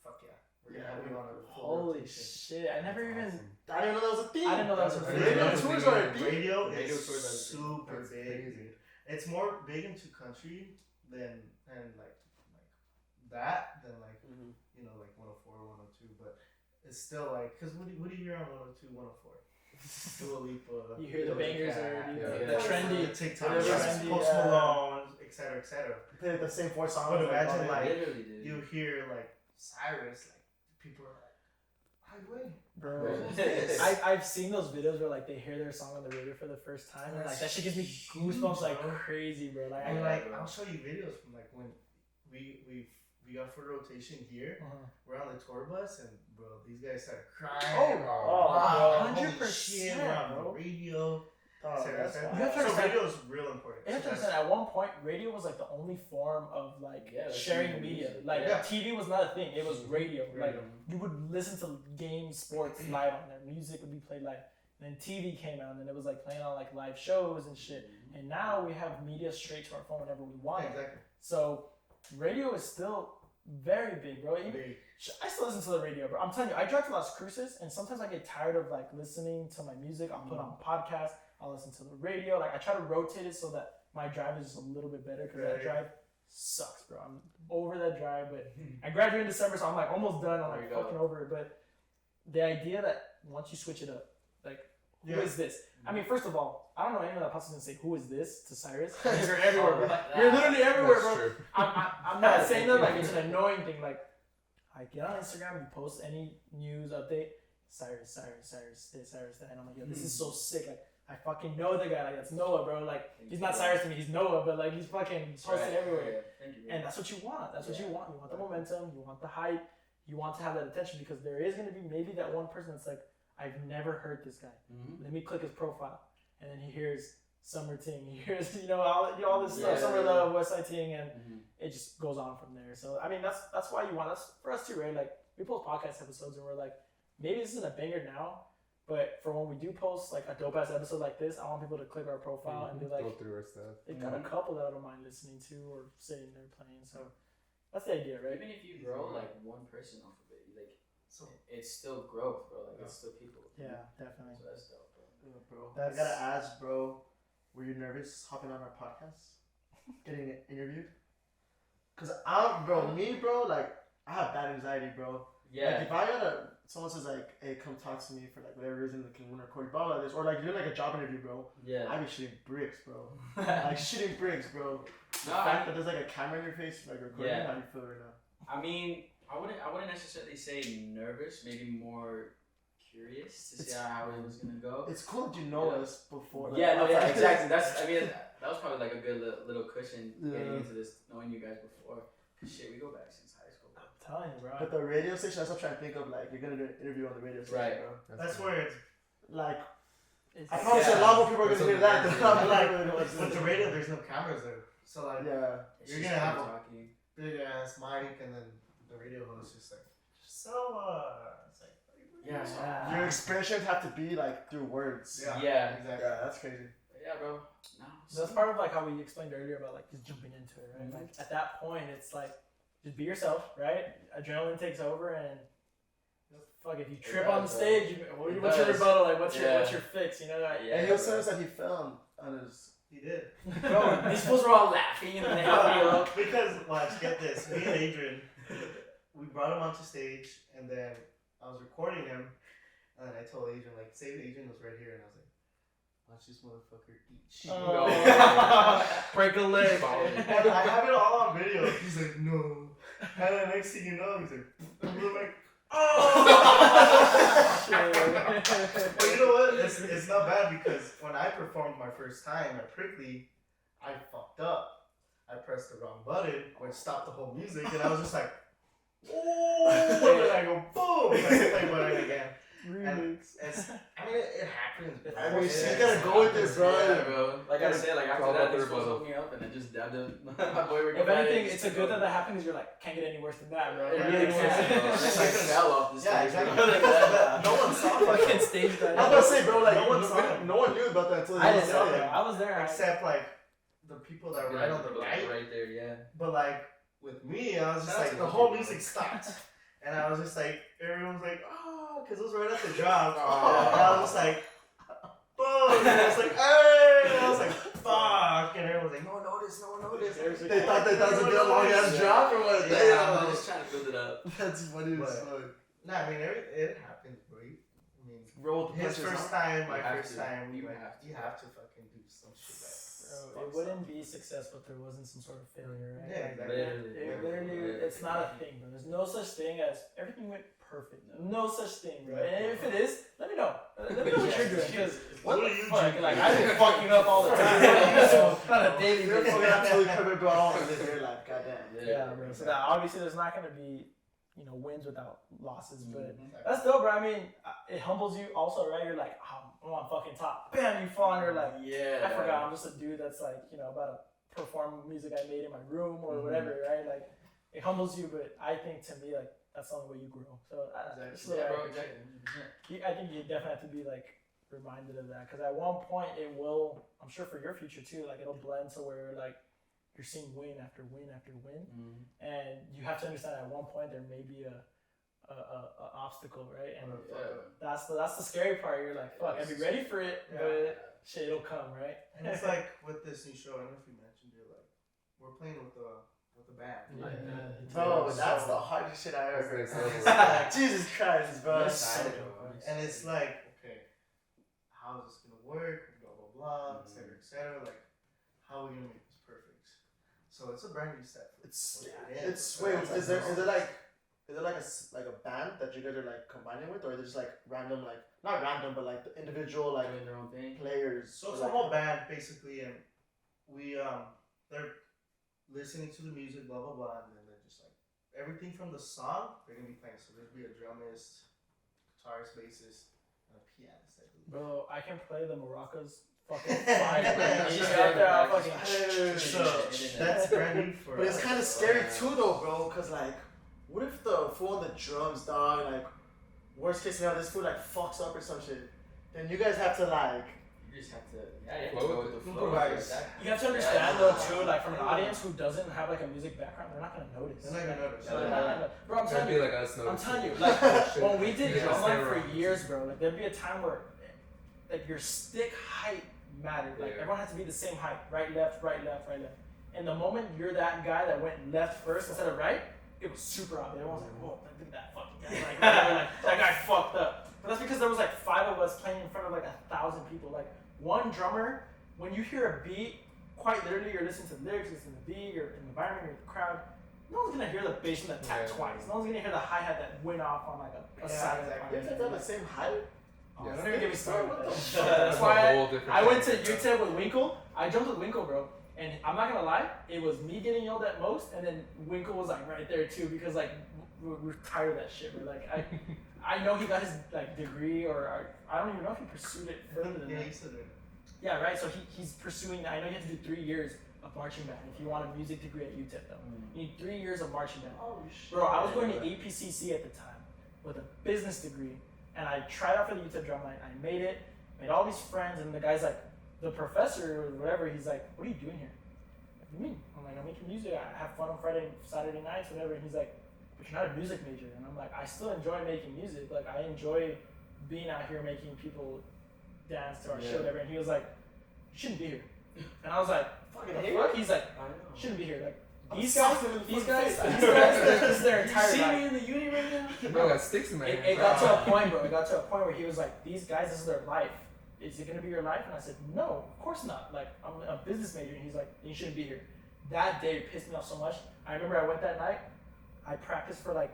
fuck yeah, we're gonna have you on a full Holy rotation. shit! I never even. I didn't know that was a thing. I didn't know that was a thing. Radio That's tours big. are a thing. Radio Radio is tours are super That's big. crazy. Dude. It's more big into country than and like that than like you know like 104 102, but it's still like because what do you hear on 102 104? Dua Lipa. You hear the Doja bangers Cat, already. Yeah. The trendy. the TikTok, the yes, trendy, Post yeah. Malone, etc. etc. Play the same 4 songs. But imagine all like day. Literally, dude. you hear like Cyress, like people are like, highway. Bro, Yeah. I've seen those videos where like they hear their song on the radio for the first time and like that shit gives me goosebumps like Bro. crazy, bro. Like, And I, like bro. I'll show you videos from like when we got for rotation here. We're on the tour bus and bro, these guys started crying. Oh, Holy 100%, shit, we're on bro. the radio. Oh, Serious, that's right? You have to So understand- radio is real important. You have to So understand, at one point, radio was like the only form of like Yeah, that's sharing even media. music. Like Yeah. TV was not a thing; it was radio. Like Radio. you would listen to games, sports live on there. Music would be played live. And then TV came out, and it was like playing on like live shows and shit. And now we have media straight to our phone whenever we want. Yeah, it. exactly. So radio is still very big, bro. Even, I still listen to the radio, bro. I'm telling you, I drive to Las Cruces, and sometimes I get tired of like listening to my music. I'll put on podcasts. I'll listen to the radio. Like I try to rotate it so that my drive is just a little bit better because that Right. drive sucks, bro. I'm over that drive, but I graduated in December, so I'm like almost done. I'm There like you go. fucking over it. But the idea that once you switch it up, like who is this? I mean, first of all, I don't know anyone that possibly can say who is this to Cyress. You're everywhere, bro. You're literally everywhere, bro. True. I'm not saying that like it's an annoying thing. Like I get on Instagram, you post any news update, Cyress, this, Cyress, that, and I'm like, yo, this is so sick. Like I fucking know the guy. Like that's Noah, bro. Like he's not Cyress to me, he's Noah, but like he's fucking posted everywhere. Thank you. And that's what you want. That's what you want. You want the momentum. You want the hype. You want to have that attention because there is gonna be maybe that one person that's like, I've never heard this guy. Let me click his profile, and then he hears Summer Ting. He hears all this stuff, Summer Love, West Side Ting, and it just goes on from there. So I mean that's why you want. That's for us too, right? Like we post podcast episodes and we're like, maybe this isn't a banger now, but for when we do post like a dope ass episode like this, I want people to click our profile and be like, Go through our stuff. they've got a couple that I don't mind listening to or sitting there playing. So that's the idea, right? Even if you grow like one person off of it, like it's still growth, bro. Like it's still people. Yeah, definitely. So that's dope, bro. Bro, I gotta ask, bro, were you nervous hopping on our podcast? Getting interviewed? Cause bro, like, I have bad anxiety, bro. Yeah. Like, if I someone says like, hey, come talk to me for like whatever reason, like, when recording, blah, blah, this, or like, you're doing like a job interview, bro. Yeah. I be shitting bricks, bro. Like, shitting bricks, bro. The No, fact that there's like a camera in your face, like, recording, Yeah. how do you feel right now? I mean, I wouldn't necessarily say nervous. Maybe more curious to see how it was gonna go. It's cool that you know us before. Yeah, no, yeah, outside. exactly. I mean, that was probably like a good little cushion getting into this, knowing you guys before. Cause shit, we go back since high school. Bro. I'm telling you, bro. But the radio station, that's what I'm trying to think of, like, you're gonna do an interview on the radio station, Right. bro. That's where it's Like, It's, I promise you, a lot more people are gonna hear that than I'm like like, with the radio. There's no cameras there, so like yeah. It's You're just gonna have people a- talking. big ass mic, and then the radio host just like, so it's like, Yeah. Yeah. Your expressions have to be like through words. Yeah. exactly. Yeah, that's crazy. Yeah, bro. No. That's part of like how we explained earlier about like just jumping into it, right? Like at that point, it's like just be yourself, right? Adrenaline takes over, and fuck if you trip on the does, stage, what's your does. rebuttal? Like what's Yeah. your fix? You know that? Yeah. And he was telling us that he filmed on his. He did. Bro, These fools were all laughing and then they helped me up. Because watch, get this. Me and Adrian, we brought him onto stage, and then I was recording him, and then I told Adrian like, say Adrian was right here, and I was like, watch this motherfucker eat shit. Break a leg. And I have it all on video. He's like, no. And then next thing you know, he's like, and we're like, oh! But you know what? It's not bad because when I performed my first time at Prickly, I fucked up. I pressed the wrong button, which stopped the whole music, and I was just like, oh! And then I go, boom! And I play button again. Remix. I mean, it happens. Bro. I mean, It you gotta go with this, bro. Yeah, bro. Like I said, like after Crawl that, up these their fools bottom. hooked me up and then just dabbed it. My boy were If anything, it's a good that that happened because you're like can't get any worse than that, bro. Yeah, It really It's like was. fell off this Yeah, stage, exactly. bro. No one saw it. Fucking stage that. I was gonna say, bro, like, No one saw it. no one knew about that until I he didn't saw know it. that. I was there. Except like the people that were right on the right. Right there, yeah. But like with me, I was just That's like the what whole you music stopped, and I was just like everyone was like, oh, because it was right at the drop, Oh. and I was just like, boom, and I was like, hey, and I was like, fuck, and everyone was like, no one noticed, no one noticed. They thought that was a good long ass drop or what? Yeah, I Damn. was just trying to build it up. That's funny as But- fuck. Nah, I mean it happens, bro. I mean, Roll with the his punches, first huh? time, my You have first to. time, You like, have to. you have to fucking do some shit like. Bro, it wouldn't be successful if there wasn't some sort of failure, right? Yeah, exactly. Literally, it's not a thing, bro. There's no such thing as everything went perfect. No such thing, bro. And if it is, let me know. Let me know what you're doing, because what What the are you fuck? drinking? Like I've been fucking up all the time. Not a daily You're basis. fucking absolutely covered, bro. And then you're like, goddamn. Yeah, bro. So that obviously there's not gonna be wins without losses. But that's dope, bro. I mean, it humbles you also, right? You're like, I'm on fucking top. Bam, you fall and you're like, Yeah. I forgot I'm just a dude that's like, about to perform music I made in my room or whatever, right? Like, it humbles you, but I think to me, like, that's the only way you grow. So I think you definitely have to be like reminded of that, because at one point it will, I'm sure for your future too, like it'll blend to where like you're seeing win after win after win, and you have to understand at one point there may be a obstacle, right? And that's the scary part. You're like, fuck, I'd be ready for it, but shit, it'll come, right? And it's like with this new show, I don't know if you mentioned it, like we're playing with the band. Bro, that's the hardest shit I ever heard. Jesus Christ, bro. And it's like, okay, how is this gonna work? Blah blah blah, etc. etc. Like, how are we gonna make this perfect? So it's a brand new step. It's wait, is there like a band that you guys are like combining with, or is it just like random, like not random, but like the individual like doing their own thing players? So it's a whole band basically, and we they're listening to the music, blah blah blah, and then they're just like everything from the song they're gonna be playing. So there'll be a drummist, guitarist, bassist, and a pianist, I believe. Bro, I can play the maracas fucking fire. So that's brand new for But it's kind of scary too, though, bro. Cause like, what if the fool on the drums, dog, like, worst case scenario, this fool like fucks up or some shit? Then you guys have to like. You just have to, you have to go with the flow. You have to understand though too, like from an audience who doesn't have like a music background, they're not gonna notice. They're not gonna notice. Bro, I'm telling you, like us I'm telling you, like when we did drumline for years, bro, like there'd be a time where like your stick height mattered. Like everyone has to be the same height, right, left, right, left, right, left. And the moment you're that guy that went left first instead of right, it was super obvious. Everyone's like, whoa, look at that fucking guy. Like, that guy fucked up. But that's because there was like 5 of us playing in front of like 1,000 people. Like one drummer, when you hear a beat, quite literally you're listening to the lyrics, listening to the beat, you're in the environment, you're in the crowd. No one's gonna hear the bass drum that tapped twice. No one's gonna hear the hi-hat that went off on like a side. You guys have the same height? Don't even get me started with that. That's why I went to UTEP with Winkle. I jumped with Winkle, bro. And I'm not gonna lie, it was me getting yelled at most, and then Winkle was like right there too, because like we're tired of that shit. We're like, I know he got his like degree, or I don't even know if he pursued it further than that. Yeah, right. So he's pursuing. I know you have to do 3 years of marching band if you want a music degree at UTEP though. You need 3 years of marching band. Oh shit. Bro, I was going to APCC at the time with a business degree, and I tried out for the UTEP drumline. I made it, made all these friends, and the guy's like, the professor or whatever, he's like, what are you doing here? What do you mean? I'm like, I'm making music. I have fun on Saturday nights, whatever. And he's like, but you're not a music major. And I'm like, I still enjoy making music. Like, I enjoy being out here making people dance to our shit, whatever. And he was like, you shouldn't be here. And I was like, fucking fuck? He's like, shouldn't be here. Like, these guys, this is their entire life. See me in the uni right now? Bro, got sticks in my hand. It got to a point, bro. It got to a point where he was like, these guys, this is their life. Is it gonna be your life? And I said, no, of course not. Like, I'm a business major. And he's like, you shouldn't be here. That day pissed me off so much. I remember I went that night. I practiced for like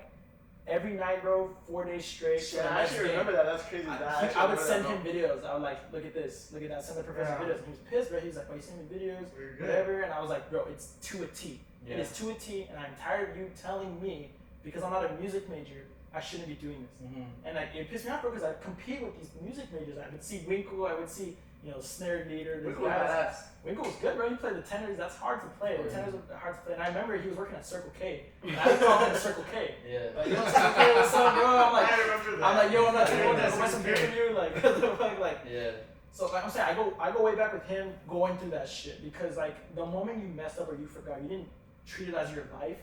every night, bro, 4 days straight. Shit, I actually remember that. That's crazy. I would send him videos. I would like, look at this, look at that. Send the professor videos. And he was pissed, bro. He was like, why you send me videos? Whatever. And I was like, bro, it's to a T. It is to a T. And I'm tired of you telling me, because I'm not a music major, I shouldn't be doing this. And like, it pissed me off, bro, because I compete with these music majors. I would see Winkle, I would see, snare leader. Winkle was good, bro. He played the tenors. That's hard to play. The tenors are hard to play. And I remember he was working at Circle K. And I would call him Circle K. Like, yo, Circle K, what's up, bro? I'm like, yo, I'm not doing this. Buy some beer from you. Like, what the fuck? Like, so like I'm saying, I go way back with him going through that shit, because like the moment you messed up or you forgot, you didn't treat it as your life,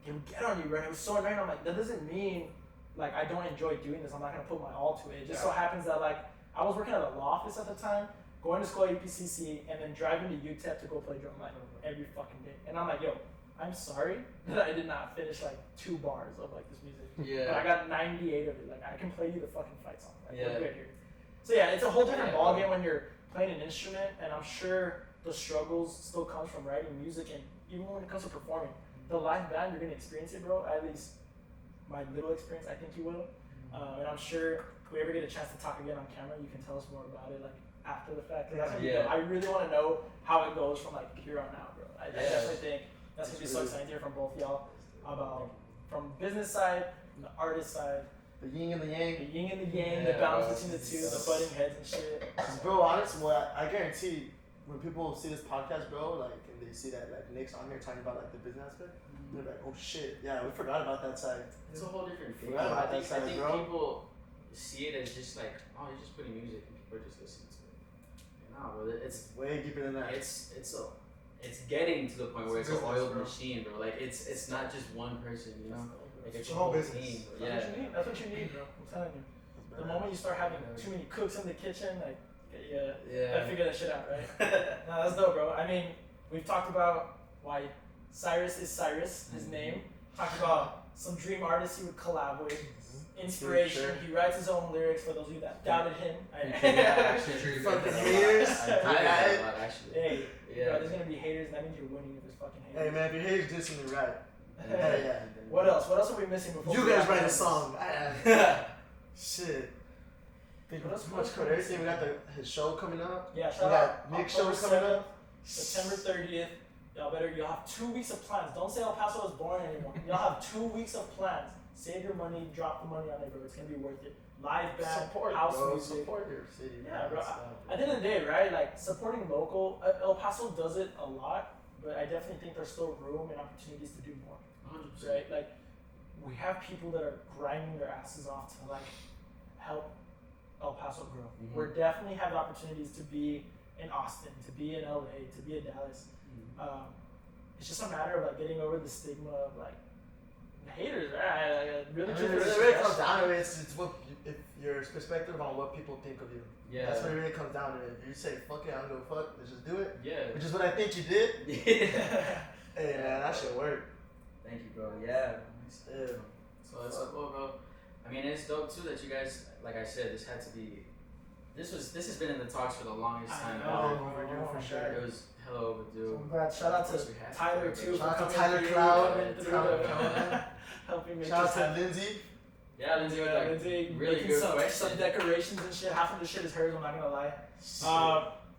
it would get on you, bro. It was so annoying. I'm like, that doesn't mean like I don't enjoy doing this. I'm not gonna put my all to it. It just so happens that like I was working at a law office at the time, going to school at UPCC, and then driving to UTEP to go play drumline every fucking day. And I'm like, yo, I'm sorry that I did not finish like 2 bars of like this music. But I got 98 of it. Like, I can play you the fucking fight song. Like, we're good here. So yeah, it's a whole different ballgame when you're playing an instrument, and I'm sure the struggles still comes from writing music, and even when it comes to performing. The live band, you're gonna experience it, bro. At least my little experience, I think you will. And I'm sure if we ever get a chance to talk again on camera, you can tell us more about it, like after the fact. That's I really want to know how it goes from like here on out, bro. I definitely think that's gonna be so exciting to hear from both y'all about from business side, from the artist side, The yin and the the yang. yin and the yang, the Yeah, balance bro. between the two, the butting heads and shit. 'Cause, bro, honestly, well, I guarantee when people see this podcast, bro, like, and they see that, like, Nick's on here talking about, like, the business aspect, they're like, oh shit, yeah, we forgot about that side. It's a whole different thing. Forgot about I think, that side, I think bro. people see it as just like, oh, you're just putting music and people are just listening to it. Nah, bro, it's Way deeper than that. it's getting to the point where it's an business, oiled bro. machine, bro. Like it's not just one person, you know. Like it's It's a a whole whole business. team. Bro. That's Yeah. what you need. That's what you need, bro. I'm telling you. The moment you start having too many cooks in the kitchen, like, yeah, gotta figure that shit out, right? No, that's dope, bro. I mean, we've talked about why Cyress is Cyress, his name. Talked about some dream artists he would collab with. Inspiration. Sure. He writes his own lyrics for those of you that doubted him. Fucking haters. I do that a lot, actually. Hey, Yeah. bro, there's gonna be haters. That means you're winning if there's fucking haters. Hey, man, if you're haters, do something right. Hey, yeah. What else? What else are we missing before You we guys wrap write a up? song. Shit. Think what else? Much cool. Everything. We got his show coming up. Yeah, We shout got out. Nick's October show coming 7th, up. September 30th. You'll have 2 weeks of plans. Don't say El Paso is boring anymore. You'll have 2 weeks of plans. Save your money, drop the money on it, bro. It's gonna be worth it. Live band, Support, house bro. music. Support your city. Yeah, man. bro. It's, At the end of the day, right? Like supporting local. El Paso does it a lot, but I definitely think there's still room and opportunities to do more. 100%. Right? Like we have people that are grinding their asses off to like help El Paso grow. Mhm. We definitely have opportunities to be in Austin, to be in LA, to be in Dallas. It's just a matter of like getting over the stigma of like haters, right? Like, really, I mean, truly, it really comes down to it. It's what if your perspective on what people think of you. Yeah. That's what it really comes down to. If you say fuck it, I don't give a fuck. Let's just do it. Yeah. Which is what I think you did. Yeah. Hey man, that shit work. Thank you, bro. Yeah. Yeah. So that's cool, bro. I mean, it's dope too that you guys, like I said, this had to be. This has been in the talks for the longest I time. know. Long overdue for Oh, sure. It was hella overdue. I'm glad. Shout out Of to course we had Tyler to, too. Shout out for to coming Tyler through, Cloud. coming through, Tyler helping make Shout out this to happen. Lindsay. Yeah, Lindsay with like Lindsay really making good some questions. decorations and shit. Half of the shit is hers. I'm not gonna lie.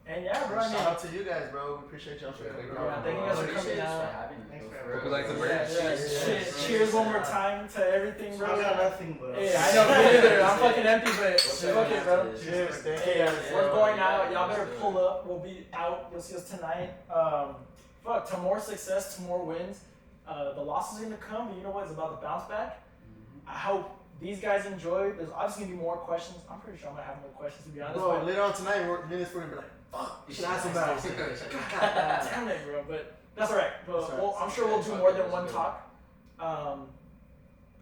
And yeah, bro. I Shout mean, out to you guys, bro. We appreciate y'all for Yeah, coming. thank bro. Yeah, thank you guys for Appreciate coming us out. having us, Thanks bro, for for real. Hope you like the merch. yeah, Cheers. cheers one more time to everything, bro. I got nothing but. Hey, I know, me neither. I'm fucking empty, but fuck it, bro. Cheers. Thank Hey, you. we're going out. Y'all better pull up. We'll be out. You'll see us tonight. Fuck, to more success, to more wins. The losses are gonna come, but you know what? It's about the bounce back. I hope these guys enjoy. There's obviously gonna be more questions. I'm pretty sure I'm gonna have more questions, to be honest. Bro, but- later on tonight, we're gonna be like, fuck, we should ask him about it. Damn it, bro. But that's alright. That's all right. I'm sure we'll do more than one talk.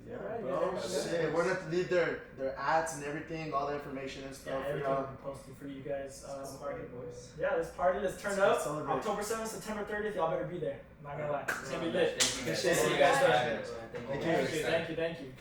Yeah, Right, bro. yeah, Shit, we're gonna leave their ads and everything, all the information and Yeah, stuff for everything will y'all. be posted for you guys. Party boys. Yeah, let's party. Let's turn Let's up. celebrate. October 7th, September 30th. Y'all better be there. I'm not gonna lie. It's gonna be lit. Thank you guys. Thank you Thank guys. you guys. Thank you. Thank you.